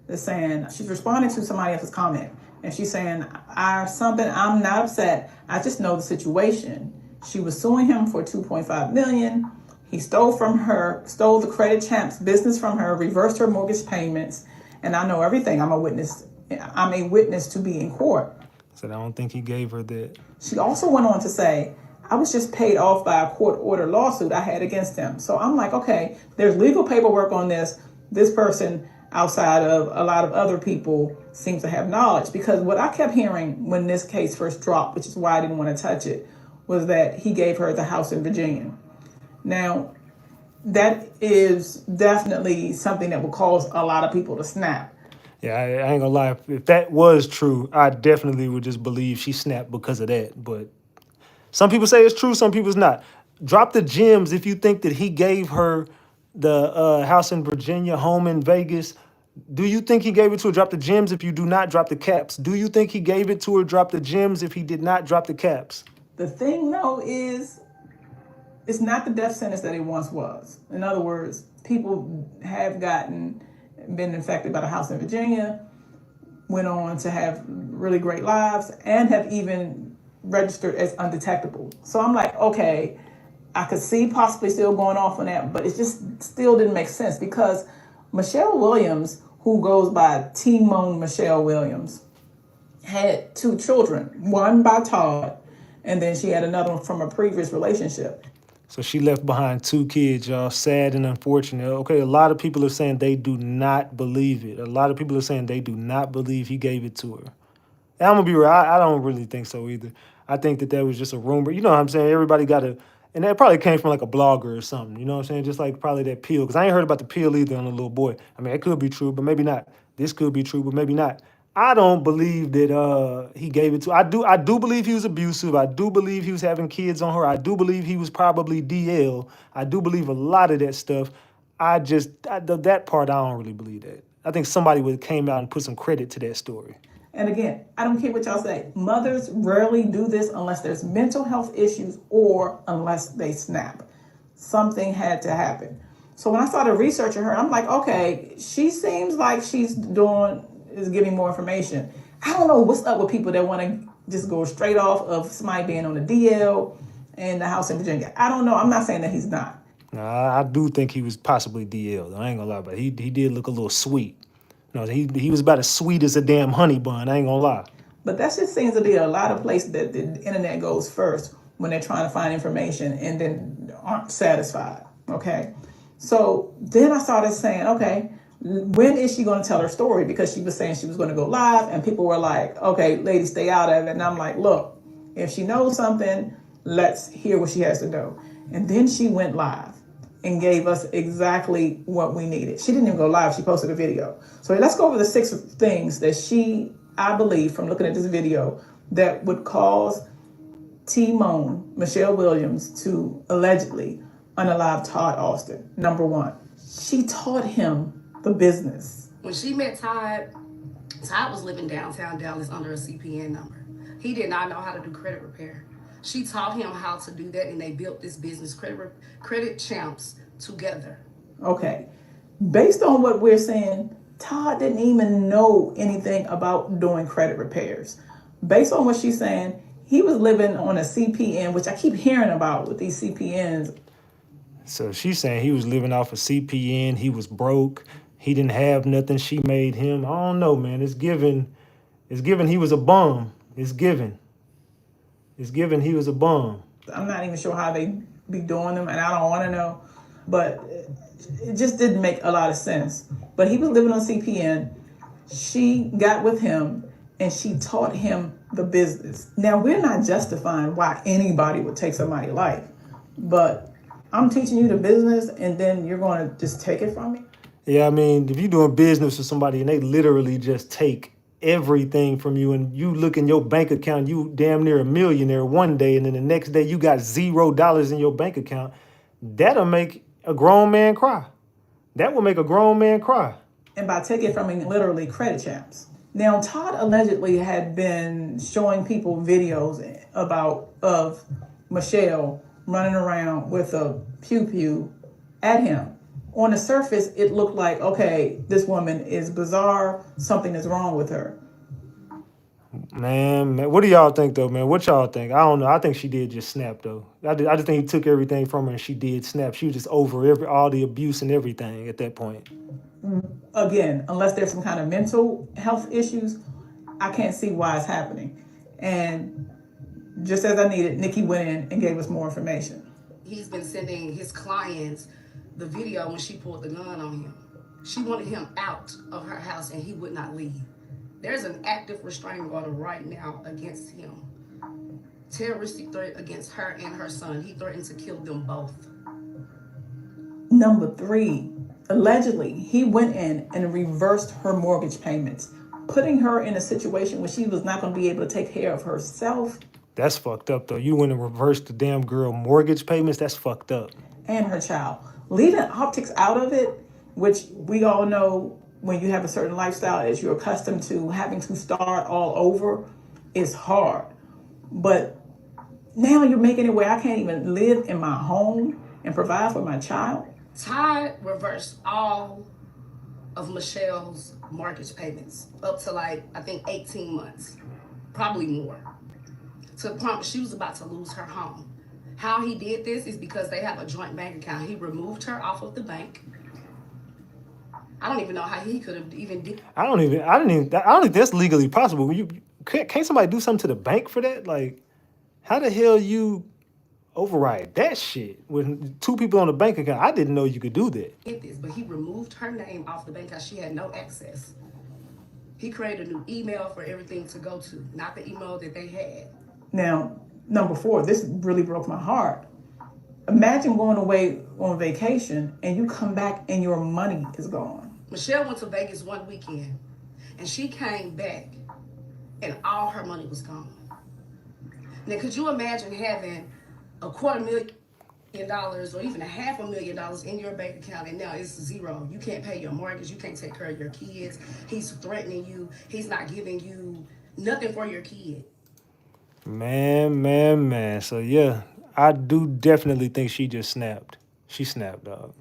is saying, she's responding to somebody else's comment. And she's saying, I'm not upset. I just know the situation. She was suing him for $2.5 million. He stole the Credit Champs business from her, reversed her mortgage payments. And I know everything. I'm a witness to be in court. So I don't think he gave her that. She also went on to say, I was just paid off by a court order lawsuit I had against him. So I'm like, okay, there's legal paperwork on this. This person, outside of a lot of other people, seems to have knowledge. Because what I kept hearing when this case first dropped, which is why I didn't want to touch it, was that he gave her the house in Virginia. Now, that is definitely something that will cause a lot of people to snap. Yeah, I ain't gonna lie. If that was true, I definitely would just believe she snapped because of that. But some people say it's true, some people's not. Drop the gems if you think that he gave her the house in Virginia, home in Vegas. Do you think he gave it to her? Drop the gems if you do not. Drop the caps. Do you think he gave it to her? Drop the gems if he did not. Drop the caps. The thing, though, is it's not the death sentence that it once was. In other words, people have been infected by the house in Virginia, went on to have really great lives, and have even registered as undetectable. So I'm like, okay, I could see possibly still going off on that, but it just still didn't make sense because Michelle Williams, who goes by Timon Michelle Williams, had 2 children, one by Todd, and then she had another one from a previous relationship. So she left behind 2 kids, y'all. Sad and unfortunate. Okay, a lot of people are saying they do not believe it. A lot of people are saying they do not believe he gave it to her. And I'm going to be real. I don't really think so either. I think that was just a rumor. You know what I'm saying? Everybody got to... And that probably came from like a blogger or something. You know what I'm saying? Just like probably that pill. Because I ain't heard about the pill either on the little boy. I mean, it could be true, but maybe not. This could be true, but maybe not. I don't believe that he gave it to her. I do believe he was abusive. I do believe he was having kids on her. I do believe he was probably DL. I do believe a lot of that stuff. That part, I don't really believe that. I think somebody would have came out and put some credit to that story. And again, I don't care what y'all say. Mothers rarely do this unless there's mental health issues or unless they snap. Something had to happen. So when I started researching her, I'm like, okay, she seems like she's giving more information. I don't know what's up with people that want to just go straight off of somebody being on the DL and the house in Virginia. I don't know. I'm not saying that he's not. Nah, I do think he was possibly DL. I ain't gonna lie, but he did look a little sweet. No, he was about as sweet as a damn honey bun. I ain't gonna lie. But that just seems to be a lot of places that the internet goes first when they're trying to find information and then aren't satisfied. Okay. So then I started saying, okay, when is she going to tell her story? Because she was saying she was going to go live, and people were like, okay, lady, stay out of it. And I'm like, look, if she knows something, let's hear what she has to do. And then she went live and gave us exactly what we needed. She didn't even go live. She posted a video. So let's go over the 6 things that I believe from looking at this video, that would cause T-Moan, Michelle Williams, to allegedly unalive Todd Austin. Number 1, she taught him the business. When she met Todd was living downtown Dallas under a CPN number. He did not know how to do credit repair. She taught him how to do that, and they built this business, Credit Champs, together. Okay. Based on what we're saying, Todd didn't even know anything about doing credit repairs. Based on what she's saying, he was living on a CPN, which I keep hearing about with these CPNs. So she's saying he was living off a CPN. He was broke. He didn't have nothing. She made him. I don't know, man. It's given he was a bum. It's given he was a bum. I'm not even sure how they be doing them, and I don't want to know. But it just didn't make a lot of sense. But he was living on CPN. She got with him, and she taught him the business. Now, we're not justifying why anybody would take somebody's life, but I'm teaching you the business, and then you're going to just take it from me? Yeah, I mean, if you're doing business with somebody and they literally just take everything from you, and you look in your bank account, you damn near a millionaire one day, and then the next day you got $0 in your bank account, that'll make a grown man cry. That will make a grown man cry. And by taking from him, literally Credit Champs. Now, Todd allegedly had been showing people videos of Michelle running around with a pew-pew at him. On the surface, it looked like, okay, this woman is bizarre. Something is wrong with her. Man, what do y'all think, though, man? What y'all think? I don't know. I think she did just snap, though. I just think he took everything from her and she did snap. She was just over all the abuse and everything at that point. Again, unless there's some kind of mental health issues, I can't see why it's happening. And just as I needed, Nikki went in and gave us more information. He's been sending his clients the video when she pulled the gun on him. She wanted him out of her house, and he would not leave. There's an active restraining order right now against him. Terroristic threat against her and her son. He threatened to kill them both. Number 3, allegedly, he went in and reversed her mortgage payments, putting her in a situation where she was not going to be able to take care of herself. That's fucked up, though. You went and reversed the damn girl mortgage payments. That's fucked up. And her child. Leaving optics out of it, which we all know when you have a certain lifestyle as you're accustomed to, having to start all over is hard. But now you're making it where I can't even live in my home and provide for my child. Todd reversed all of Michelle's mortgage payments up to I think 18 months, probably more. To the point she was about to lose her home. How he did this is because they have a joint bank account. He removed her off of the bank. I don't even know how he could have even did. I don't think that's legally possible. Can't somebody do something to the bank for that? Like, how the hell you override that shit with 2 people on the bank account? I didn't know you could do that. But he removed her name off the bank because she had no access. He created a new email for everything to go to, not the email that they had. Now, number 4, this really broke my heart. Imagine going away on vacation and you come back and your money is gone. Michelle went to Vegas one weekend and she came back and all her money was gone. Now, could you imagine having $250,000 or even $500,000 in your bank account, and now it's zero. You can't pay your mortgage. You can't take care of your kids. He's threatening you. He's not giving you nothing for your kid. Man. So yeah, I do definitely think she just snapped. She snapped, dog.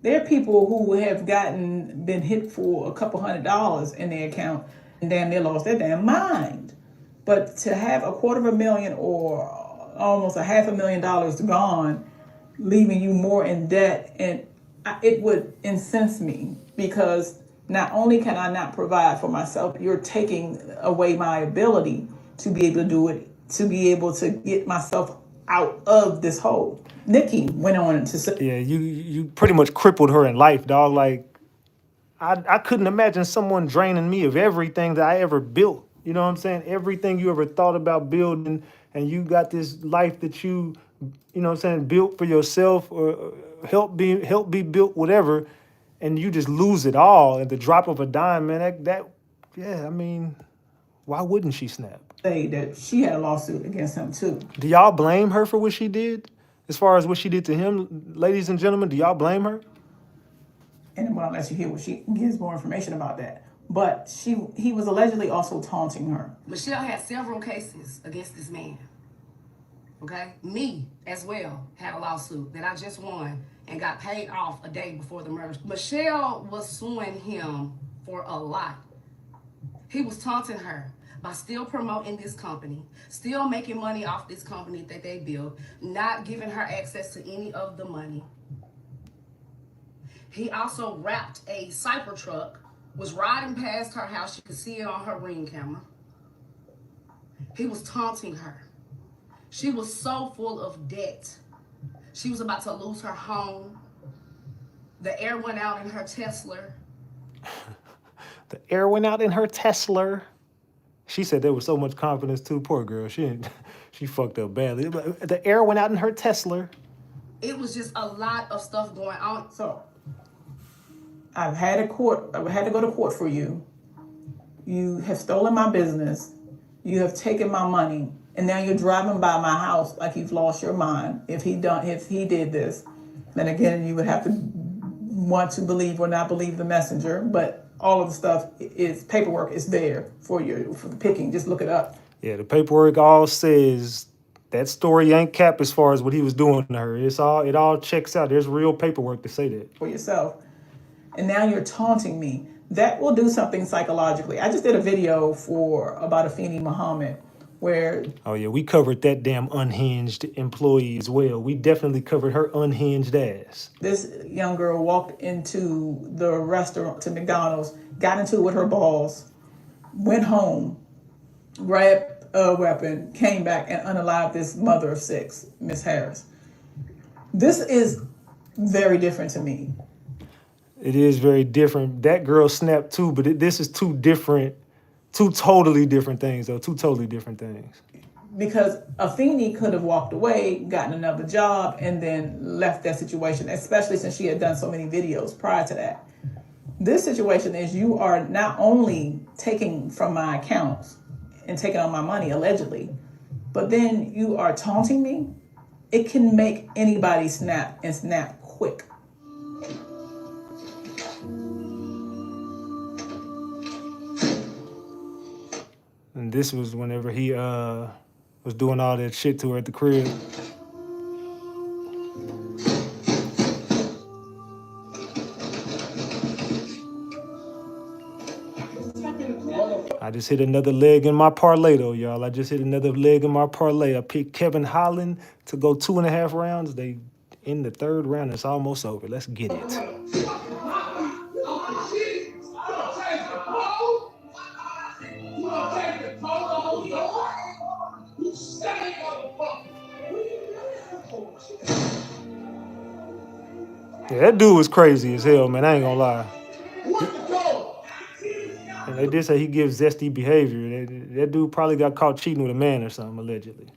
There are people who have been hit for a couple $100 in their account and damn near lost their damn mind. But to have $250,000 or almost $500,000 gone, leaving you more in debt, and it would incense me, because not only can I not provide for myself, you're taking away my ability to be able to do it, to be able to get myself out of this hole. Nikki went on to say, Yeah, you pretty much crippled her in life, dog. Like I couldn't imagine someone draining me of everything that I ever built. You know what I'm saying? Everything you ever thought about building, and you got this life that you know what I'm saying, built for yourself, or help be built, whatever, and you just lose it all at the drop of a dime, man. That yeah, I mean, why wouldn't she snap? say that she had a lawsuit against him too. Do y'all blame her for what she did? As far as what she did to him, ladies and gentlemen, do y'all blame her? And I'm gonna let you hear what she gives more information about that. But he was allegedly also taunting her. Michelle had several cases against this man. Okay? Me, as well, had a lawsuit that I just won and got paid off a day before the murder. Michelle was suing him for a lot. He was taunting her by still promoting this company, still making money off this company that they built, not giving her access to any of the money. He also wrapped a Cybertruck, was riding past her house. You could see it on her Ring camera. He was taunting her. She was so full of debt. She was about to lose her home. The air went out in her Tesla. The air went out in her Tesla. She said there was so much confidence too. Poor girl. She fucked up badly. The air went out in her Tesla. It was just a lot of stuff going on. So I've had to go to court for you. You have stolen my business. You have taken my money. And now you're driving by my house like you've lost your mind. If he did this, then again, you would have to want to believe or not believe the messenger. But all of the stuff is paperwork is there for the picking. Just look it up. Yeah, the paperwork all says that story ain't cap as far as what he was doing to her. It all checks out. There's real paperwork to say that. For yourself. And now you're taunting me. That will do something psychologically. I just did a video about Afeni Muhammad where... Oh yeah, we covered that damn unhinged employee as well. We definitely covered her unhinged ass. This young girl walked into the restaurant, to McDonald's, got into it with her boss, went home, grabbed a weapon, came back and unalived this mother of 6, Miss Harris. This is very different to me. It is very different. That girl snapped too, but this is two totally different things, though. Two totally different things. Because Afeni could have walked away, gotten another job, and then left that situation, especially since she had done so many videos prior to that. This situation is you are not only taking from my accounts and taking all my money, allegedly, but then you are taunting me. It can make anybody snap, and snap quick. And this was whenever he was doing all that shit to her at the crib. I just hit another leg in my parlay, though, y'all. I just hit another leg in my parlay. I picked Kevin Holland to go 2.5 rounds. They in the 3rd round. It's almost over. Let's get it. Yeah, that dude was crazy as hell, man. I ain't gonna lie. And they did say he gives zesty behavior. That dude probably got caught cheating with a man or something, allegedly.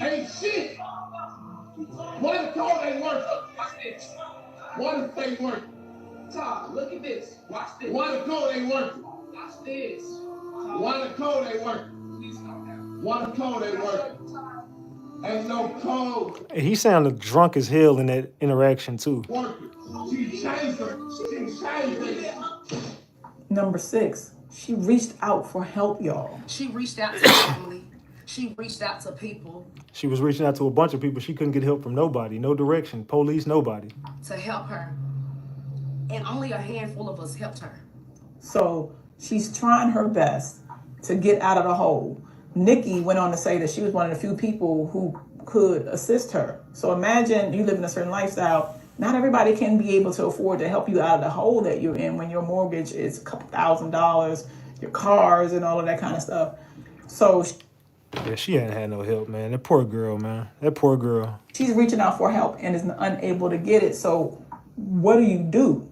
Ain't shit. One code ain't working. Watch this. One thing working. Todd, look at this. Watch this. One code ain't working. Watch this. One code ain't working. Please calm down. One code ain't working. Ain't no code. He sounded drunk as hell in that interaction too. She changed her. She changed it. Number 6, she reached out for help, y'all. She reached out to family. She reached out to people She was reaching out to a bunch of people. She couldn't get help from nobody, no direction, police, nobody. to help her. And only a handful of us helped her. So she's trying her best to get out of the hole. Nikki went on to say that she was one of the few people who could assist her. So imagine you live in a certain lifestyle. Not everybody can be able to afford to help you out of the hole that you're in when your mortgage is a couple $1,000s, your cars and all of that kind of stuff. So Yeah, she hadn't had no help, man. That poor girl, man. That poor girl. she's reaching out for help and is unable to get it. So what do?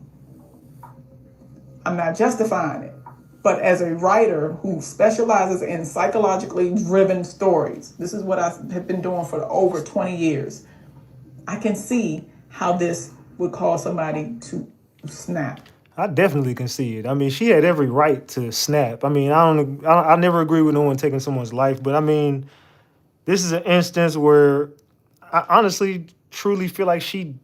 I'm not justifying it, but as a writer who specializes in psychologically driven stories, this is what I have been doing for over 20 years. I can see how this would cause somebody to snap. I definitely can see it. I mean, she had every right to snap. I mean, I never agree with no one taking someone's life, but I mean, this is an instance where I honestly, truly feel like she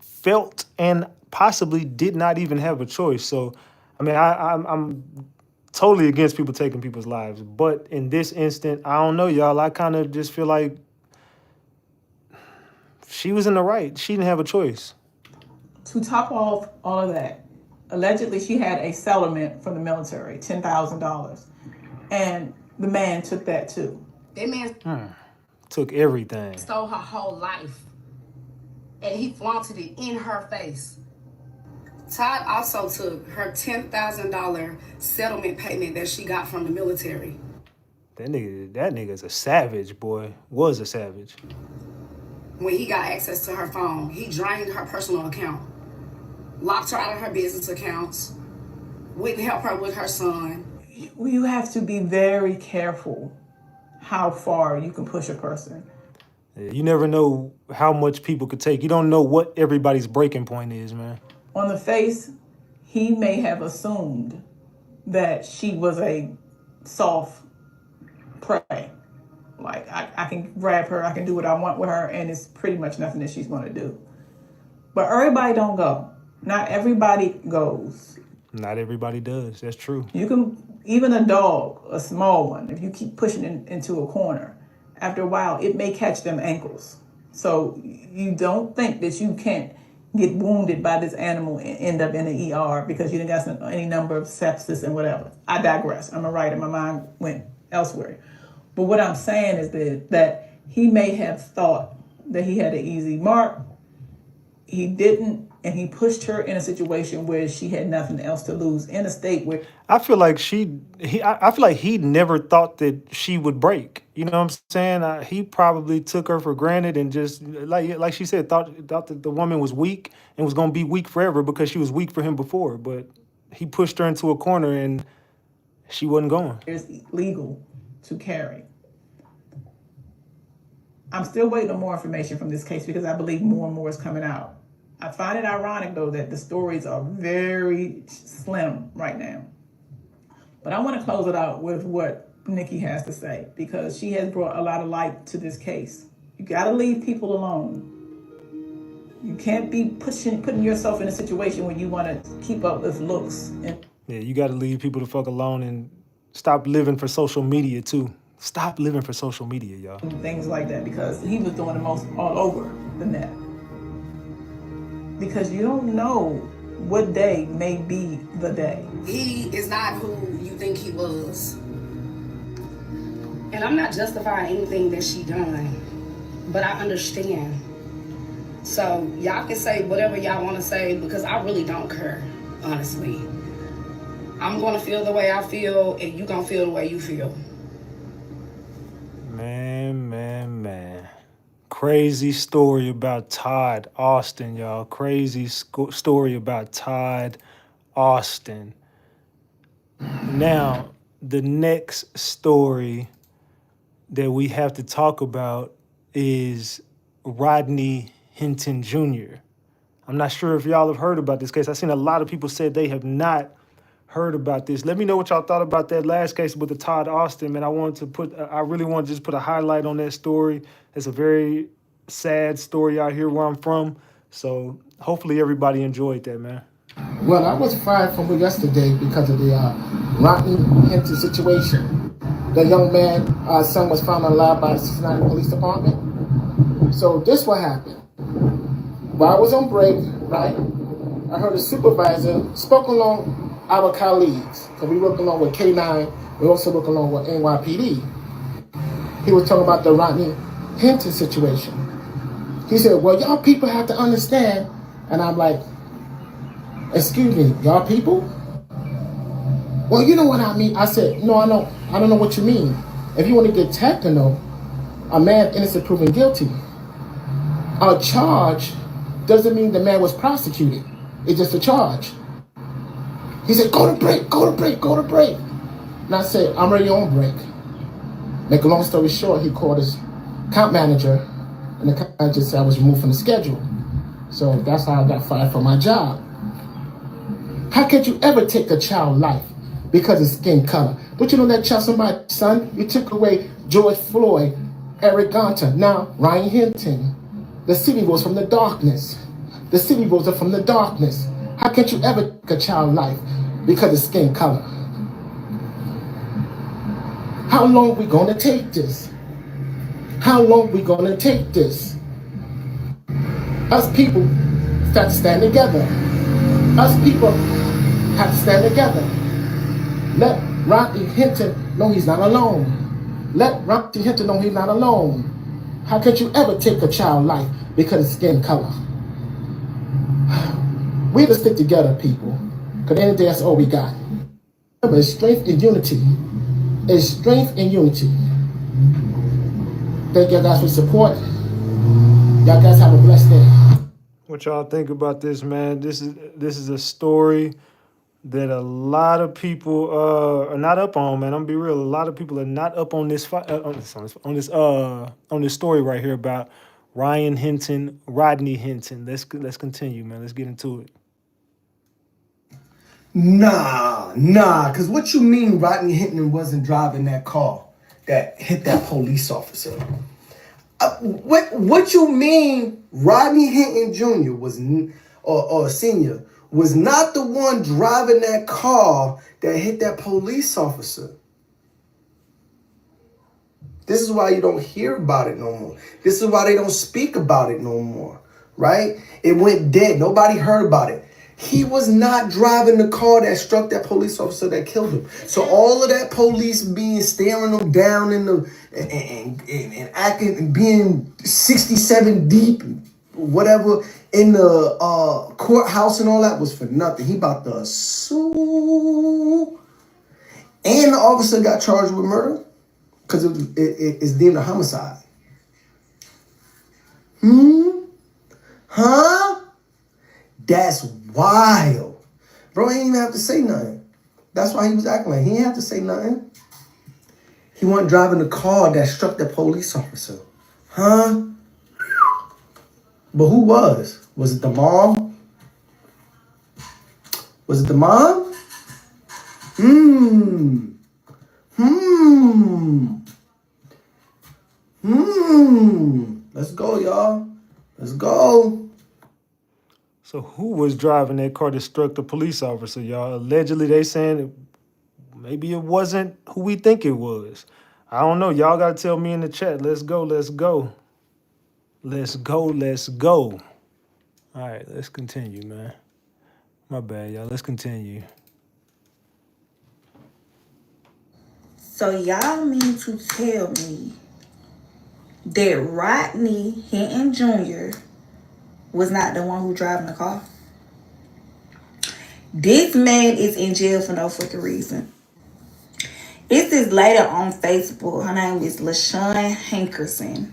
felt and possibly did not even have a choice. So, I mean, I'm totally against people taking people's lives, but in this instant, I don't know, y'all. I kind of just feel like she was in the right. She didn't have a choice. To top off all of that, allegedly she had a settlement from the military, $10,000, and the man took that too. That man Took everything. stole her whole life. And he flaunted it in her face. Todd also took her $10,000 settlement payment that she got from the military. That nigga's a savage, boy. Was a savage. When he got access to her phone, he drained her personal account, locked her out of her business accounts, wouldn't help her with her son. You have to be very careful how far you can push a person. Yeah, you never know how much people could take. You don't know what everybody's breaking point is, man. On the face, he may have assumed that she was a soft prey. Like, I can grab her, I can do what I want with her, and it's pretty much nothing that she's going to do. But everybody don't go. Not everybody goes. Not everybody does. That's true. You can, even a dog, a small one, if you keep pushing it into a corner, after a while, it may catch them ankles. So you don't think that you can't get wounded by this animal and end up in the ER because you didn't got any number of sepsis and whatever. I digress. I'm a writer. My mind went elsewhere. But what I'm saying is that he may have thought that he had an easy mark. He didn't, and he pushed her in a situation where she had nothing else to lose, in a state where I feel like I feel like he never thought that she would break. You know what I'm saying? He probably took her for granted and just like she said, thought that the woman was weak and was gonna be weak forever because she was weak for him before. But he pushed her into a corner and she wasn't going. it's legal to carry. I'm still waiting on more information from this case because I believe more and more is coming out. I find it ironic, though, that the stories are very slim right now. But I want to close it out with what Nikki has to say because she has brought a lot of light to this case. You got to leave people alone. You can't be putting yourself in a situation where you want to keep up with looks. Yeah, you got to leave people the fuck alone and stop living for social media, too. Stop living for social media, y'all. Things like that because he was doing the most all over the net. Because you don't know what day may be the day. He is not who you think he was. And I'm not justifying anything that she done, but I understand. So y'all can say whatever y'all want to say because I really don't care, honestly. I'm gonna feel the way I feel and you gonna feel the way you feel. Man. Crazy story about Todd Austin, y'all. Crazy story about Todd Austin. Now, the next story that we have to talk about is Rodney Hinton Jr. I'm not sure if y'all have heard about this case. I've seen a lot of people say they have not heard about this. Let me know what y'all thought about that last case with the Todd Austin, man. I really want to just put a highlight on that story. It's a very sad story out here where I'm from. So hopefully everybody enjoyed that, man. Well, I was fired from yesterday because of the Rodney Hinton situation. The young man, son was found alive by the Cincinnati Police Department. So this what happened. While I was on break, right, I heard a supervisor spoke along our colleagues, because we work along with K9, we also work along with NYPD. He was talking about the Rodney Hinton situation. He said, well, y'all people have to understand. And I'm like, excuse me, y'all people? Well, you know what I mean. I said, no, I don't know what you mean. If you want to get technical, a man innocent proven guilty. A charge doesn't mean the man was prosecuted. It's just a charge. He said, go to break, go to break, go to break. And I said, I'm already on break. Make a long story short, he called his account manager, and the account manager said I was removed from the schedule. So that's how I got fired from my job. How could you ever take a child's life because of skin color? But you know that child, somebody's son, you took away George Floyd, Eric Garner, now Ryan Hinton. The city rose from the darkness. The city rose up from the darkness. How can you ever take a child's life because of skin color? How long are we gonna take this? How long are we gonna take this? Us people have to stand together. Us people have to stand together. Let Rodney Hinton know he's not alone. Let Rodney Hinton know he's not alone. How could you ever take a child's life because of skin color? We have to stick together, people. Because at the end of the day, that's all we got. Remember, it's strength and unity. It's strength and unity. Thank you guys for support. Y'all guys have a blessed day. What y'all think about this, man? This is a story that a lot of people are not up on, man. I'm gonna be real. A lot of people are not up on this on this story right here about Rodney Hinton. Let's continue, man. Let's get into it. Nah, because what you mean Rodney Hinton wasn't driving that car that hit that police officer? What you mean Rodney Hinton Jr. was, or Senior, was not the one driving that car that hit that police officer? This is why you don't hear about it no more. This is why they don't speak about it no more, right? It went dead. Nobody heard about it. He was not driving the car that struck that police officer that killed him. So all of that police being staring him down in the and acting and being 67 deep, whatever, in the courthouse and all that was for nothing. He about to sue. And the officer got charged with murder because it's deemed a homicide. Huh? That's wild. Bro, he didn't even have to say nothing. That's why he was acting like he didn't have to say nothing. He wasn't driving the car that struck the police officer. Huh? But who was? Was it the mom? Was it the mom? Let's go, y'all. Let's go. So who was driving that car that struck the police officer, y'all? Allegedly, they saying maybe it wasn't who we think it was. I don't know. Y'all got to tell me in the chat. Let's go. Let's go. Let's go. Let's go. All right, let's continue, man. My bad, y'all. Let's continue. So y'all mean to tell me that Rodney Hinton Jr. was not the one who driving the car? This man is in jail for no freaking reason. This is later on Facebook. Her name is LaShawn Hankerson.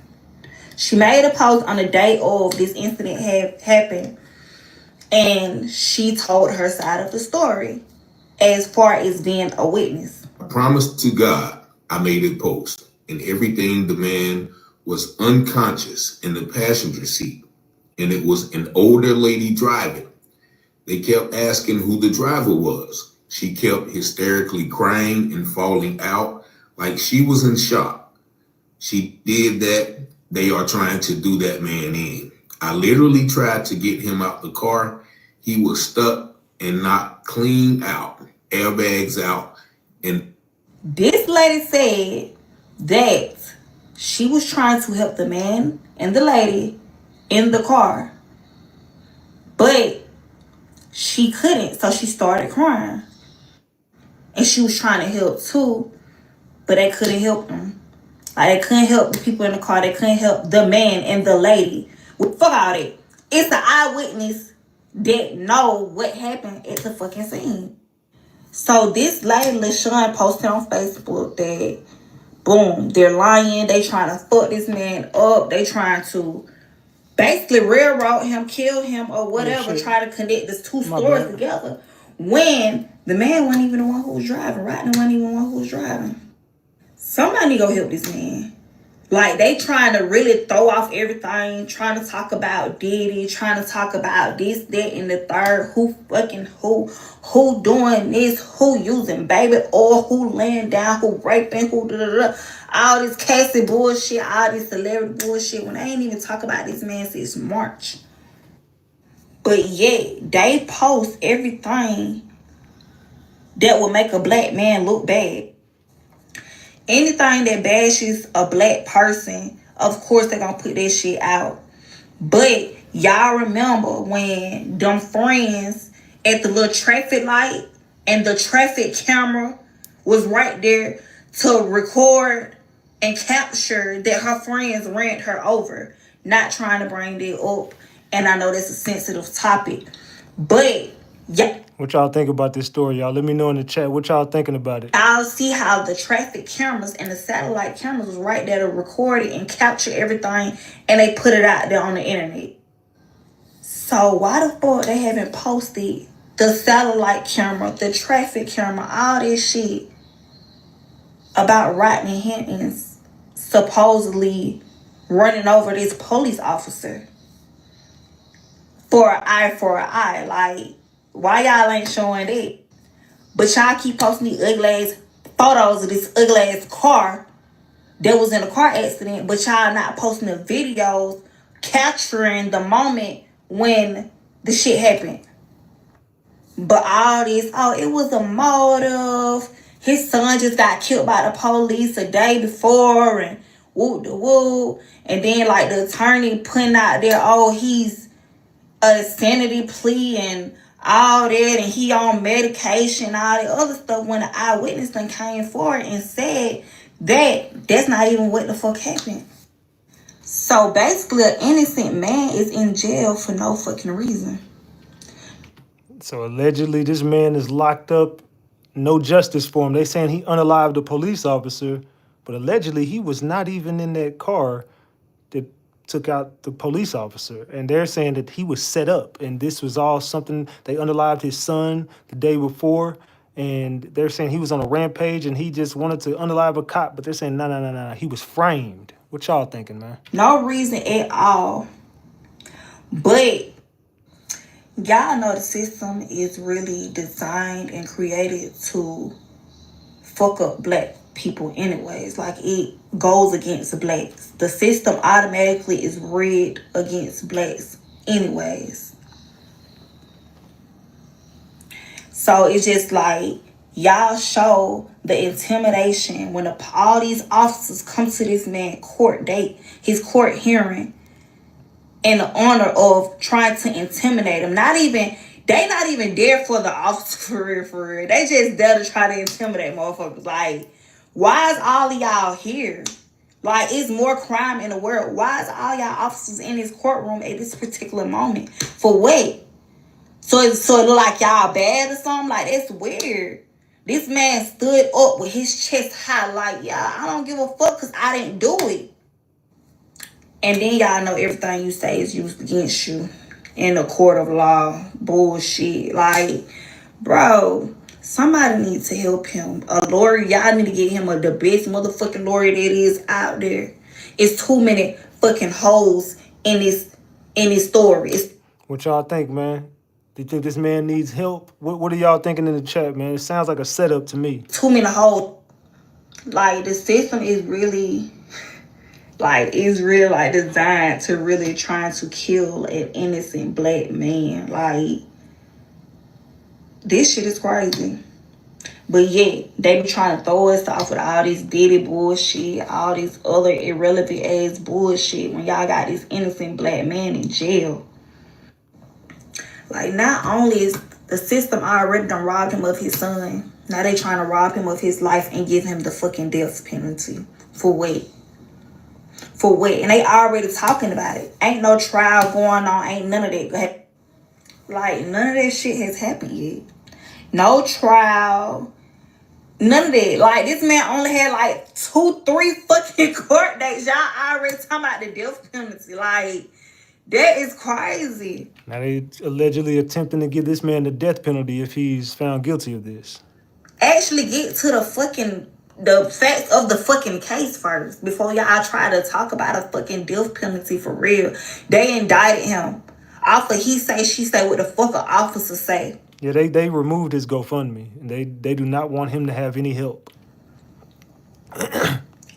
She made a post on the day of this incident happened, and she told her side of the story as far as being a witness. I promise to God, I made a post, and everything the man was unconscious in the passenger seat, and it was an older lady driving. They kept asking who the driver was. She kept hysterically crying and falling out like she was in shock. She did that. They are trying to do that man in. I literally tried to get him out the car. He was stuck and knocked clean out, airbags out. And this lady said that she was trying to help the man and the lady in the car, but she couldn't, so she started crying. And she was trying to help too, but they couldn't help them. Like, they couldn't help the people in the car. They couldn't help the man and the lady. Well, fuck all that. It's the eyewitness that know what happened at the fucking scene. So this lady, LaShawn, posted on Facebook that, boom, they're lying. They trying to fuck this man up. They trying to basically railroad him, kill him, or whatever, try to connect these two stories together. When the man wasn't even the one who was driving. Rodney wasn't even the one who was driving. Somebody need to go help this man. Like, they trying to really throw off everything, trying to talk about Diddy, trying to talk about this, that, and the third. Who doing this, who using baby oil, who laying down, who raping, who da-da-da. All this Cassie bullshit, all this celebrity bullshit, when they ain't even talk about this man since March. But yet, they post everything that will make a black man look bad. Anything that bashes a black person, of course they're gonna put that shit out. But y'all remember when them friends at the little traffic light and the traffic camera was right there to record and capture that her friends ran her over. Not trying to bring that up. And I know that's a sensitive topic. But yeah. What y'all think about this story, y'all? Let me know in the chat. What y'all thinking about it? I'll see how the traffic cameras and the satellite cameras was right there to record it and capture everything, and they put it out there on the internet. So why the fuck they haven't posted the satellite camera, the traffic camera, all this shit about Rodney Hinton supposedly running over this police officer for an eye? Like, why y'all ain't showing that? But y'all keep posting these ugly ass photos of this ugly ass car that was in a car accident, but y'all not posting the videos capturing the moment when the shit happened. But all this, oh, it was a motive. His son just got killed by the police a day before, and whoop de whoop. And then like the attorney putting out there, oh, he's a insanity plea and all that, and he on medication, all that other stuff, when the eyewitness done came forward and said that that's not even what the fuck happened. So basically, an innocent man is in jail for no fucking reason. So allegedly, this man is locked up. No justice for him. They saying he unalived a police officer, but allegedly he was not even in that car that took out the police officer. And they're saying that he was set up, and this was all something, they unalived his son the day before, and they're saying he was on a rampage and he just wanted to unalive a cop, but they're saying no, he was framed. What y'all thinking, man? No reason at all. But y'all know the system is really designed and created to fuck up black people anyways. Like, it goes against blacks. The system automatically is rigged against blacks anyways. So it's just like, y'all show the intimidation when all these officers come to this man court date, his court hearing, in the honor of trying to intimidate him. They not even there for the officer for real. They just there to try to intimidate motherfuckers. Like, why is all of y'all here? Like, it's more crime in the world. Why is all y'all officers in this courtroom at this particular moment? For what? So it look like y'all bad or something? Like, that's weird. This man stood up with his chest high like, yeah, I don't give a fuck because I didn't do it. And then y'all know everything you say is used against you in a court of law. Bullshit. Like, bro, somebody needs to help him. A lawyer, y'all need to get him the best motherfucking lawyer that is out there. It's too many fucking holes in this story. What y'all think, man? Do you think this man needs help? What are y'all thinking in the chat, man? It sounds like a setup to me. Too many holes. Like, the system is really, like, designed to really trying to kill an innocent black man. Like, this shit is crazy. But yet, they be trying to throw us off with all this Diddy bullshit, all this other irrelevant ass bullshit when y'all got this innocent black man in jail. Like, not only is the system already done robbed him of his son, now they trying to rob him of his life and give him the fucking death penalty. For what? For what? And they already talking about it. Ain't no trial going on, ain't none of that. Like, none of that shit has happened yet. No trial. None of that. Like, this man only had like 2-3 fucking court dates. Y'all already talking about the death penalty. Like, that is crazy. Now they allegedly attempting to give this man the death penalty if he's found guilty of this. Actually get to the facts of the fucking case first before y'all try to talk about a fucking death penalty for real. They indicted him off of he say, she say, what the fuck an officer say. Yeah, they removed his GoFundMe. And they do not want him to have any help.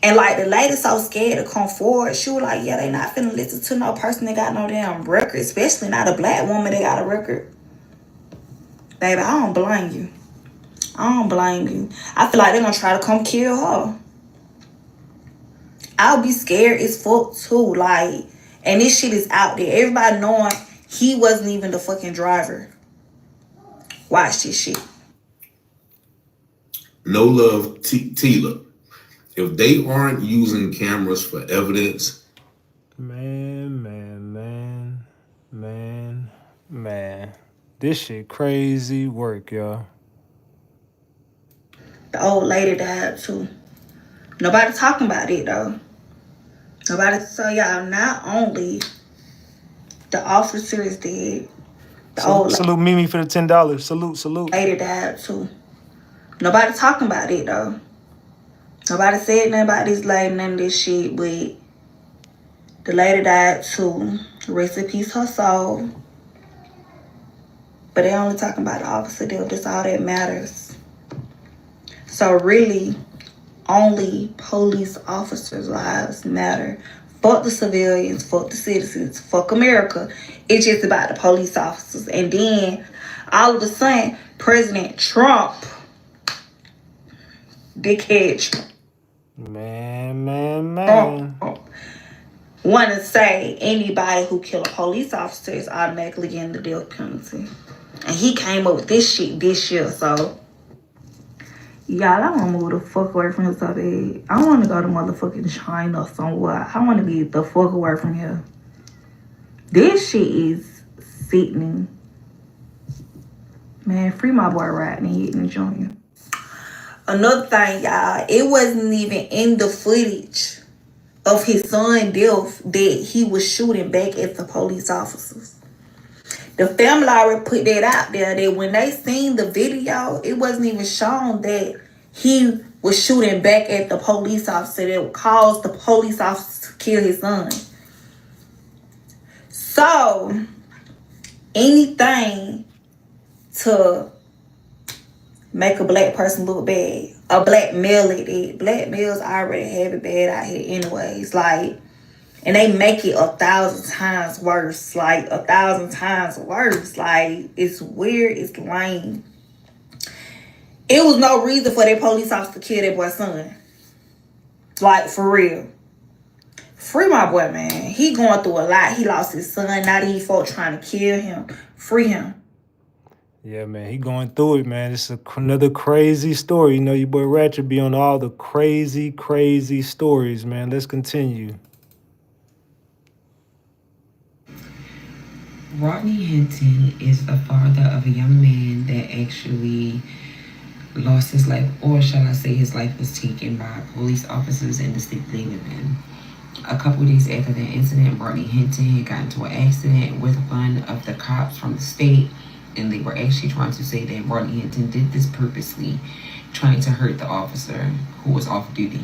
And like, the lady so scared to come forward, she was like, yeah, they not finna listen to no person that got no damn record, especially not a black woman that got a record. Baby, I don't blame you. I don't blame you. I feel like they're gonna try to come kill her. I'll be scared as fuck too. Like, and this shit is out there. Everybody knowing he wasn't even the fucking driver. Watch this shit. No love, Tila. If they aren't using cameras for evidence, Man. This shit crazy work, y'all. The old lady died too. Nobody talking about it though. Nobody. So y'all, not only the officer is dead, Salute Mimi for the $10. Salute. Lady died too. Nobody talking about it though. Nobody said nothing about this lady, none of this shit, but the lady died too. Rest in peace, her soul. But they only talking about the officer deal. That's all that matters. So really, only police officers' lives matter. Fuck the civilians, fuck the citizens, fuck America. It's just about the police officers. And then, all of a sudden, President Trump, dickhead Trump, Man. want to say anybody who kill a police officer is automatically getting the death penalty. And he came up with this shit this year, so y'all, I want to move the fuck away from here so bad. I want to go to motherfucking China or somewhere. I want to get the fuck away from here. This shit is sickening. Man, free my boy Rodney Hinton Jr. Another thing, y'all, it wasn't even in the footage of his son death that he was shooting back at the police officers. The family already put that out there that when they seen the video, it wasn't even shown that he was shooting back at the police officer that caused the police officer to kill his son. So, anything to make a black person look bad, a black male at it. Black males already have it bad out here anyways. Like, and they make it 1,000 times worse. Like, 1,000 times worse. Like, it's weird. It's lame. It was no reason for that police officer to kill that boy's son. Like, for real. Free my boy, man. He going through a lot. He lost his son. Now these folks trying to kill him. Free him. Yeah, man, he going through it, man. It's another crazy story. You know, your boy Ratchet be on all the crazy stories, man. Let's continue. Rodney Hinton is the father of a young man that actually lost his life, or shall I say his life was taken by police officers in the state they live in. A couple of days after that incident, Rodney Hinton had gotten into an accident with one of the cops from the state, and they were actually trying to say that Rodney Hinton did this purposely, trying to hurt the officer who was off duty.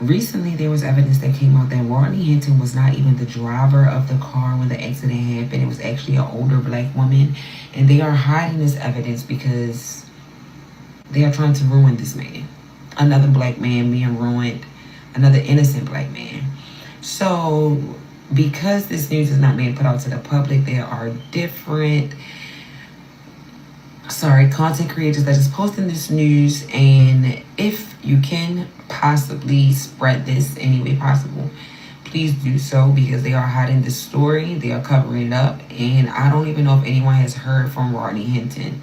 recently there was evidence that came out that Rodney Hinton was not even the driver of the car when the accident happened. It was actually an older black woman, and they are hiding this evidence because they are trying to ruin this man. Another black man being ruined, another innocent black man. So because this news is not being put out to the public, there are different content creators that is posting this news, and if you can possibly spread this any way possible, please do so, because they are hiding this story, they are covering it up, and I don't even know if anyone has heard from Rodney Hinton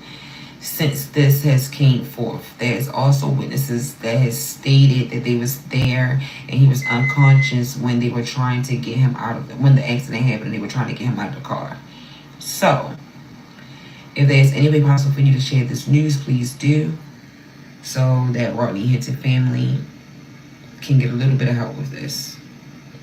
since this has came forth. There's also witnesses that has stated that they was there and he was unconscious when they were trying to get him out of when the accident happened and they were trying to get him out of the car. So if there's any way possible for you to share this news, please do, so that Rodney Hinton family can get a little bit of help with this.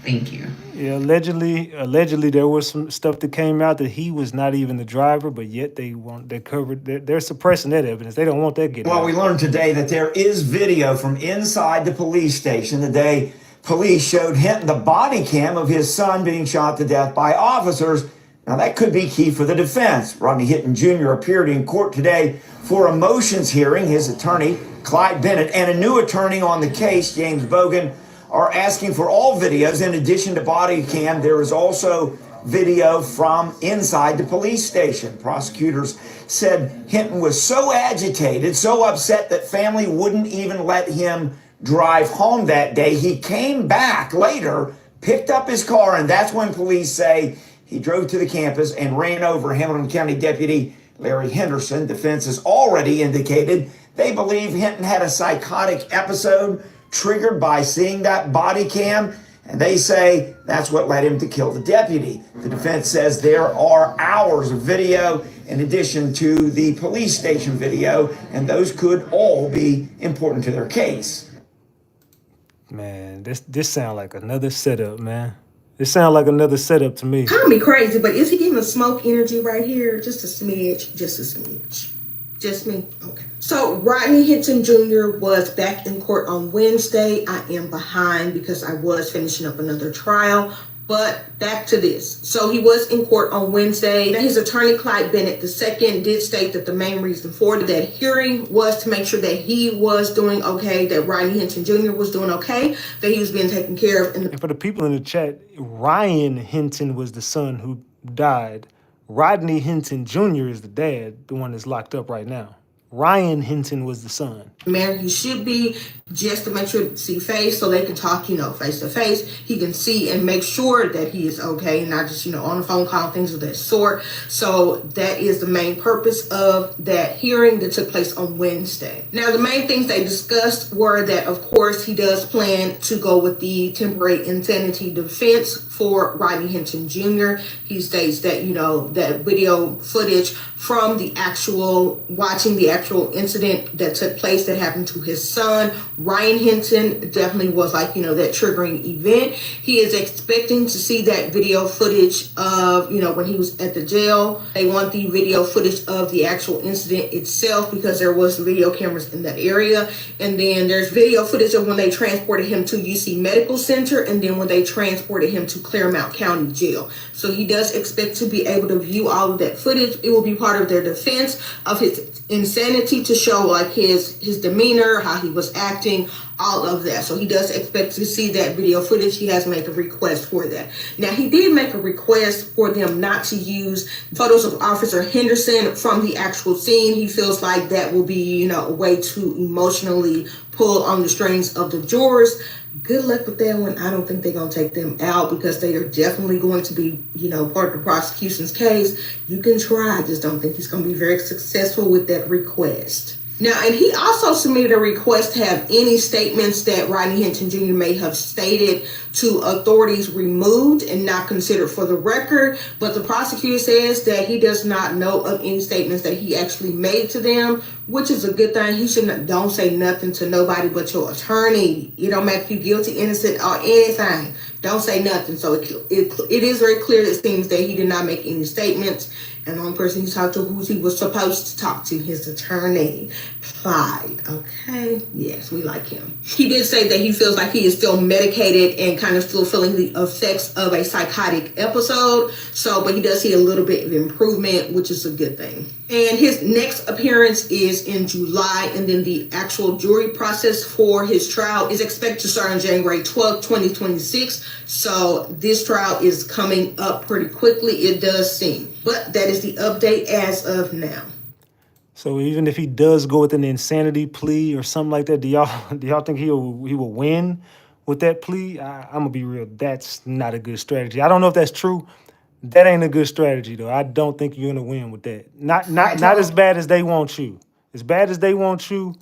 Thank you. Yeah, allegedly there was some stuff that came out that he was not even the driver, but yet they're suppressing that evidence. They don't want that getting out. Well, we learned today that there is video from inside the police station the day police showed Hinton the body cam of his son being shot to death by officers. Now, that could be key for the defense. Rodney Hinton Jr. appeared in court today for a motions hearing. His attorney, Clyde Bennett, and a new attorney on the case, James Bogan, are asking for all videos. In addition to body cam, there is also video from inside the police station. Prosecutors said Hinton was so agitated, so upset that family wouldn't even let him drive home that day. He came back later, picked up his car, and that's when police say he drove to the campus and ran over Hamilton County Deputy Larry Henderson. Defense has already indicated they believe Hinton had a psychotic episode triggered by seeing that body cam, and they say that's what led him to kill the deputy. The defense says there are hours of video in addition to the police station video, and those could all be important to their case. Man, this sounds like another setup, man. It sounds like another setup to me. Call me crazy, but is he giving smoke energy right here? Just a smidge, just a smidge. Just me? Okay. So Rodney Hinton Jr. was back in court on Wednesday. I am behind because I was finishing up another trial. But back to this. So he was in court on Wednesday. Now, his attorney, Clyde Bennett II, did state that the main reason for that hearing was to make sure that he was doing okay, that Rodney Hinton Jr. was doing okay, that he was being taken care of. And for the people in the chat, Ryan Hinton was the son who died. Rodney Hinton Jr. is the dad, the one that's locked up right now. Ryan Hinton was the son. Man, he should be, just to make sure to see face so they can talk, face to face. He can see and make sure that he is okay, not just, on the phone call, things of that sort. So that is the main purpose of that hearing that took place on Wednesday. Now, the main things they discussed were that, of course, he does plan to go with the temporary insanity defense for Rodney Hinton Jr. He states that, that video footage from watching the actual incident that took place that happened to his son, Ryan Hinton, definitely was that triggering event. He is expecting to see that video footage of, when he was at the jail. They want the video footage of the actual incident itself because there was video cameras in that area. And then there's video footage of when they transported him to UC Medical Center and then when they transported him to Claremont County Jail. So he does expect to be able to view all of that footage. It will be part of their defense of his insanity to show his demeanor, how he was acting, all of that. So he does expect to see that video footage. He has made a request for that. Now, he did make a request for them not to use photos of Officer Henderson from the actual scene. He feels like that will be, a way to emotionally pull on the strings of the jurors. Good luck with that one. I don't think they're going to take them out because they are definitely going to be, part of the prosecution's case. You can try. I just don't think he's going to be very successful with that request. Now, and he also submitted a request to have any statements that Rodney Hinton Jr. may have stated to authorities removed and not considered for the record. But the prosecutor says that he does not know of any statements that he actually made to them, which is a good thing. He don't say nothing to nobody but your attorney. You don't make you guilty, innocent, or anything. don't say nothing. So it is very clear, it seems, that he did not make any statements. And the only person he talked to, who he was supposed to talk to, his attorney, Clyde. Okay, yes, we like him. He did say that he feels like he is still medicated and kind of still feeling the effects of a psychotic episode. So, but he does see a little bit of improvement, which is a good thing. And his next appearance is in July, and then the actual jury process for his trial is expected to start on January 12th, 2026. So this trial is coming up pretty quickly, it does seem. But that is the update as of now. So even if he does go with an insanity plea or something like that, do y'all think he will win with that plea? I'm gonna be real. That's not a good strategy. I don't know if that's true. That ain't a good strategy though. I don't think you're gonna win with that. Not as bad as they want you. As bad as they want you,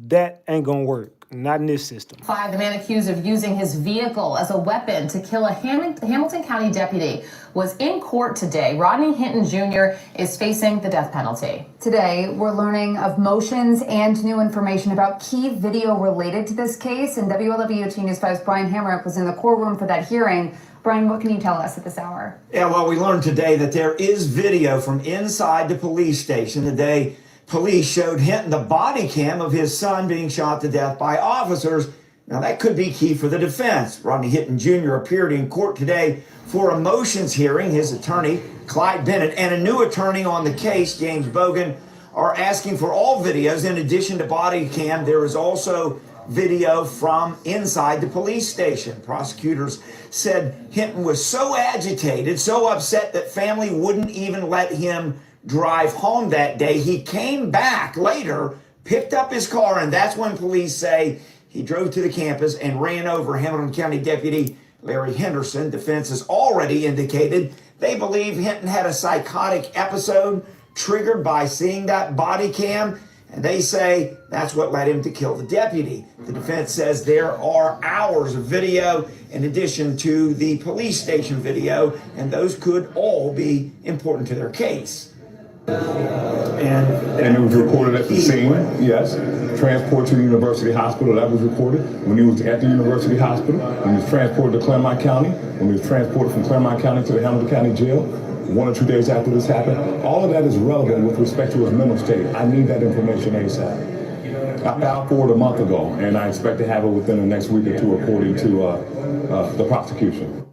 that ain't gonna work. Not in this system. The man accused of using his vehicle as a weapon to kill a Hamilton County deputy was in court today. Rodney Hinton Jr. is facing the death penalty. Today, we're learning of motions and new information about key video related to this case. And WLWT News 5's Brian Hamrick was in the courtroom for that hearing. Brian, what can you tell us at this hour? Yeah, well, we learned today that there is video from inside the police station the day police showed Hinton the body cam of his son being shot to death by officers. Now, that could be key for the defense. Rodney Hinton Jr. appeared in court today for a motions hearing. His attorney, Clyde Bennett, and a new attorney on the case, James Bogan, are asking for all videos. In addition to body cam, there is also video from inside the police station. Prosecutors said Hinton was so agitated, so upset that family wouldn't even let him drive home that day. He came back later, picked up his car, and that's when police say he drove to the campus and ran over Hamilton County Deputy Larry Henderson. Defense has already indicated they believe Hinton had a psychotic episode triggered by seeing that body cam, and they say that's what led him to kill the deputy. The defense says there are hours of video in addition to the police station video, and those could all be important to their case. And it was recorded at the scene, yes. Transport to the University Hospital, that was recorded. When he was at the University Hospital, when he was transported to Claremont County, when he was transported from Claremont County to the Hamilton County Jail, 1 or 2 days after this happened, all of that is relevant with respect to his mental state. I need that information ASAP. I filed for it a month ago, and I expect to have it within the next week or two, according to the prosecution.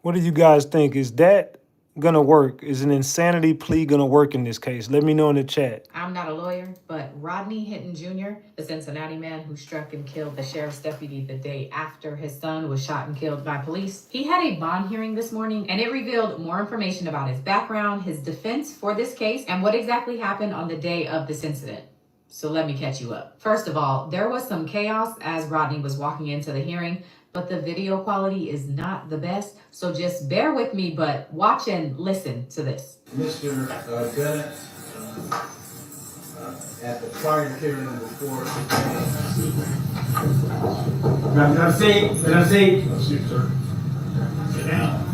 What do you guys think? Is that gonna work? Is an insanity plea gonna work in this case? Let me know in the chat. I'm not a lawyer, but Rodney Hinton Jr., the Cincinnati man who struck and killed the sheriff's deputy the day after his son was shot and killed by police, he had a bond hearing this morning, and it revealed more information about his background, his defense for this case, and what exactly happened on the day of this incident. So let me catch you up. First of all, there was some chaos as Rodney was walking into the hearing, but the video quality is not the best, so just bear with me, but watch and listen to this. Mr. Bennett, at the prior hearing before. Have a seat. Have a seat. Have a seat, sir. Sit down.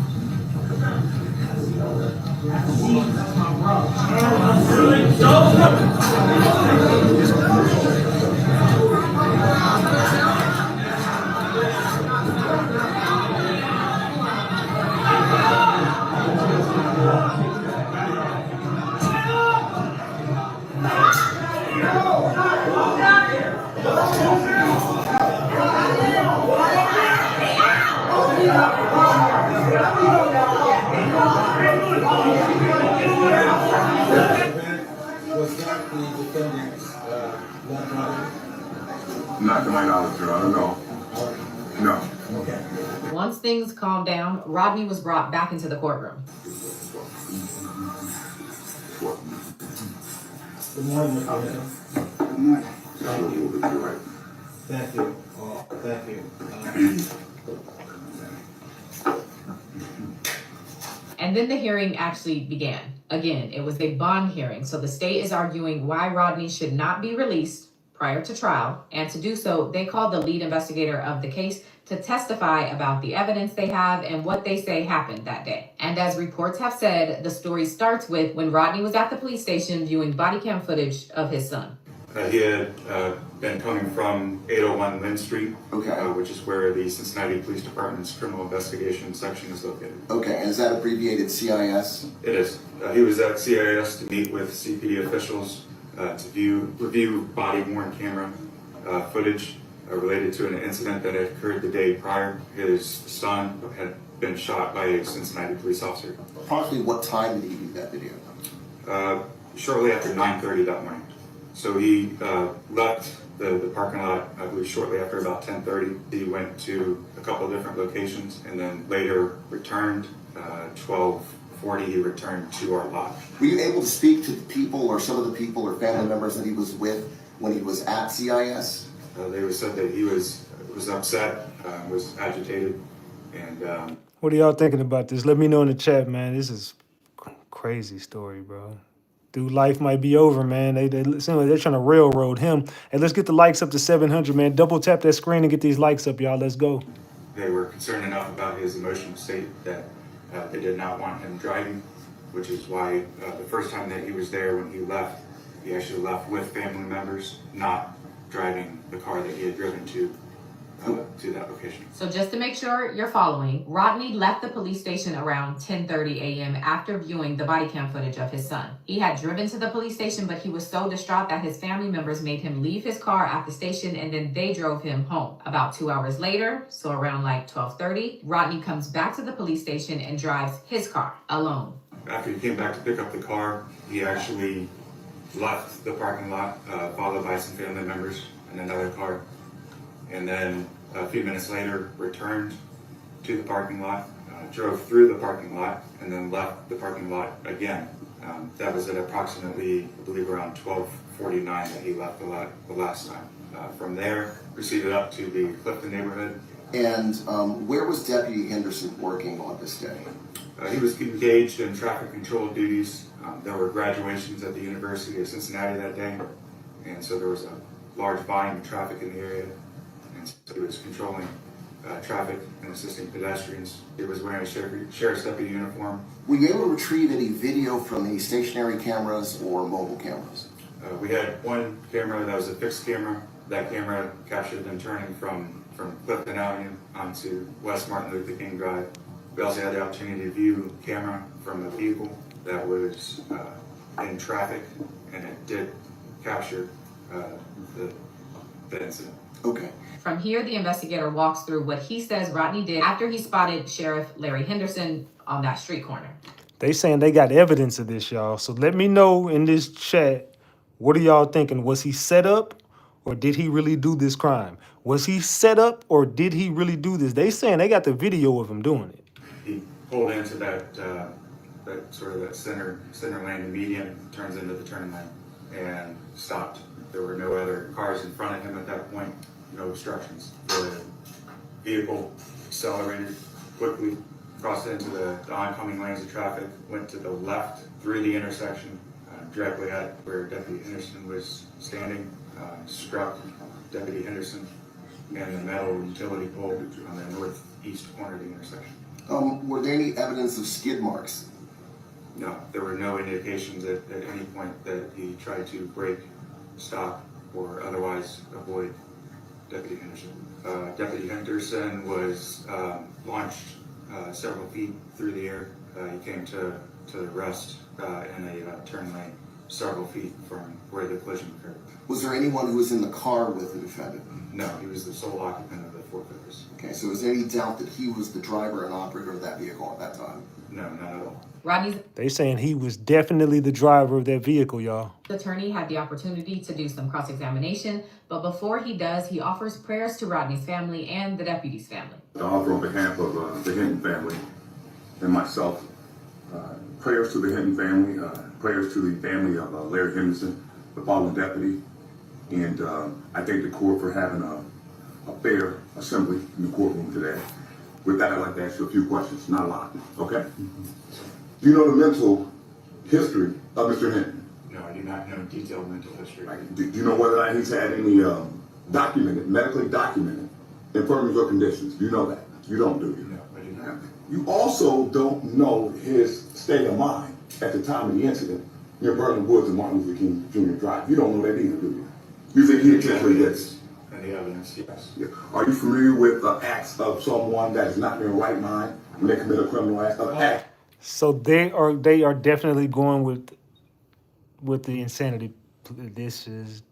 Not to my knowledge, sir. I don't know. No. Okay. Once things calmed down, Rodney was brought back into the courtroom. Good morning, Mr. Bennett. Good morning. Thank you. Thank you. And then the hearing actually began. Again, it was a bond hearing, so the state is arguing why Rodney should not be released prior to trial, and to do so, they called the lead investigator of the case to testify about the evidence they have and what they say happened that day. And as reports have said, the story starts with when Rodney was at the police station viewing body cam footage of his son. He had been coming from 801 Lynn Street, which is where the Cincinnati Police Department's Criminal Investigation Section is located. Okay, and is that abbreviated CIS? It is. He was at CIS to meet with CPD officials to review body-worn camera footage related to an incident that had occurred the day prior. His son had been shot by a Cincinnati police officer. Approximately what time did he do that video? Shortly after 9:30 that morning. So he left the parking lot, I believe, shortly after about 10:30. He went to a couple of different locations and then later returned. 12:40, he returned to our lot. Were you able to speak to the people or some of the people or family members that he was with when he was at CIS? They said that he was upset, was agitated, and... What are y'all thinking about this? Let me know in the chat, man. This is a crazy story, bro. Dude, life might be over, man. They're trying to railroad him. And let's get the likes up to 700, man. Double tap that screen and get these likes up, y'all. Let's go. They were concerned enough about his emotional state that they did not want him driving, which is why the first time that he was there when he left, he actually left with family members, not driving the car that he had driven to that location. So just to make sure you're following, Rodney left the police station around 10:30 a.m. after viewing the body cam footage of his son. He had driven to the police station, but he was so distraught that his family members made him leave his car at the station and then they drove him home. About 2 hours later, so around like 12:30, Rodney comes back to the police station and drives his car alone. After he came back to pick up the car, he actually left the parking lot, followed by some family members and another car. And then a few minutes later, returned to the parking lot, drove through the parking lot, and then left the parking lot again. That was at approximately, I believe, around 12:49 that he left the lot the last time. From there, proceeded up to the Clifton neighborhood. And where was Deputy Henderson working on this day? He was engaged in traffic control duties. There were graduations at the University of Cincinnati that day, and so there was a large volume of traffic in the area. And so he was controlling traffic and assisting pedestrians. He was wearing a sheriff's deputy uniform. Were you able to retrieve any video from any stationary cameras or mobile cameras? We had one camera that was a fixed camera. That camera captured them turning from Clifton Avenue onto West Martin Luther King Drive. We also had the opportunity to view camera from a vehicle that was in traffic, and it did capture the incident. Okay. From here, the investigator walks through what he says Rodney did after he spotted Sheriff Larry Henderson on that street corner. They saying they got evidence of this, y'all. So let me know in this chat, what are y'all thinking? Was he set up or did he really do this crime? Was he set up or did he really do this? They saying they got the video of him doing it. He pulled into that center lane, the median turns into the turn lane, and stopped. There were no other cars in front of him at that point. No obstructions. The vehicle accelerated quickly, crossed into the oncoming lanes of traffic, went to the left through the intersection, directly at where Deputy Henderson was standing, struck Deputy Henderson and the metal utility pole on the northeast corner of the intersection. Were there any evidence of skid marks? No, there were no indications at any point that he tried to brake, stop, or otherwise avoid Deputy Henderson. Deputy Henderson was launched several feet through the air. He came to rest in a turn lane several feet from where the collision occurred. Was there anyone who was in the car with the defendant? No, he was the sole occupant of the Ford Focus. Okay, so is there any doubt that he was the driver and operator of that vehicle at that time? No, not at all. Rodney's They saying he was definitely the driver of that vehicle, y'all. attorney had the opportunity to do some cross-examination, but before he does, he offers prayers to Rodney's family and the deputy's family. I offer on behalf of the Hinton family and myself, prayers to the Hinton family, prayers to the family of Larry Henderson, the fallen deputy, and I thank the court for having a fair assembly in the courtroom today. With that, I'd like to ask you a few questions, not a lot, okay? Do you know the mental history of Mr. Hinton? No, I do not know detailed mental history. Do you know whether or not he's had any medically documented infirmities or conditions? Do you know that? You don't, do you? No, I do not. You also don't know his state of mind at the time of the incident near Berlin Woods and Martin Luther King Jr. Drive. You don't know that either, do you? You think he intentionally did this? And the evidence, yes. Yeah. Are you familiar with acts of someone that is not in their right mind when they commit a criminal act? So they are definitely going with the insanity. This is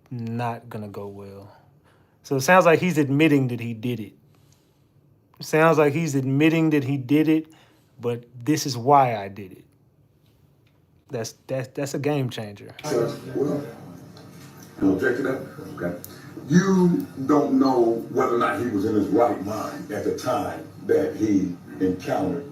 not gonna go well. So it sounds like he's admitting that he did it. Sounds like he's admitting that he did it, but this is why I did it. That's a game changer. So, well, you object to that? Okay. You don't know whether or not he was in his right mind at the time that he encountered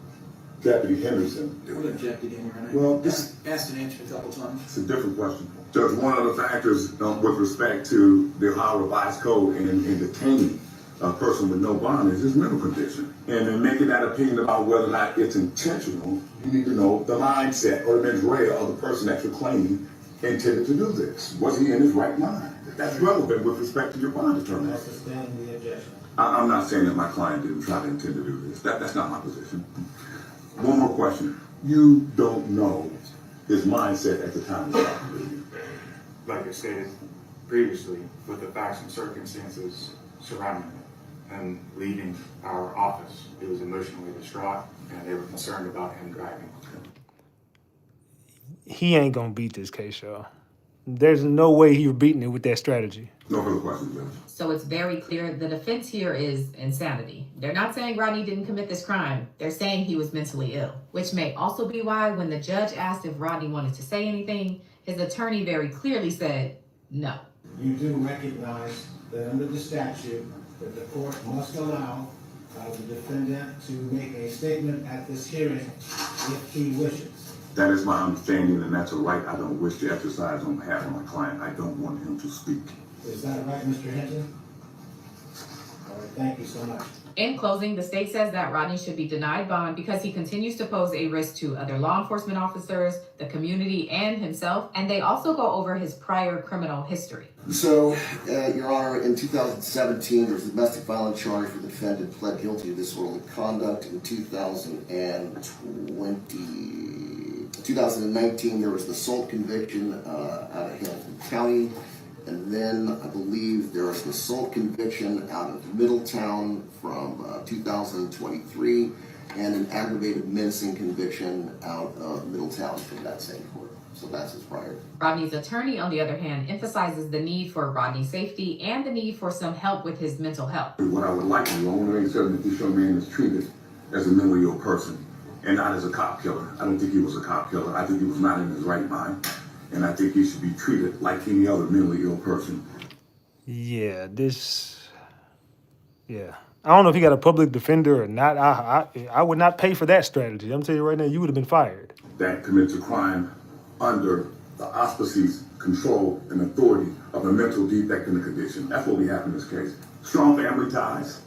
Deputy Henderson. We objected in here. Well, this asked and answered a couple times. It's a different question. Judge, one of the factors with respect to the Ohio Revised Code in detaining a person with no bond is his mental condition. And in making that opinion about whether or not it's intentional, you need to know the mindset or the mens rea of the person that you're claiming intended to do this. Was he in his right mind? That's relevant with respect to your bond determination. That's sustained the objection. I'm not saying that my client didn't try to intend to do this. That's not my position. One more question. You don't know his mindset at the time he shot you. Like I stated previously, with the facts and circumstances surrounding it and leaving our office, he was emotionally distraught and they were concerned about him driving. He ain't gonna beat this case, y'all. There's no way he was beating it with that strategy. No further questions, Judge. So it's very clear the defense here is insanity. They're not saying Rodney didn't commit this crime. They're saying he was mentally ill, which may also be why when the judge asked if Rodney wanted to say anything, his attorney very clearly said no. You do recognize that under the statute that the court must allow the defendant to make a statement at this hearing if he wishes. That is my understanding, and that's a right I don't wish to exercise on behalf of my client. I don't want him to speak. Is that right, Mr. Hinton? All right, thank you so much. In closing, the state says that Rodney should be denied bond because he continues to pose a risk to other law enforcement officers, the community, and himself, and they also go over his prior criminal history. So, Your Honor, in 2017, there was a domestic violence charge where the defendant pled guilty to disorderly conduct. In 2019, there was the assault conviction out of Hamilton County. And then I believe there was an assault conviction out of Middletown from 2023 and an aggravated menacing conviction out of Middletown from that same court. So that's his prior. Rodney's attorney, on the other hand, emphasizes the need for Rodney's safety and the need for some help with his mental health. What I would like to know, I want to make certain that this young man is treated as a mentally ill person and not as a cop killer. I don't think he was a cop killer. I think he was not in his right mind. And I think he should be treated like any other mentally ill person. Yeah, I don't know if he got a public defender or not. I would not pay for that strategy. I'm telling you right now, you would have been fired. That commits a crime under the auspices, control, and authority of a mental defect in the condition. That's what we have in this case. Strong family ties.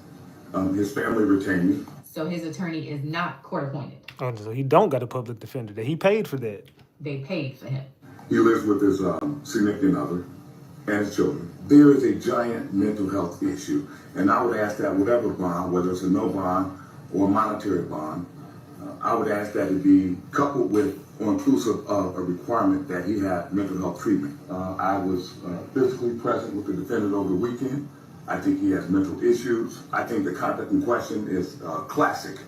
His family retained me. So his attorney is not court appointed. Oh, so he don't got a public defender. That he paid for that. They paid for him. He lives with his significant other and his children. There is a giant mental health issue, and I would ask that whatever bond, whether it's a no bond or a monetary bond, I would ask that it be coupled with or inclusive of a requirement that he have mental health treatment. I was physically present with the defendant over the weekend. I think he has mental issues. I think the conduct in question is classic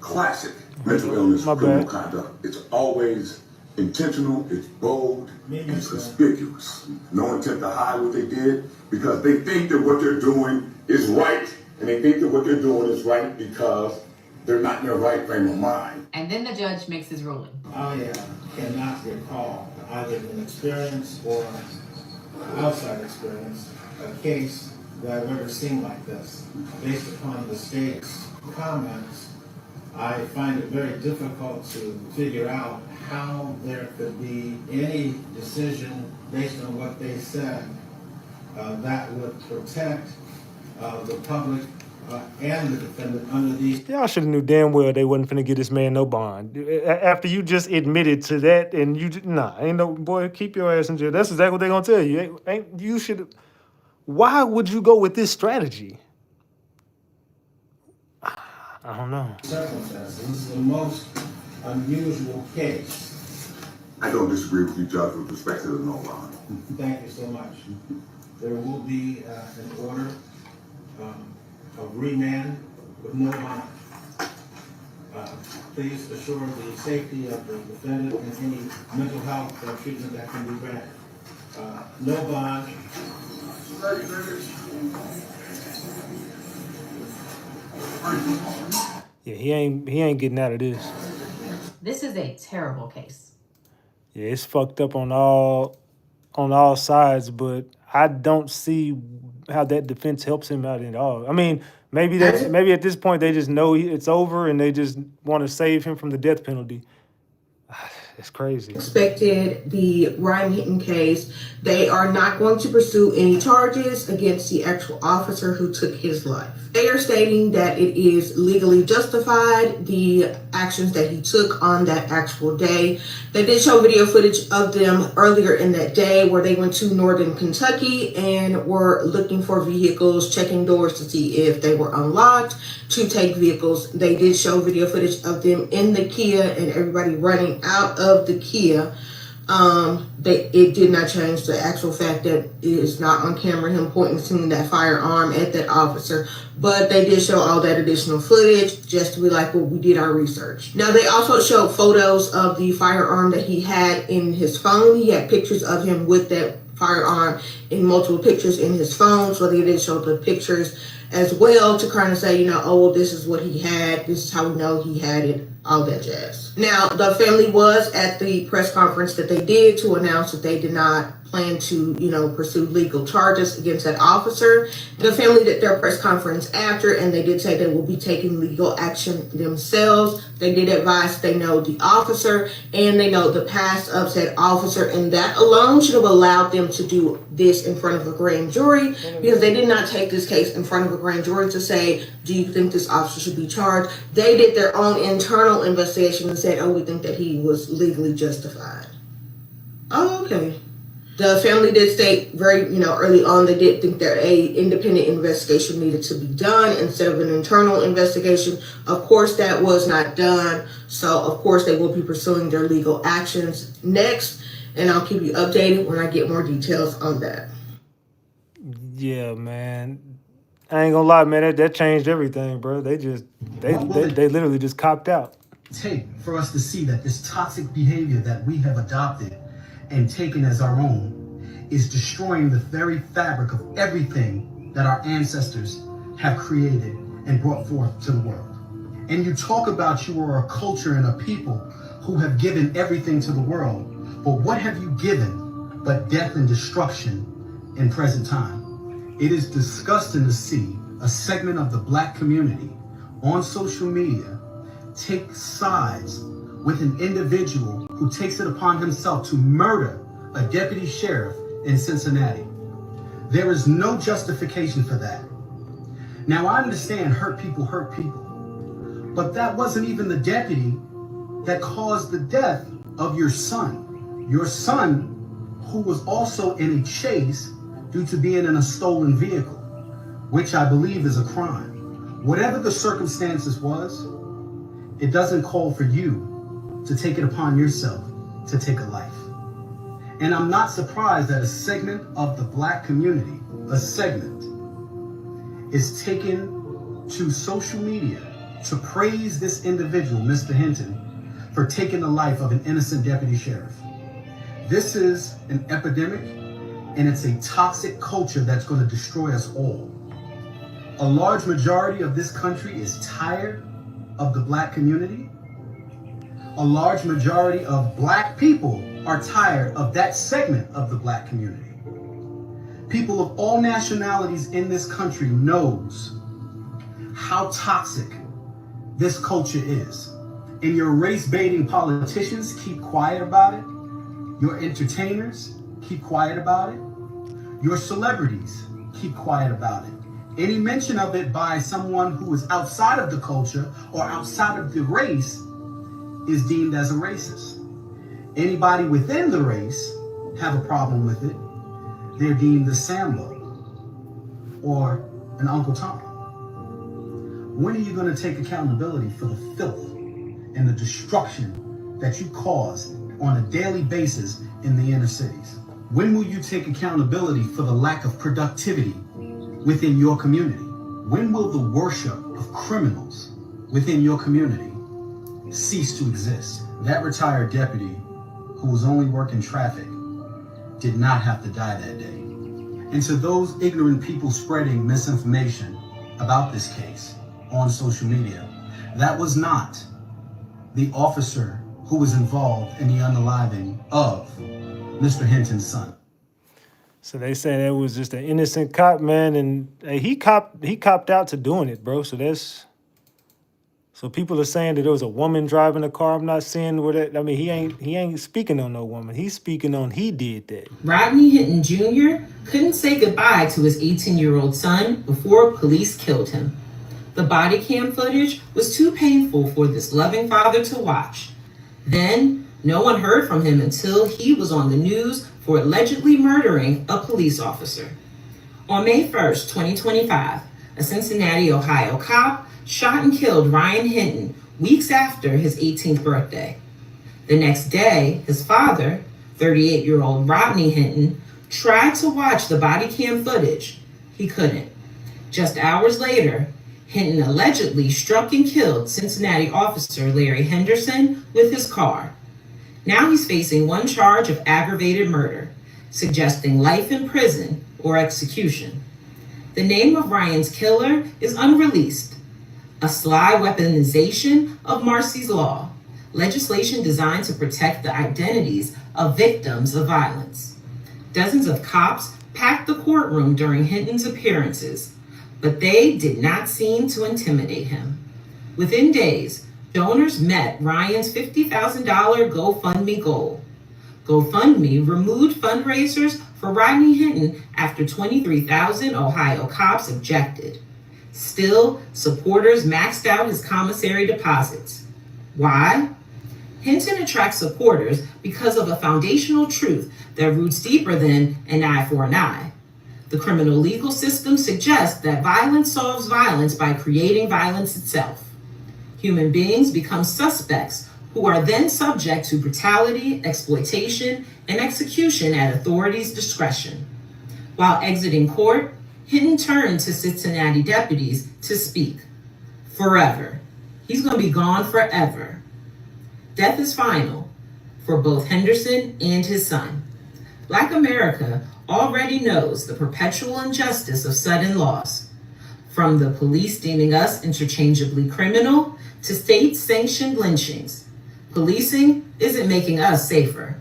mental illness, criminal conduct. It's always intentional, it's bold, and it's conspicuous. No intent to hide what they did because they think that what they're doing is right, and they think that what they're doing is right because they're not in their right frame of mind. And then the judge makes his ruling. I cannot recall either an experience or outside experience, a case that I've ever seen like this. Based upon the state's comments, I find it very difficult to figure out how there could be any decision based on what they said that would protect the public and the defendant under these. Y'all should have knew damn well they wasn't finna get this man no bond. After you just admitted to that, and ain't no boy, keep your ass in jail. That's exactly what they gonna tell you. You should. Why would you go with this strategy? I don't know. Circumstances. This is the most unusual case. I don't disagree with you, Judge, with respect to the no bond. Thank you so much. there will be an order of remand with no bond. Please assure the safety of the defendant and any mental health treatment that can be granted. No bond. Yeah, he ain't getting out of this. This is a terrible case. Yeah, it's fucked up on all sides, but I don't see how that defense helps him out at all. I mean, maybe at this point they just know it's over and they just want to save him from the death penalty. It's crazy. Expected the Rodney Hinton case, they are not going to pursue any charges against the actual officer who took his life. They are stating that it is legally justified, the actions that he took on that actual day. They did show video footage of them earlier in that day where they went to northern Kentucky and were looking for vehicles, checking doors to see if they were unlocked to take vehicles. They did show video footage of them in the Kia and everybody running out of the Kia. It did not change the actual fact that it is not on camera him pointing to that firearm at that officer, but they did show all that additional footage just to be like, well, we did our research. Now they also showed photos of the firearm that he had in his phone. He had pictures of him with that firearm in multiple pictures in his phone, so they did show the pictures as well to kind of say, oh, well, this is what he had, this is how we know he had it, all that jazz. Now, the family was at the press conference that they did to announce that they did not plan to, pursue legal charges against that officer. The family did their press conference after, and they did say they will be taking legal action themselves. They did advise they know the officer and they know the past of said officer, and that alone should have allowed them to do this in front of a grand jury, because they did not take this case in front of a grand jury to say, do you think this officer should be charged? They did their own internal investigation and said, oh, we think that he was legally justified. Oh, okay. The family did state very, early on, they did think that a independent investigation needed to be done instead of an internal investigation. Of course, that was not done. So, of course, they will be pursuing their legal actions next. And I'll keep you updated when I get more details on that. Yeah, man. I ain't gonna lie, man. That changed everything, bro. They literally just copped out. Take for us to see that this toxic behavior that we have adopted and taken as our own is destroying the very fabric of everything that our ancestors have created and brought forth to the world. And you talk about you are a culture and a people who have given everything to the world, but what have you given but death and destruction in present time? It is disgusting to see a segment of the Black community on social media take sides with an individual who takes it upon himself to murder a deputy sheriff in Cincinnati. There is no justification for that. Now, I understand hurt people, but that wasn't even the deputy that caused the death of your son. Your son, who was also in a chase due to being in a stolen vehicle, which I believe is a crime. Whatever the circumstances was, it doesn't call for you to take it upon yourself to take a life. And I'm not surprised that a segment of the Black community, is taken to social media to praise this individual, Mr. Hinton, for taking the life of an innocent deputy sheriff. This is an epidemic, and it's a toxic culture that's going to destroy us all. A large majority of this country is tired of the Black community. A large majority of Black people are tired of that segment of the Black community. People of all nationalities in this country knows how toxic this culture is. And your race-baiting politicians keep quiet about it. Your entertainers keep quiet about it. Your celebrities keep quiet about it. Any mention of it by someone who is outside of the culture or outside of the race is deemed as a racist. Anybody within the race have a problem with it, they're deemed a Sambo or an Uncle Tom. When are you going to take accountability for the filth and the destruction that you cause on a daily basis in the inner cities? When will you take accountability for the lack of productivity within your community? When will the worship of criminals within your community cease to exist? That retired deputy who was only working traffic did not have to die that day. And to those ignorant people spreading misinformation about this case on social media, that was not the officer who was involved in the unaliving of Mr. Hinton's son. So they say that was just an innocent cop, man, and hey, he copped out to doing it, bro. So people are saying that there was a woman driving the car. I'm not seeing where that. I mean, he ain't speaking on no woman. He's speaking on he did that. Rodney Hinton Jr. couldn't say goodbye to his 18-year-old son before police killed him. The body cam footage was too painful for this loving father to watch. Then, no one heard from him until he was on the news for allegedly murdering a police officer. On May 1st, 2025, a Cincinnati, Ohio cop shot and killed Ryan Hinton weeks after his 18th birthday. The next day, his father, 38-year-old Rodney Hinton, tried to watch the body cam footage. He couldn't. Just hours later, Hinton allegedly struck and killed Cincinnati officer Larry Henderson with his car. Now he's facing one charge of aggravated murder, suggesting life in prison or execution. The name of Ryan's killer is unreleased. A sly weaponization of Marsy's Law, legislation designed to protect the identities of victims of violence. Dozens of cops packed the courtroom during Hinton's appearances, but they did not seem to intimidate him. Within days, donors met Ryan's $50,000 GoFundMe goal. GoFundMe removed fundraisers for Rodney Hinton after 23,000 Ohio cops objected. Still, supporters maxed out his commissary deposits. Why? Hinton attracts supporters because of a foundational truth that roots deeper than an eye for an eye. The criminal legal system suggests that violence solves violence by creating violence itself. Human beings become suspects who are then subject to brutality, exploitation, and execution at authorities' discretion. While exiting court, Hinton turned to Cincinnati deputies to speak. Forever. He's going to be gone forever. Death is final for both Henderson and his son. Black America already knows the perpetual injustice of sudden loss. From the police deeming us interchangeably criminal to state-sanctioned lynchings, policing isn't making us safer.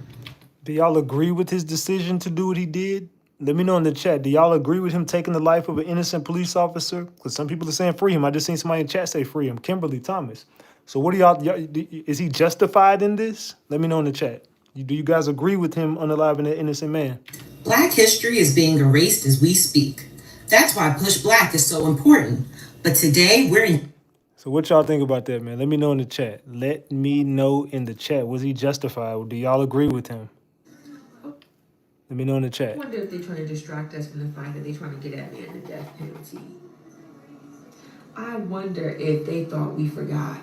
Do y'all agree with his decision to do what he did? Let me know in the chat. Do y'all agree with him taking the life of an innocent police officer? Because some people are saying free him. I just seen somebody in chat say free him. Kimberly Thomas. So what do y'all, is he justified in this? Let me know in the chat. Do you guys agree with him unaliving an innocent man? Black history is being erased as we speak. That's why Push Black is so important. But today we're in. So what y'all think about that, man? Let me know in the chat. Let me know in the chat. Was he justified? Do y'all agree with him? Let me know in the chat. I wonder if they're trying to distract us from the fact that they're trying to get at me in the death penalty. I wonder if they thought we forgot.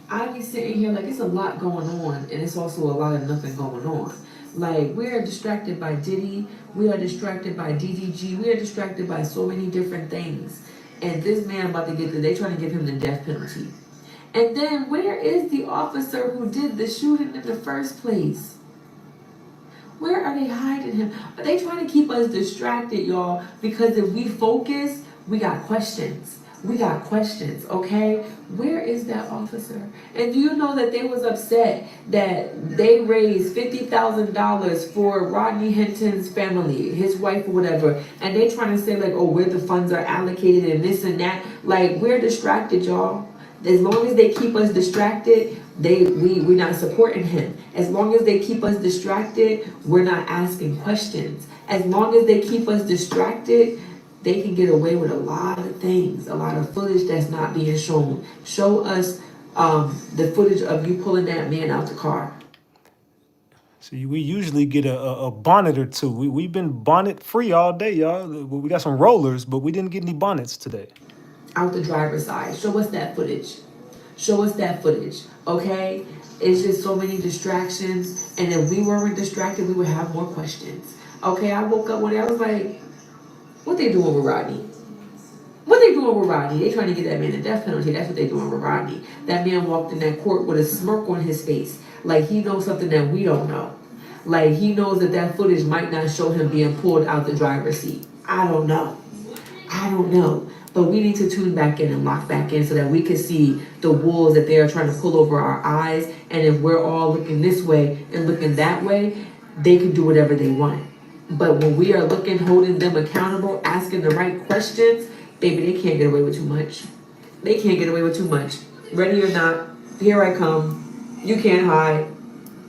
I be sitting here like it's a lot going on, and it's also a lot of nothing going on. Like, we are distracted by Diddy, we are distracted by DDG, we are distracted by so many different things. And this man about to get they're trying to give him the death penalty. And then where is the officer who did the shooting in the first place? Where are they hiding him? Are they trying to keep us distracted, y'all? Because if we focus, we got questions. We got questions, okay? Where is that officer? And do you know that they was upset that they raised $50,000 for Rodney Hinton's family, his wife or whatever, and they trying to say like, oh, where the funds are allocated and this and that. Like, we're distracted, y'all. As long as they keep us distracted, we're not supporting him. As long as they keep us distracted, we're not asking questions. As long as they keep us distracted, they can get away with a lot of things, a lot of footage that's not being shown. Show us the footage of you pulling that man out the car. See, we usually get a bonnet or two. We've been bonnet free all day, y'all. We got some rollers, but we didn't get any bonnets today. Out the driver's side. Show us that footage. Show us that footage, okay? It's just so many distractions, and if we weren't distracted, we would have more questions. Okay, I woke up one day, I was like, what they doing with Rodney? What they doing with Rodney? They trying to get that man the death penalty. That's what they doing with Rodney. That man walked in that court with a smirk on his face. Like he knows something that we don't know. Like he knows that that footage might not show him being pulled out the driver's seat. I don't know. But we need to tune back in and lock back in so that we can see the wolves that they are trying to pull over our eyes. And if we're all looking this way and looking that way, they can do whatever they want. But when we are looking, holding them accountable, asking the right questions, baby, they can't get away with too much. They can't get away with too much. Ready or not, here I come. You can't hide.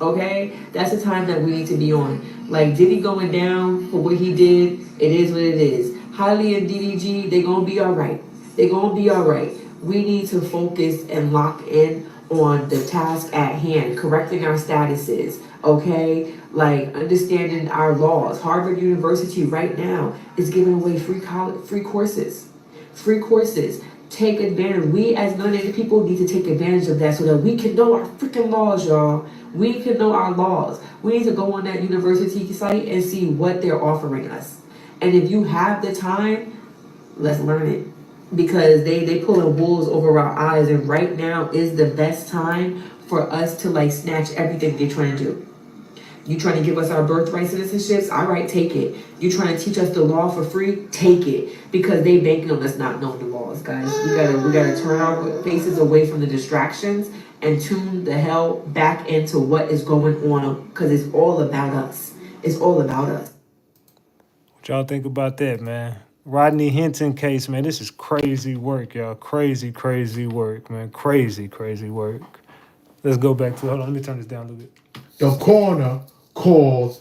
Okay? That's the time that we need to be on. Like Diddy going down for what he did, it is what it is. Hailey and DDG, they gonna be alright. They gonna be alright. We need to focus and lock in on the task at hand, correcting our statuses, okay? Like understanding our laws. Harvard University right now is giving away free courses. Free courses. Take advantage. We as non-native people need to take advantage of that so that we can know our freaking laws, y'all. We can know our laws. We need to go on that university site and see what they're offering us. And if you have the time, let's learn it. Because they pulling wolves over our eyes, and right now is the best time for us to like snatch everything they're trying to do. You trying to give us our birthright citizenships? All right, take it. You trying to teach us the law for free? Take it. Because they banking on us not knowing the laws, guys. We gotta turn our faces away from the distractions and tune the hell back into what is going on, because it's all about us. It's all about us. What y'all think about that, man? Rodney Hinton case, man, this is crazy work, y'all. Crazy work, man. Crazy work. Let's go back to, hold on, let me turn this down a little bit. The coroner called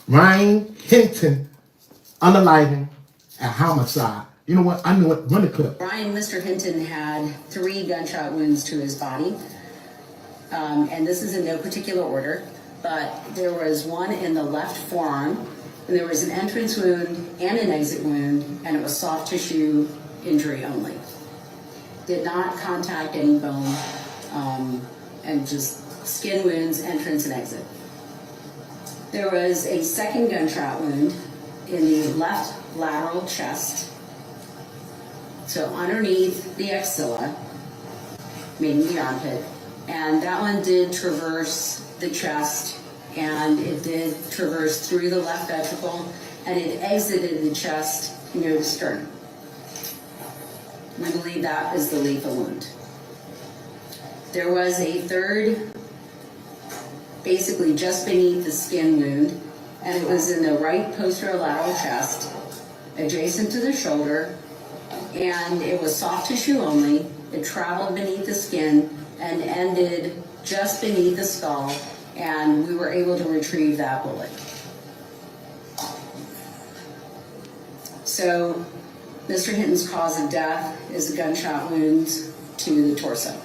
Rodney Hinton unaliving a homicide. You know what? I knew it. Run the clip. Mr. Hinton had 3 gunshot wounds to his body. And this is in no particular order, but there was one in the left forearm, and there was an entrance wound and an exit wound, and it was soft tissue injury only. Did not contact any bone, and just skin wounds, entrance and exit. There was a second gunshot wound in the left lateral chest, so underneath the axilla, meaning the armpit, and that one did traverse the chest, and it did traverse through the left ventricle, and it exited the chest near the sternum. We believe that is the lethal wound. There was a third, basically just beneath the skin wound, and it was in the right posterolateral chest, adjacent to the shoulder, and it was soft tissue only. It traveled beneath the skin and ended just beneath the skull, and we were able to retrieve that bullet. So, Mr. Hinton's cause of death is a gunshot wound to the torso.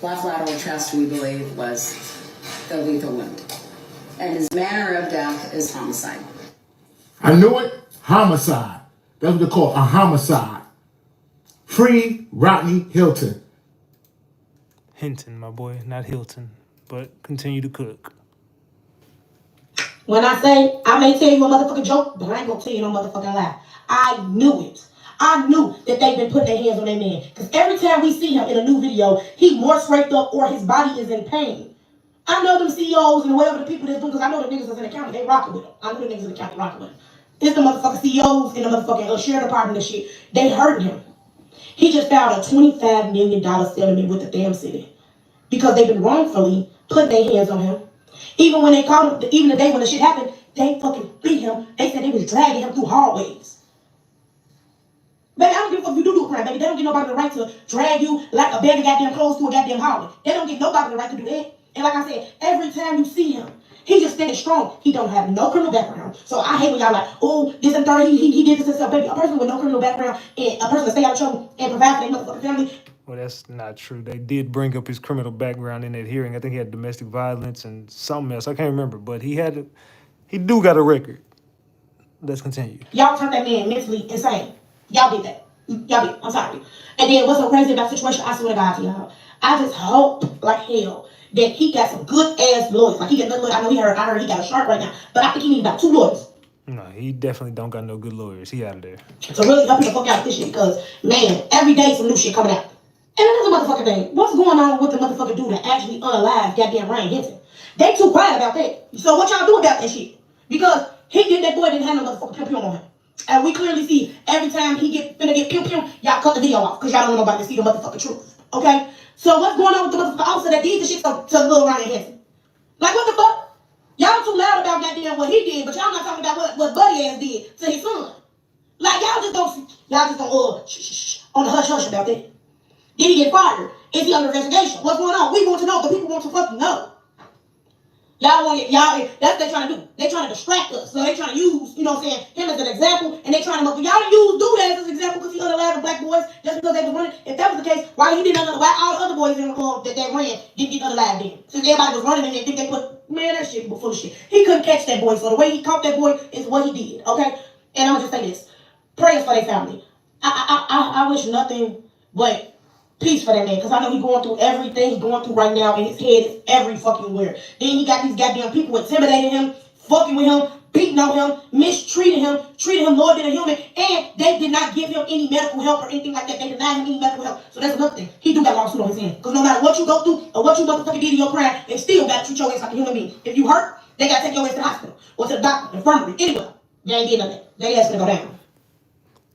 Left lateral chest, we believe, was the lethal wound. And his manner of death is homicide. I knew it. Homicide. That's what they call a homicide. Free Rodney Hinton. Hinton, my boy, not Hilton. But continue to cook. When I say, I may tell you a motherfucking joke, but I ain't gonna tell you no motherfucking lie. I knew it. I knew that they've been putting their hands on that man. Because every time we see him in a new video, he more scraped up or his body is in pain. I know them CEOs and whatever the people that's doing, because I know the niggas that's in the county, they rocking with him. I know the niggas in the county rocking with him. It's the motherfucking CEOs in the motherfucking sheriff department and shit. They hurting him. He just filed a $25 million settlement with the damn city. Because they've been wrongfully putting their hands on him. Even when they caught him, even the day when the shit happened, they fucking beat him. They said they was dragging him through hallways. Baby, I don't give a fuck if you do a crime, baby. They don't get nobody the right to drag you like a bag of goddamn clothes to a goddamn hallway. They don't get nobody the right to do that. And like I said, every time you see him, he just standing strong. He don't have no criminal background. So I hate when y'all like, oh, this and third, he did this and stuff. Baby, a person with no criminal background and a person that stay out of trouble and provide for their motherfucking family. Well, that's not true. They did bring up his criminal background in that hearing. I think he had domestic violence and something else. I can't remember, but he do got a record. Let's continue. Y'all turned that man mentally insane. Y'all did that. Y'all did. I'm sorry. And then what's so crazy about the situation, I swear to God to y'all, I just hope like hell that he got some good ass lawyers. Like he got nothing. I know I heard he got a shark right now, but I think he need about 2 lawyers. No, he definitely don't got no good lawyers. He out of there. So really help him the fuck out with this shit because, man, every day some new shit coming out. And another motherfucking thing, what's going on with the motherfucking dude that actually unalive goddamn Ryan Hinton? They too quiet about that. So what y'all do about that shit? Because that boy didn't have no motherfucking pew pew on him. And we clearly see every time he finna get pew pew, y'all cut the video off because y'all don't want nobody to see the motherfucking truth. Okay? So what's going on with the motherfucking officer that did the shit to little Ryan Hinton? Like what the fuck? Y'all too loud about goddamn what he did, but y'all not talking about what Buddy ass did to his son. Like y'all just don't shh on the hush hush about that. Did he get fired? Is he under investigation? What's going on? We want to know. The people want to fucking know. That's what they trying to do. They trying to distract us. So they trying to use, you know what I'm saying, him as an example, and they trying to y'all use dude as an example because he unalive black boys just because they was running. If that was the case, why all the other boys in the club that they ran didn't get unalive then? Since everybody was running and they think they put, man, that shit was full of shit. He couldn't catch that boy, so the way he caught that boy is what he did, okay? And I'm gonna just say this. Prayers for their family. I wish nothing but peace for that man, because I know he's going through everything he's going through right now, and his head is every fucking where. Then he got these goddamn people intimidating him, fucking with him, beating on him, mistreating him, treating him lower than a human, and they did not give him any medical help or anything like that. They denied him any medical help. So that's another thing. He do got a lawsuit on his hand. Because no matter what you go through or what you motherfucking did in your crime, they still got to treat your ass like a human being. If you hurt, they got to take your ass to the hospital or to the doctor, infirmary, anywhere. They ain't did nothing. They ass gonna go down.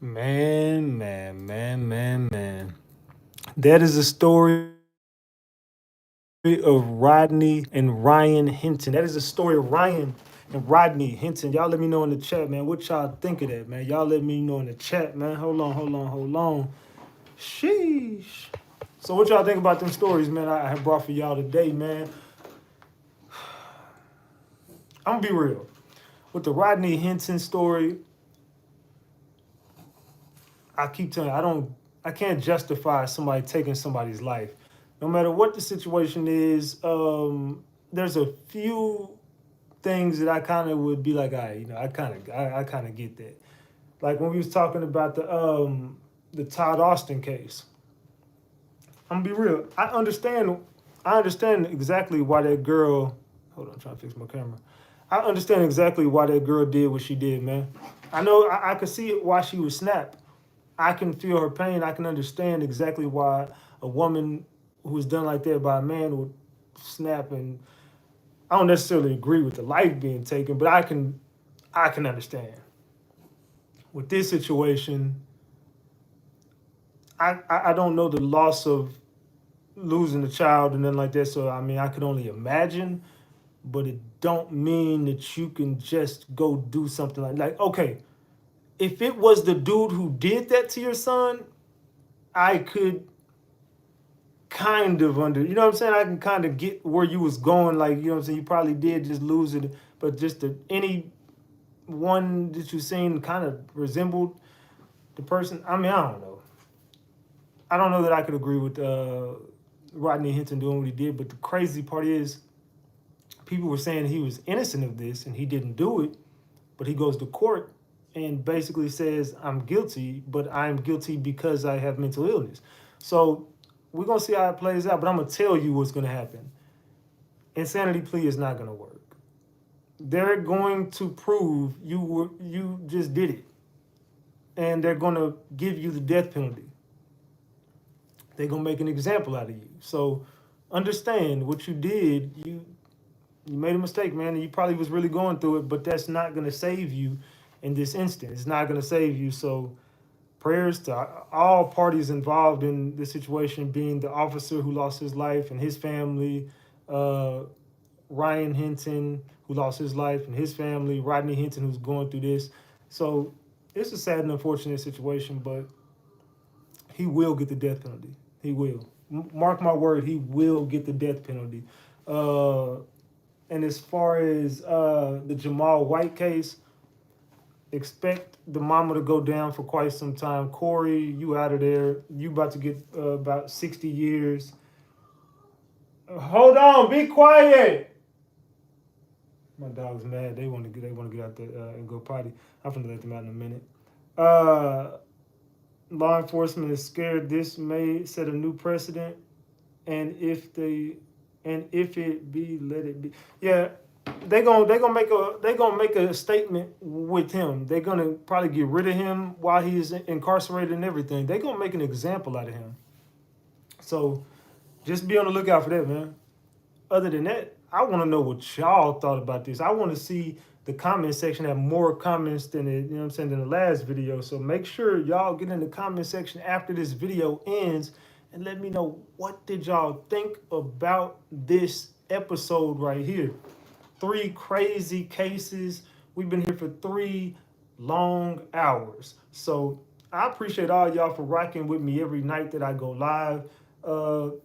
Man. That is the story of Rodney and Ryan Hinton. That is the story of Ryan and Rodney Hinton. Y'all let me know in the chat, man. What y'all think of that, man? Y'all let me know in the chat, man. Hold on. Sheesh. So what y'all think about them stories, man, I have brought for y'all today, man? I'm gonna be real. With the Rodney Hinton story, I keep telling you, I can't justify somebody taking somebody's life. No matter what the situation is, there's a few things that I kind of would be like, I kind of get that. Like when we was talking about the Todd Austin case. I'm gonna be real. I understand exactly why that girl. Hold on, I'm trying to fix my camera. I understand exactly why that girl did what she did, man. I know I could see why she would snap. I can feel her pain. I can understand exactly why a woman who was done like that by a man would snap. And I don't necessarily agree with the life being taken, but I can understand. With this situation, I don't know the loss of losing a child and then like that. So I mean, I could only imagine, but it don't mean that you can just go do something like okay. If it was the dude who did that to your son, I could kind of you know what I'm saying? I can kind of get where you was going. Like, you know what I'm saying? You probably did just lose it. But just any one that you seen kind of resembled the person. I mean, I don't know. I don't know that I could agree with Rodney Hinton doing what he did. But the crazy part is people were saying he was innocent of this and he didn't do it. But he goes to court and basically says, I'm guilty, but I'm guilty because I have mental illness. So we're going to see how it plays out, but I'm going to tell you what's going to happen. Insanity plea is not going to work. They're going to prove you just did it. And they're going to give you the death penalty. They're going to make an example out of you. So understand what you did, you made a mistake, man, and you probably was really going through it, but that's not going to save you in this instant. It's not going to save you. So prayers to all parties involved in this situation, being the officer who lost his life and his family, Ryan Hinton, who lost his life and his family, Rodney Hinton, who's going through this. So it's a sad and unfortunate situation, but he will get the death penalty. He will. Mark my word, he will get the death penalty. And as far as the Jamal White case, expect the mama to go down for quite some time. Corey, you out of there. You about to get about 60 years. Hold on, be quiet. My dog's mad. They want to get out there and go potty. I'm gonna let them out in a minute. Law enforcement is scared this may set a new precedent, and if they And if it be, let it be. Yeah, they gonna make a statement with him. They're gonna probably get rid of him while he's incarcerated and everything. They're gonna make an example out of him. So just be on the lookout for that, man. Other than that, I want to know what y'all thought about this. I want to see the comment section have more comments than than the last video. So make sure y'all get in the comment section after this video ends and let me know what did y'all think about this episode right here. 3 crazy cases. We've been here for 3 long hours. So I appreciate all y'all for rocking with me every night that I go live.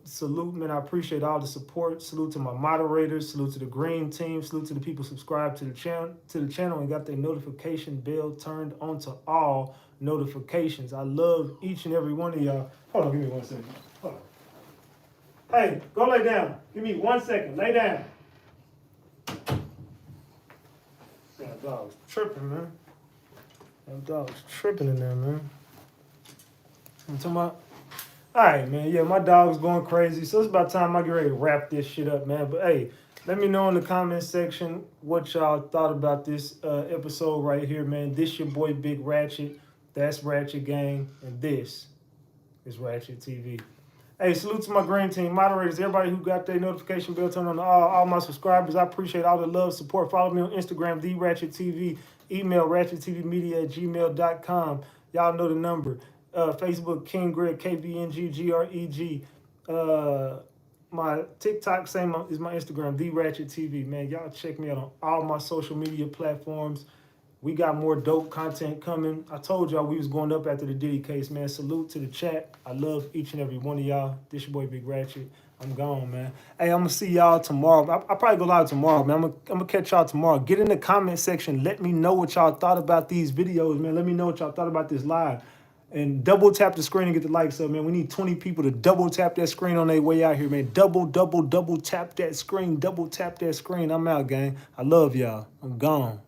Salute, man. I appreciate all the support. Salute to my moderators. Salute to the green team. Salute to the people subscribed to the channel and got their notification bell turned on to all notifications. I love each and every one of y'all. Hold on, give me 1 second. Hold on. Hey, go lay down. Give me 1 second. Lay down. That dog's tripping, man. That dog's tripping in there, man. I'm talking about. All right, man. Yeah, my dog's going crazy. So it's about time I get ready to wrap this shit up, man. But hey, let me know in the comment section what y'all thought about this episode right here, man. This your boy Big Ratchet. That's Ratchet Gang. And this is RatchetTV. Hey, salute to my green team, moderators, everybody who got their notification bell turned on, all my subscribers. I appreciate all the love, support. Follow me on Instagram, RatchetTV. Email ratchettv@gmail.com. Y'all know the number. Facebook, King Greg, KBNG, GREG. My TikTok, same is my Instagram, RatchetTV. Man, y'all check me out on all my social media platforms. We got more dope content coming. I told y'all we was going up after the Diddy case, man. Salute to the chat. I love each and every one of y'all. This your boy Big Ratchet. I'm gone, man. Hey, I'm going to see y'all tomorrow. I'll probably go live tomorrow, man. I'm going to catch y'all tomorrow. Get in the comment section. Let me know what y'all thought about these videos, man. Let me know what y'all thought about this live. And double tap the screen and get the likes up, man. We need 20 people to double tap that screen on their way out here, man. Double tap that screen. Double tap that screen. I'm out, gang. I love y'all. I'm gone.